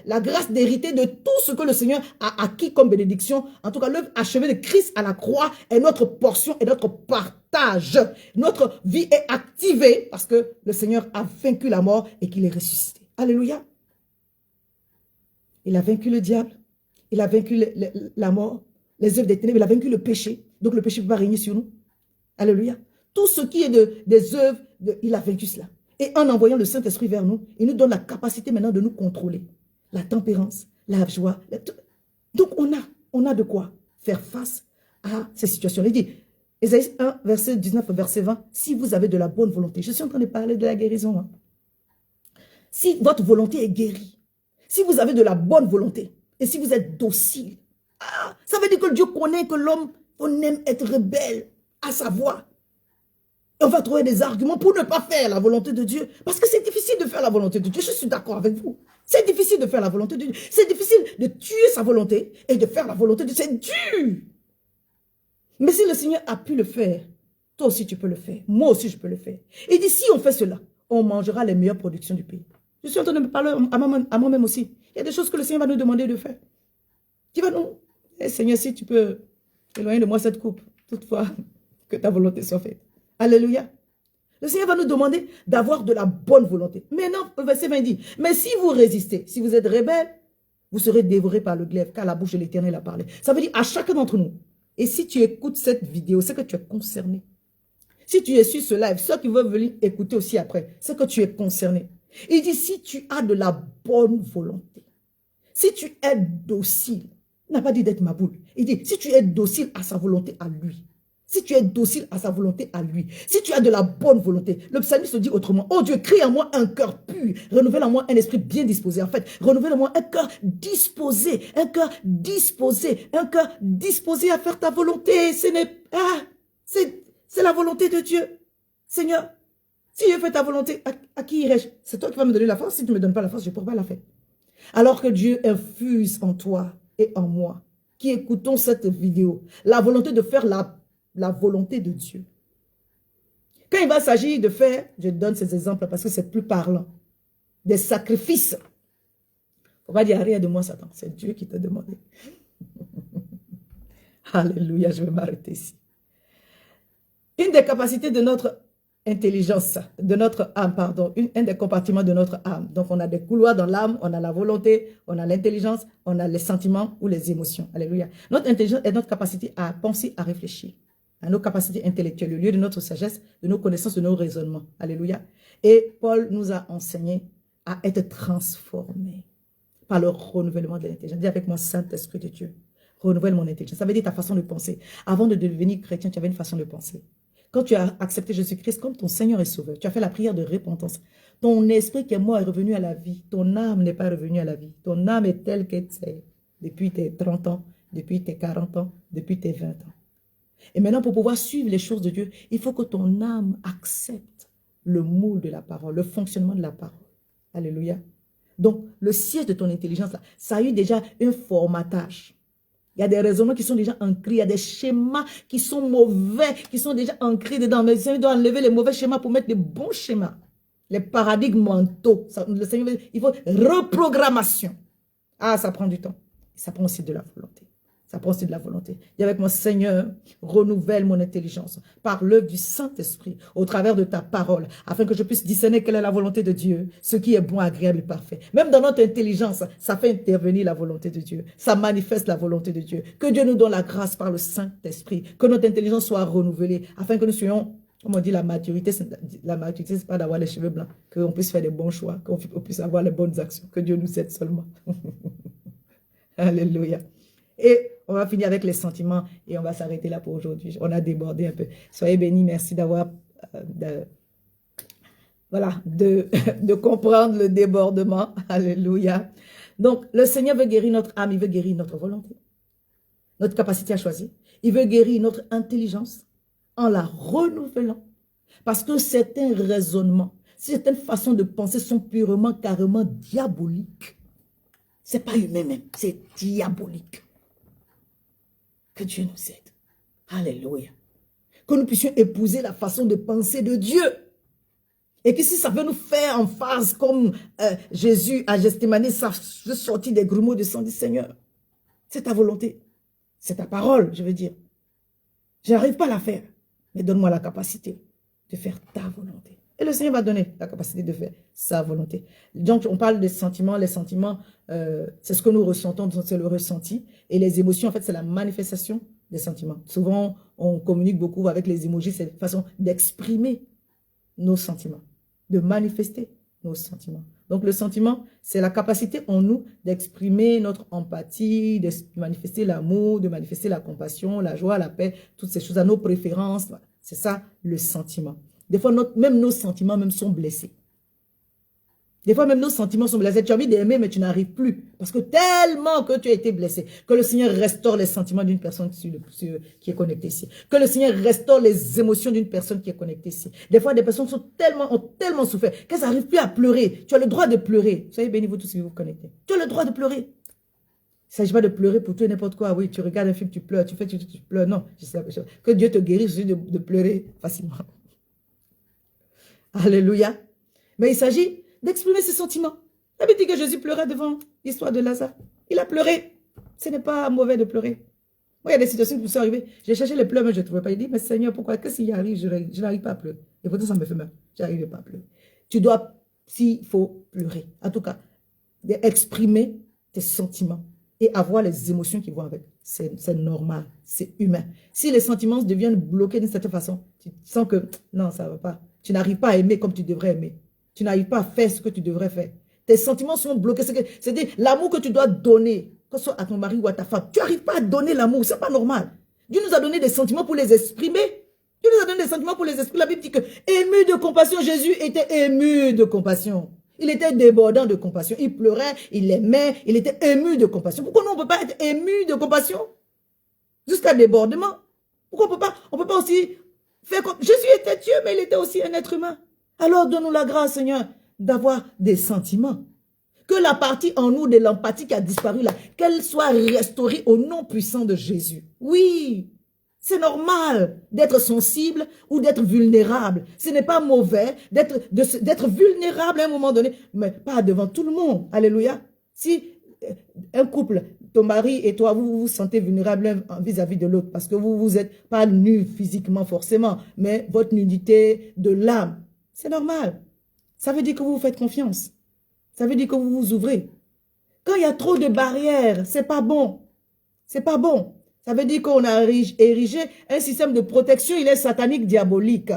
[SPEAKER 2] la grâce d'hériter de tout ce que le Seigneur a acquis comme bénédiction. En tout cas, l'œuvre achevée de Christ à la croix est notre portion et notre partage. Notre vie est activée parce que le Seigneur a vaincu la mort et qu'il est ressuscité. Alléluia. Il a vaincu le diable, il a vaincu la mort, les œuvres des ténèbres, il a vaincu le péché. Donc le péché ne peut pas régner sur nous. Alléluia. Tout ce qui est des œuvres, il a vaincu cela. Et en envoyant le Saint-Esprit vers nous, il nous donne la capacité maintenant de nous contrôler. La tempérance, la joie. Donc on a de quoi faire face à ces situations. Il dit, Ésaïe 1, verset 19, verset 20, si vous avez de la bonne volonté, je suis en train de parler de la guérison. Hein. Si votre volonté est guérie, si vous avez de la bonne volonté, et si vous êtes docile, ça veut dire que Dieu connaît que l'homme, on aime être rebelle à sa voix. Et on va trouver des arguments pour ne pas faire la volonté de Dieu. Parce que c'est difficile de faire la volonté de Dieu. Je suis d'accord avec vous. C'est difficile de faire la volonté de Dieu. C'est difficile de tuer sa volonté et de faire la volonté de Dieu. C'est dur. Mais si le Seigneur a pu le faire, toi aussi tu peux le faire. Moi aussi je peux le faire. Et dit, si on fait cela, on mangera les meilleures productions du pays. Je suis en train de me parler à moi-même aussi. Il y a des choses que le Seigneur va nous demander de faire. Tu vas nous... Seigneur, si tu peux éloigner de moi cette coupe, toutefois, que ta volonté soit faite. Alléluia. Le Seigneur va nous demander d'avoir de la bonne volonté. Maintenant, le verset 20 dit, mais si vous résistez, si vous êtes rebelle, vous serez dévorés par le glaive, car la bouche de l'Éternel a parlé. Ça veut dire à chacun d'entre nous. Et si tu écoutes cette vidéo, c'est que tu es concerné. Si tu es sur ce live, ceux qui veulent venir écouter aussi après, c'est que tu es concerné. Il dit, si tu as de la bonne volonté, si tu es docile, il n'a pas dit d'être ma boule. Il dit, si tu es docile à sa volonté à lui, si tu es docile à sa volonté à lui, si tu as de la bonne volonté, le psalmiste dit autrement, oh Dieu, crée en moi un cœur pur, renouvelle en moi un esprit bien disposé. En fait, renouvelle en moi un cœur disposé, un cœur disposé, un cœur disposé à faire ta volonté. Ce n'est pas, c'est la volonté de Dieu. Seigneur, si je fais ta volonté, à qui irai-je? C'est toi qui vas me donner la force. Si tu ne me donnes pas la force, je ne pourrai pas la faire. Alors que Dieu infuse en toi et en moi, qui écoutons cette vidéo, la volonté de faire la la volonté de Dieu. Quand il va s'agir de faire, je donne ces exemples parce que c'est plus parlant, des sacrifices. On va dire, rien de moi, Satan, c'est Dieu qui t'a demandé. Alléluia, je vais m'arrêter ici. Une des capacités de notre intelligence, de notre âme, pardon, un des compartiments de notre âme. Donc, on a des couloirs dans l'âme, on a la volonté, on a l'intelligence, on a les sentiments ou les émotions. Alléluia. Notre intelligence est notre capacité à penser, à réfléchir, à nos capacités intellectuelles, le lieu de notre sagesse, de nos connaissances, de nos raisonnements. Alléluia. Et Paul nous a enseigné à être transformés par le renouvellement de l'intelligence. Dis avec moi, Saint-Esprit de Dieu, renouvelle mon intelligence. Ça veut dire ta façon de penser. Avant de devenir chrétien, tu avais une façon de penser. Quand tu as accepté Jésus-Christ comme ton Seigneur et Sauveur, tu as fait la prière de repentance. Ton esprit qui est mort est revenu à la vie. Ton âme n'est pas revenue à la vie. Ton âme est telle qu'elle est depuis tes 30 ans, depuis tes 40 ans, depuis tes 20 ans. Et maintenant, pour pouvoir suivre les choses de Dieu, il faut que ton âme accepte le moule de la parole, le fonctionnement de la parole. Alléluia. Donc, le siège de ton intelligence, là, ça a eu déjà un formatage. Il y a des raisonnements qui sont déjà ancrés, il y a des schémas qui sont mauvais, qui sont déjà ancrés dedans. Mais le Seigneur doit enlever les mauvais schémas pour mettre les bons schémas. Les paradigmes mentaux. Le Seigneur, il faut reprogrammation. Ah, ça prend du temps. Ça prend aussi de la volonté. Ça prend aussi de la volonté. Dis avec moi, Seigneur, renouvelle mon intelligence par l'œuvre du Saint-Esprit, au travers de ta parole, afin que je puisse discerner quelle est la volonté de Dieu, ce qui est bon, agréable et parfait. Même dans notre intelligence, ça fait intervenir la volonté de Dieu. Ça manifeste la volonté de Dieu. Que Dieu nous donne la grâce par le Saint-Esprit, que notre intelligence soit renouvelée, afin que nous soyons, comme on dit, la maturité, c'est pas d'avoir les cheveux blancs, qu'on puisse faire des bons choix, qu'on puisse avoir les bonnes actions, que Dieu nous aide seulement. Alléluia. Et on va finir avec les sentiments et on va s'arrêter là pour aujourd'hui. On a débordé un peu. Soyez bénis, merci d'avoir de comprendre le débordement. Alléluia. Donc, le Seigneur veut guérir notre âme, il veut guérir notre volonté, notre capacité à choisir. Il veut guérir notre intelligence en la renouvelant. Parce que certains raisonnements, certaines façons de penser sont purement, carrément diaboliques. Ce n'est pas humain même, c'est diabolique. Que Dieu nous aide. Alléluia. Que nous puissions épouser la façon de penser de Dieu. Et que si ça veut nous faire en phase comme Jésus à Gethsémani, ça veut sortir des grumeaux de sang du Seigneur. C'est ta volonté. C'est ta parole, je veux dire. Je n'arrive pas à la faire. Mais donne-moi la capacité de faire ta volonté. Et le Seigneur va donner la capacité de faire sa volonté. Donc, on parle des sentiments. Les sentiments, c'est ce que nous ressentons, c'est le ressenti. Et les émotions, en fait, c'est la manifestation des sentiments. Souvent, on communique beaucoup avec les émojis. C'est une façon d'exprimer nos sentiments, de manifester nos sentiments. Donc, le sentiment, c'est la capacité en nous d'exprimer notre empathie, de manifester l'amour, de manifester la compassion, la joie, la paix, toutes ces choses, à nos préférences. Voilà. C'est ça, le sentiment. Des fois, même nos sentiments même sont blessés. Des fois, même nos sentiments sont blessés. Tu as envie d'aimer, mais tu n'arrives plus. Parce que tellement que tu as été blessé. Que le Seigneur restaure les sentiments d'une personne qui est connectée ici. Que le Seigneur restaure les émotions d'une personne qui est connectée ici. Des fois, des personnes ont tellement souffert qu'elles n'arrivent plus à pleurer. Tu as le droit de pleurer. Soyez bénis, vous tous qui vous connectez. Tu as le droit de pleurer. Il ne s'agit pas de pleurer pour tout et n'importe quoi. Oui, tu regardes un film, tu pleures. Tu pleures. Non. Que Dieu te guérisse de pleurer facilement. Alléluia. Mais il s'agit d'exprimer ses sentiments. La Bible dit que Jésus pleurait devant l'histoire de Lazare. Il a pleuré. Ce n'est pas mauvais de pleurer. Moi, il y a des situations qui me sont arrivées. J'ai cherché les pleurs, mais je ne trouvais pas. Il dit, mais Seigneur, pourquoi? Qu'est-ce qui arrive? Je n'arrive pas à pleurer. Et pourtant, ça me fait mal. Je n'arrive pas à pleurer. Tu dois, s'il faut, pleurer. En tout cas, exprimer tes sentiments et avoir les émotions qui vont avec. C'est normal. C'est humain. Si les sentiments deviennent bloqués d'une certaine façon, tu sens que non, ça ne va pas. Tu n'arrives pas à aimer comme tu devrais aimer. Tu n'arrives pas à faire ce que tu devrais faire. Tes sentiments sont bloqués. C'est-à-dire l'amour que tu dois donner, que ce soit à ton mari ou à ta femme. Tu n'arrives pas à donner l'amour. Ce n'est pas normal. Dieu nous a donné des sentiments pour les exprimer. Dieu nous a donné des sentiments pour les exprimer. La Bible dit que ému de compassion, Jésus était ému de compassion. Il était débordant de compassion. Il pleurait, il aimait, il était ému de compassion. Pourquoi nous, on ne peut pas être ému de compassion? Jusqu'à débordement. Pourquoi on ne peut pas aussi faire comme... Jésus était Dieu, mais il était aussi un être humain. Alors, donne-nous la grâce, Seigneur, d'avoir des sentiments. Que la partie en nous de l'empathie qui a disparu là, qu'elle soit restaurée au nom puissant de Jésus. Oui, C'est normal d'être sensible ou d'être vulnérable. Ce n'est pas mauvais d'être vulnérable à un moment donné, mais pas devant tout le monde. Alléluia. Si un couple, ton mari et toi, vous vous sentez vulnérable vis-à-vis de l'autre parce que vous n'êtes pas nus physiquement forcément, mais votre nudité de l'âme, c'est normal. Ça veut dire que vous vous faites confiance. Ça veut dire que vous vous ouvrez. Quand il y a trop de barrières, c'est pas bon. C'est pas bon. Ça veut dire qu'on a érigé un système de protection, il est satanique, diabolique.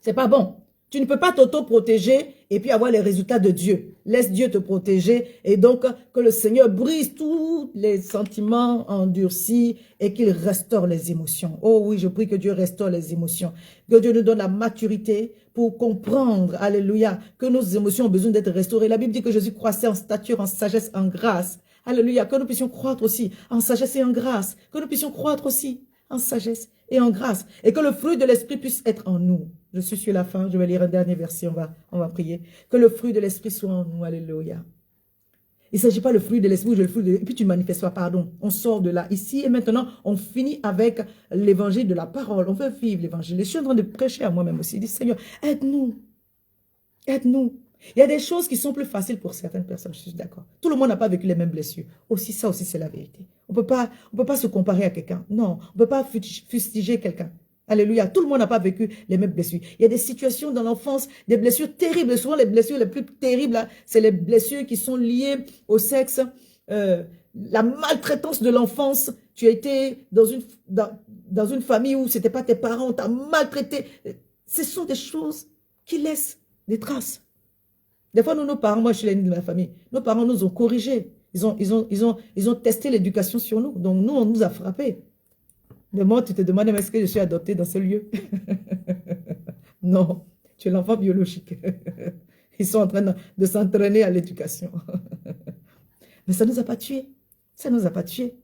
[SPEAKER 2] C'est pas bon. Tu ne peux pas t'auto-protéger et puis avoir les résultats de Dieu. Laisse Dieu te protéger et donc que le Seigneur brise tous les sentiments endurcis et qu'il restaure les émotions. Oh oui, je prie que Dieu restaure les émotions. Que Dieu nous donne la maturité pour comprendre, alléluia, que nos émotions ont besoin d'être restaurées. La Bible dit que Jésus croissait en stature, en sagesse, en grâce. Alléluia, que nous puissions croître aussi en sagesse et en grâce. Que nous puissions croître aussi en sagesse et en grâce. Et que le fruit de l'esprit puisse être en nous. Je suis sur la fin, je vais lire un dernier verset, on va prier. Que le fruit de l'esprit soit en nous, alléluia. Il ne s'agit pas le fruit de l'esprit, et puis tu manifestes pas, pardon. On sort de là, ici, et maintenant, on finit avec l'évangile de la parole. On veut vivre l'évangile. Je suis en train de prêcher à moi-même aussi. Je dis, Seigneur, aide-nous. Aide-nous. Il y a des choses qui sont plus faciles pour certaines personnes, je suis d'accord. Tout le monde n'a pas vécu les mêmes blessures. Ça aussi, c'est la vérité. On peut pas se comparer à quelqu'un. Non, on ne peut pas fustiger quelqu'un. Alléluia. Tout le monde n'a pas vécu les mêmes blessures. Il y a des situations dans l'enfance, des blessures terribles. Souvent, les blessures les plus terribles, c'est les blessures qui sont liées au sexe. La maltraitance de l'enfance. Tu as été dans une famille où ce n'était pas tes parents, on t'a maltraité. Ce sont des choses qui laissent des traces. Des fois, nos parents, moi je suis l'aîné de ma famille, nos parents nous ont corrigés. Ils ont testé l'éducation sur nous. Donc nous, on nous a frappés. De moi, tu te demandes, est-ce que je suis adoptée dans ce lieu? Non, tu es l'enfant biologique. Ils sont en train de s'entraîner à l'éducation. Mais ça ne nous a pas tués. Ça ne nous a pas tués.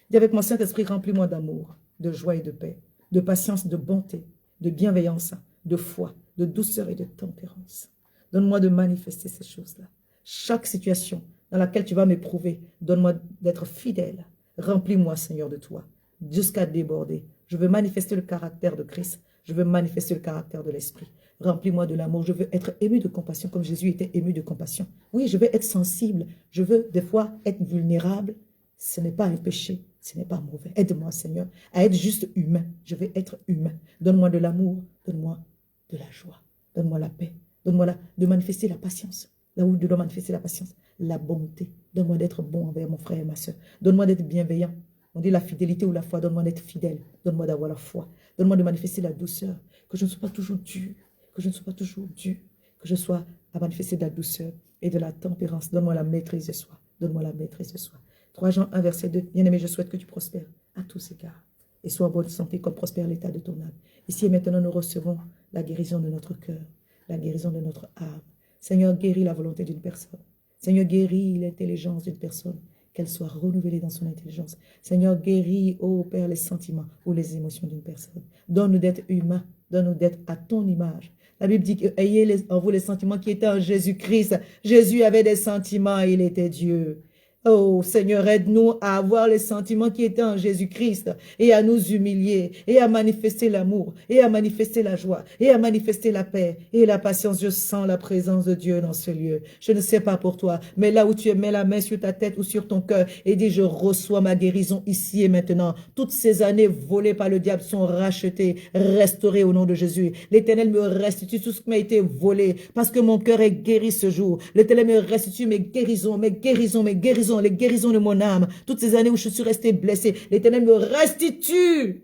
[SPEAKER 2] Dis avec mon Saint-Esprit, remplis-moi d'amour, de joie et de paix, de patience, de bonté, de bienveillance, de foi, de douceur et de tempérance. Donne-moi de manifester ces choses-là. Chaque situation dans laquelle tu vas m'éprouver, donne-moi d'être fidèle. Remplis-moi, Seigneur, de toi, jusqu'à déborder. Je veux manifester le caractère de Christ. Je veux manifester le caractère de l'Esprit. Remplis-moi de l'amour. Je veux être ému de compassion comme Jésus était ému de compassion. Oui, je veux être sensible. Je veux des fois être vulnérable. Ce n'est pas un péché. Ce n'est pas mauvais. Aide-moi, Seigneur, à être juste humain. Je veux être humain. Donne-moi de l'amour. Donne-moi de la joie. Donne-moi la paix. Donne-moi de manifester la patience. Là où je dois manifester la patience. La bonté. Donne-moi d'être bon envers mon frère et ma soeur. Donne-moi d'être bienveillant. On dit la fidélité ou la foi. Donne-moi d'être fidèle. Donne-moi d'avoir la foi. Donne-moi de manifester la douceur. Que je ne sois pas toujours dur. Que je ne sois pas toujours dur. Que je sois à manifester de la douceur et de la tempérance. Donne-moi la maîtrise de soi. Donne-moi la maîtrise de soi. 3 Jean 1, verset 2. Bien-aimé, je souhaite que tu prospères à tous égards. Et sois en bonne santé comme prospère l'état de ton âme. Ici et maintenant, nous recevons la guérison de notre cœur. La guérison de notre âme. Seigneur, guéris la volonté d'une personne. Seigneur, guéris l'intelligence d'une personne, qu'elle soit renouvelée dans son intelligence. Seigneur, guéris, ô Père, les sentiments ou les émotions d'une personne. Donne-nous d'être humains, donne-nous d'être à ton image. La Bible dit que ayez en vous les sentiments qui étaient en Jésus-Christ. Jésus avait des sentiments, il était Dieu. Oh Seigneur, aide-nous à avoir les sentiments qui étaient en Jésus-Christ et à nous humilier et à manifester l'amour et à manifester la joie et à manifester la paix et la patience. Je sens la présence de Dieu dans ce lieu. Je ne sais pas pour toi, mais là où tu mets la main sur ta tête ou sur ton cœur et dis, je reçois ma guérison ici et maintenant. Toutes ces années volées par le diable sont rachetées, restaurées au nom de Jésus. L'Éternel me restitue tout ce qui m'a été volé parce que mon cœur est guéri ce jour. L'Éternel me restitue mes guérisons, mes guérisons, mes guérisons, les guérisons de mon âme, toutes ces années où je suis resté blessé, l'Éternel me restitue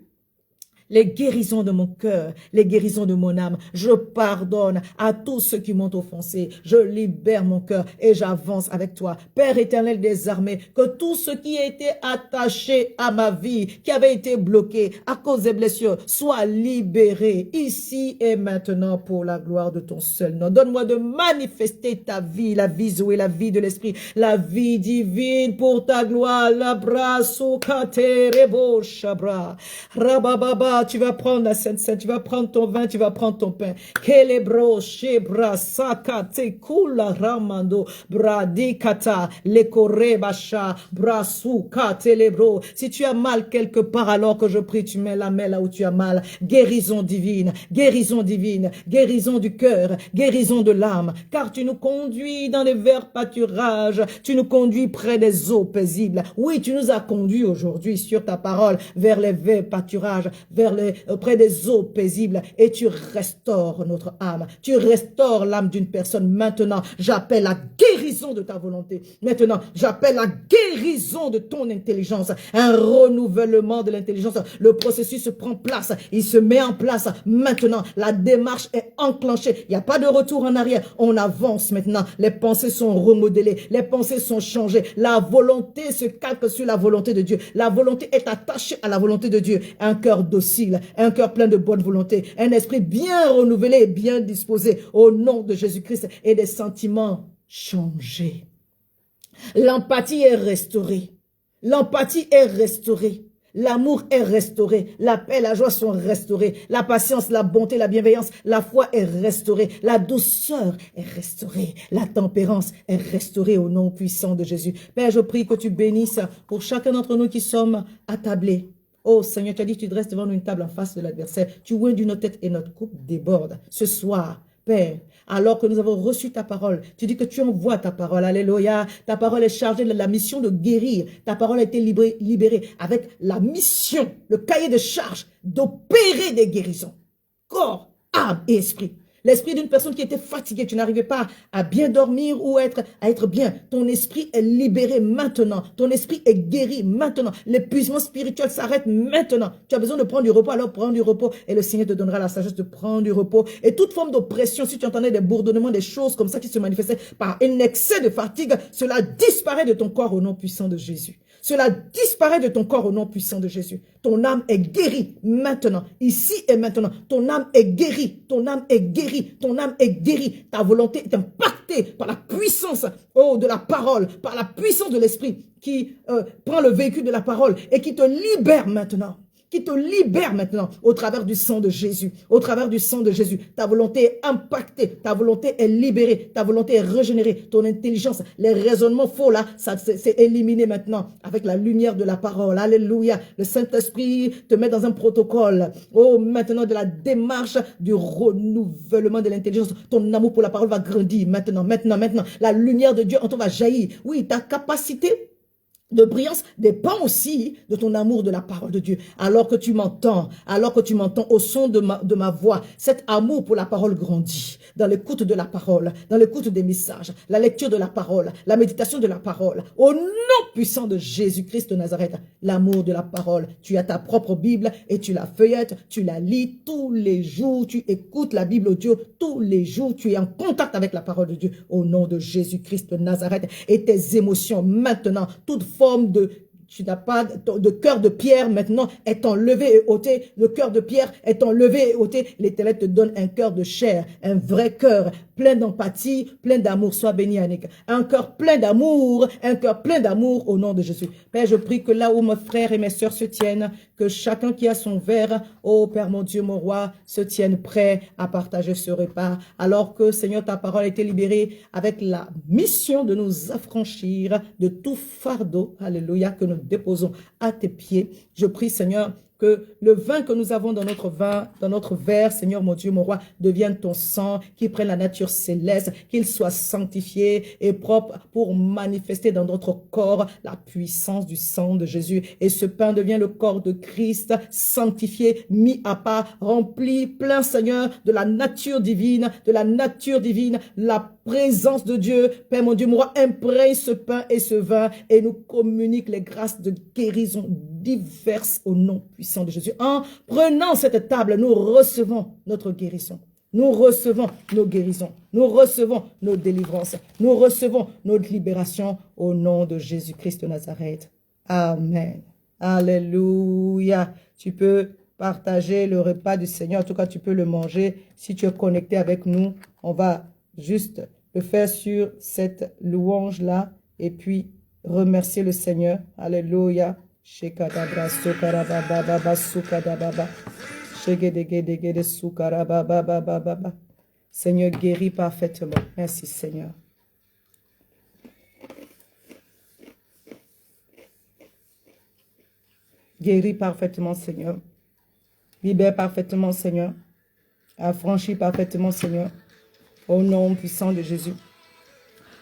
[SPEAKER 2] les guérisons de mon cœur, les guérisons de mon âme. Je pardonne à tous ceux qui m'ont offensé. Je libère mon cœur et j'avance avec toi. Père éternel des armées, que tout ce qui a été attaché à ma vie, qui avait été bloqué à cause des blessures, soit libéré ici et maintenant pour la gloire de ton seul nom. Donne-moi de manifester ta vie, la vie Zoé, la vie de l'esprit, la vie divine pour ta gloire. La brasso katerebo shabra. Rabababa Ah, tu vas prendre la Sainte Seine, tu vas prendre ton vin, tu vas prendre ton pain. Kelebro, shebra, sakate, kula ramando, bradikata, lekore basha, brasu, katelebro. Si tu as mal quelque part, alors que je prie, tu mets la main là où tu as mal. Guérison divine, guérison divine, guérison du cœur, guérison de l'âme. Car tu nous conduis dans les verts pâturages, tu nous conduis près des eaux paisibles. Oui, tu nous as conduits aujourd'hui sur ta parole vers les verts pâturages, près des eaux paisibles, et tu restaures notre âme. Tu restaures l'âme d'une personne. Maintenant, j'appelle la guérison de ta volonté. Maintenant, j'appelle la guérison de ton intelligence. Un renouvellement de l'intelligence. Le processus prend place. Il se met en place. Maintenant, la démarche est enclenchée. Il n'y a pas de retour en arrière. On avance maintenant. Les pensées sont remodelées. Les pensées sont changées. La volonté se calque sur la volonté de Dieu. La volonté est attachée à la volonté de Dieu. Un cœur docile, un cœur plein de bonne volonté, un esprit bien renouvelé et bien disposé au nom de Jésus-Christ et des sentiments changés. L'empathie est restaurée. L'empathie est restaurée. L'amour est restauré, la paix, la joie sont restaurées, la patience, la bonté, la bienveillance, la foi est restaurée, la douceur est restaurée, la tempérance est restaurée au nom puissant de Jésus. Père, je prie que tu bénisses pour chacun d'entre nous qui sommes attablés. Oh Seigneur, tu as dit que tu dresses devant nous une table en face de l'adversaire. Tu oins de notre tête et notre coupe déborde. Ce soir, Père, alors que nous avons reçu ta parole, tu dis que tu envoies ta parole, alléluia, ta parole est chargée de la mission de guérir, ta parole a été libérée avec la mission, le cahier de charge d'opérer des guérisons, corps, âme et esprit. L'esprit d'une personne qui était fatiguée, tu n'arrivais pas à bien dormir ou à être bien. Ton esprit est libéré maintenant. Ton esprit est guéri maintenant. L'épuisement spirituel s'arrête maintenant. Tu as besoin de prendre du repos, alors prends du repos et le Seigneur te donnera la sagesse de prendre du repos. Et toute forme d'oppression, si tu entendais des bourdonnements, des choses comme ça qui se manifestaient par un excès de fatigue, cela disparaît de ton corps au nom puissant de Jésus. Cela disparaît de ton corps au nom puissant de Jésus. Ton âme est guérie maintenant, ici et maintenant. Ton âme est guérie, ton âme est guérie, ton âme est guérie. Ta volonté est impactée par la puissance de la parole, par la puissance de l'esprit qui prend le véhicule de la parole et qui te libère maintenant. Qui te libère maintenant au travers du sang de Jésus. Au travers du sang de Jésus. Ta volonté est impactée. Ta volonté est libérée. Ta volonté est régénérée. Ton intelligence, les raisonnements faux là, ça c'est éliminé maintenant avec la lumière de la parole. Alléluia. Le Saint-Esprit te met dans un protocole. Oh, maintenant de la démarche du renouvellement de l'intelligence. Ton amour pour la parole va grandir maintenant. La lumière de Dieu en toi va jaillir. Oui, ta capacité de brillance dépend aussi de ton amour de la parole de Dieu. Alors que tu m'entends au son de ma voix, cet amour pour la parole grandit. Dans l'écoute de la parole, dans l'écoute des messages, la lecture de la parole, la méditation de la parole. Au nom puissant de Jésus-Christ de Nazareth, l'amour de la parole. Tu as ta propre Bible et tu la feuillettes, tu la lis tous les jours, tu écoutes la Bible audio tous les jours, tu es en contact avec la parole de Dieu au nom de Jésus-Christ de Nazareth. Et tes émotions maintenant, toute forme tu n'as pas de cœur de pierre maintenant est enlevé et ôté. Le cœur de pierre est enlevé et ôté. L'Éternel te donne un cœur de chair, un vrai cœur, plein d'empathie, plein d'amour. Sois béni, Annick. Un cœur plein d'amour au nom de Jésus. Père, je prie que là où mes frères et mes sœurs se tiennent, que chacun qui a son verre, oh Père mon Dieu, mon roi, se tienne prêt à partager ce repas. Alors que, Seigneur, ta parole a été libérée avec la mission de nous affranchir de tout fardeau, alléluia, que nous déposons à tes pieds. Je prie, Seigneur, que le vin que nous avons dans notre verre, Seigneur mon Dieu, mon roi, devienne ton sang, qu'il prenne la nature céleste, qu'il soit sanctifié et propre pour manifester dans notre corps la puissance du sang de Jésus. Et ce pain devient le corps de Christ, sanctifié, mis à part, rempli, plein, Seigneur, de la nature divine, la présence de Dieu. Père mon Dieu, mon roi, imprègne ce pain et ce vin et nous communique les grâces de guérison diverses au nom puissant de Jésus. En prenant cette table, nous recevons notre guérison. Nous recevons nos guérisons. Nous recevons nos délivrances. Nous recevons notre libération au nom de Jésus-Christ de Nazareth. Amen. Alléluia. Tu peux partager le repas du Seigneur. En tout cas, tu peux le manger. Si tu es connecté avec nous, on va juste le faire sur cette louange-là et puis remercier le Seigneur. Alléluia. Shekadabra sokarababa sukadababa. Shegedegedegede sukarababa. Seigneur, guéris parfaitement. Merci, Seigneur. Guéris parfaitement, Seigneur. Libère parfaitement, Seigneur. Affranchis parfaitement, Seigneur. Au nom puissant de Jésus.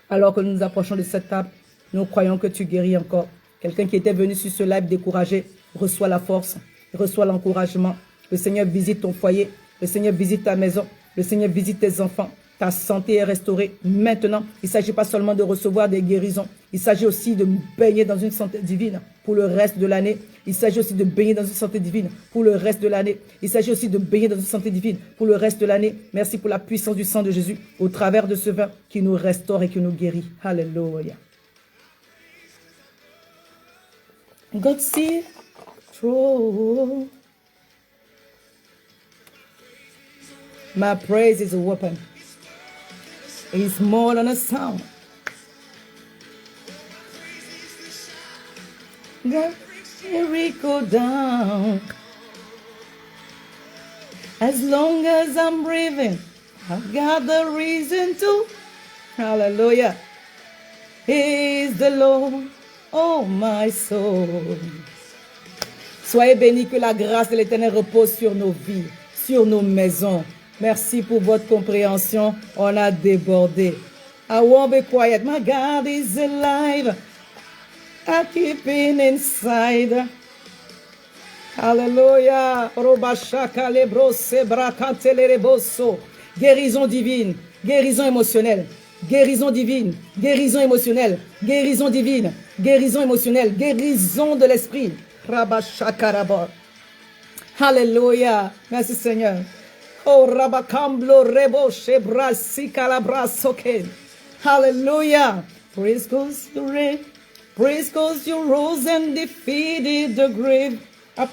[SPEAKER 2] Alors que nous nous approchons de cette table, nous croyons que tu guéris encore. Quelqu'un qui était venu sur ce live découragé, reçoit la force, reçoit l'encouragement. Le Seigneur visite ton foyer. Le Seigneur visite ta maison. Le Seigneur visite tes enfants. Ta santé est restaurée. Maintenant, il ne s'agit pas seulement de recevoir des guérisons. Il s'agit aussi de baigner dans une santé divine pour le reste de l'année. Il s'agit aussi de baigner dans une santé divine pour le reste de l'année. Il s'agit aussi de baigner dans une santé divine pour le reste de l'année. Merci pour la puissance du sang de Jésus au travers de ce vin qui nous restaure et qui nous guérit. Alléluia. God see through. My praise is a weapon. It's more than a sound. God, here we go down. As long as I'm breathing, I've got the reason to. Hallelujah. He's the Lord, oh my soul. Soyez bénis, que la grâce de l'Éternel repose sur nos vies, sur nos maisons. Merci pour votre compréhension. On a débordé. I won't be quiet. My God is alive. I keep him inside. Hallelujah. Guérison divine. Guérison émotionnelle. Guérison divine. Guérison émotionnelle. Guérison divine. Guérison émotionnelle. Guérison de l'esprit. Hallelujah. Merci Seigneur. Oh, Rabakamblo Rebo Shebra Sikalabra Soken. Hallelujah. Praise goes your reign. Praise goes your rose and defeated the grave.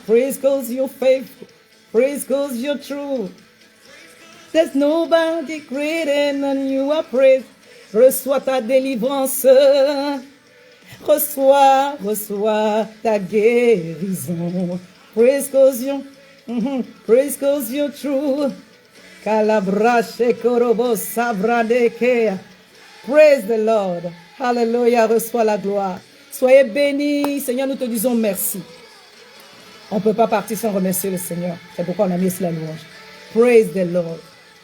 [SPEAKER 2] Praise goes your faithful. Praise goes your truth. There's nobody greater than you. I praise. Reçois ta délivrance. Reçois ta guérison. Praise goes your praise goes your truth. Calabrache korobo sabradeke. Praise the Lord. Hallelujah. Reçois la gloire. Soyez bénis. Seigneur, nous te disons merci. On ne peut pas partir sans remercier le Seigneur. C'est pourquoi on a mis ici la louange. Praise the Lord.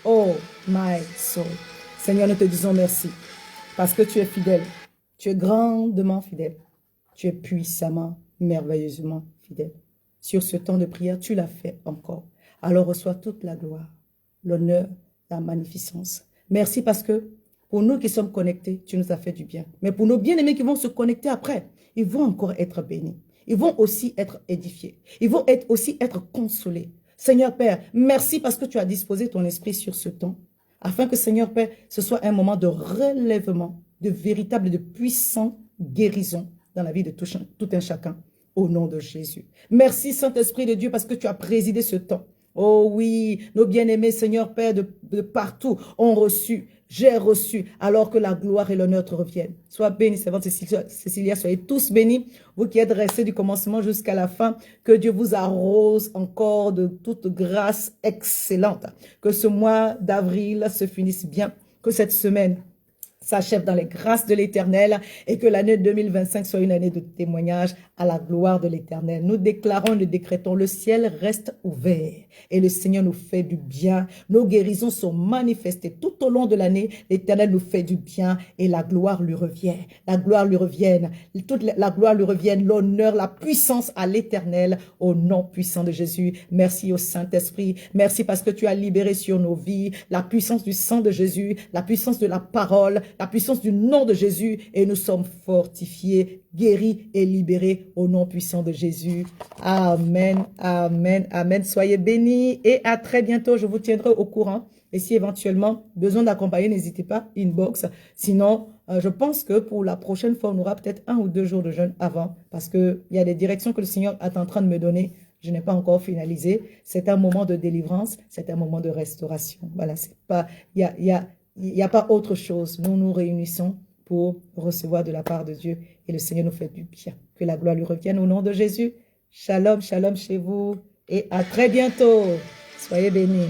[SPEAKER 2] Oh my soul. Seigneur, nous te disons merci. Parce que tu es fidèle. Tu es grandement fidèle. Tu es puissamment, merveilleusement fidèle. Sur ce temps de prière, tu l'as fait encore. Alors reçois toute la gloire, l'honneur, la magnificence. Merci parce que pour nous qui sommes connectés, tu nous as fait du bien. Mais pour nos bien-aimés qui vont se connecter après, ils vont encore être bénis. Ils vont aussi être édifiés. Ils vont aussi être consolés. Seigneur Père, merci parce que tu as disposé ton esprit sur ce temps, afin que Seigneur Père, ce soit un moment de relèvement, de véritable et de puissant guérison dans la vie de tout un chacun. Au nom de Jésus. Merci Saint-Esprit de Dieu parce que tu as présidé ce temps. Oh oui, nos bien-aimés Seigneur Père de partout ont reçu, j'ai reçu, alors que la gloire et l'honneur te reviennent. Sois béni, servante Cécilia, soyez tous bénis, vous qui êtes restés du commencement jusqu'à la fin, que Dieu vous arrose encore de toute grâce excellente. Que ce mois d'avril se finisse bien, que cette semaine s'achève dans les grâces de l'Éternel et que l'année 2025 soit une année de témoignage à la gloire de l'Éternel. Nous déclarons, nous décrétons, le ciel reste ouvert et le Seigneur nous fait du bien. Nos guérisons sont manifestées tout au long de l'année. L'Éternel nous fait du bien et la gloire lui revient. La gloire lui revienne, la gloire lui revienne, l'honneur, la puissance à l'Éternel au nom puissant de Jésus. Merci au Saint-Esprit. Merci parce que tu as libéré sur nos vies la puissance du sang de Jésus, la puissance de la parole, la puissance du nom de Jésus et nous sommes fortifiés, guéris et libérés au nom puissant de Jésus. Amen, amen, amen. Soyez bénis et à très bientôt. Je vous tiendrai au courant. Et si éventuellement besoin d'accompagner, n'hésitez pas, inbox. Sinon, je pense que pour la prochaine fois, on aura peut-être 1 ou 2 jours de jeûne avant parce qu'il y a des directions que le Seigneur est en train de me donner. Je n'ai pas encore finalisé. C'est un moment de délivrance, c'est un moment de restauration. Voilà, c'est pas, il y a pas autre chose. Nous nous réunissons pour recevoir de la part de Dieu. Et le Seigneur nous fait du bien. Que la gloire lui revienne au nom de Jésus. Shalom, shalom chez vous et à très bientôt. Soyez bénis.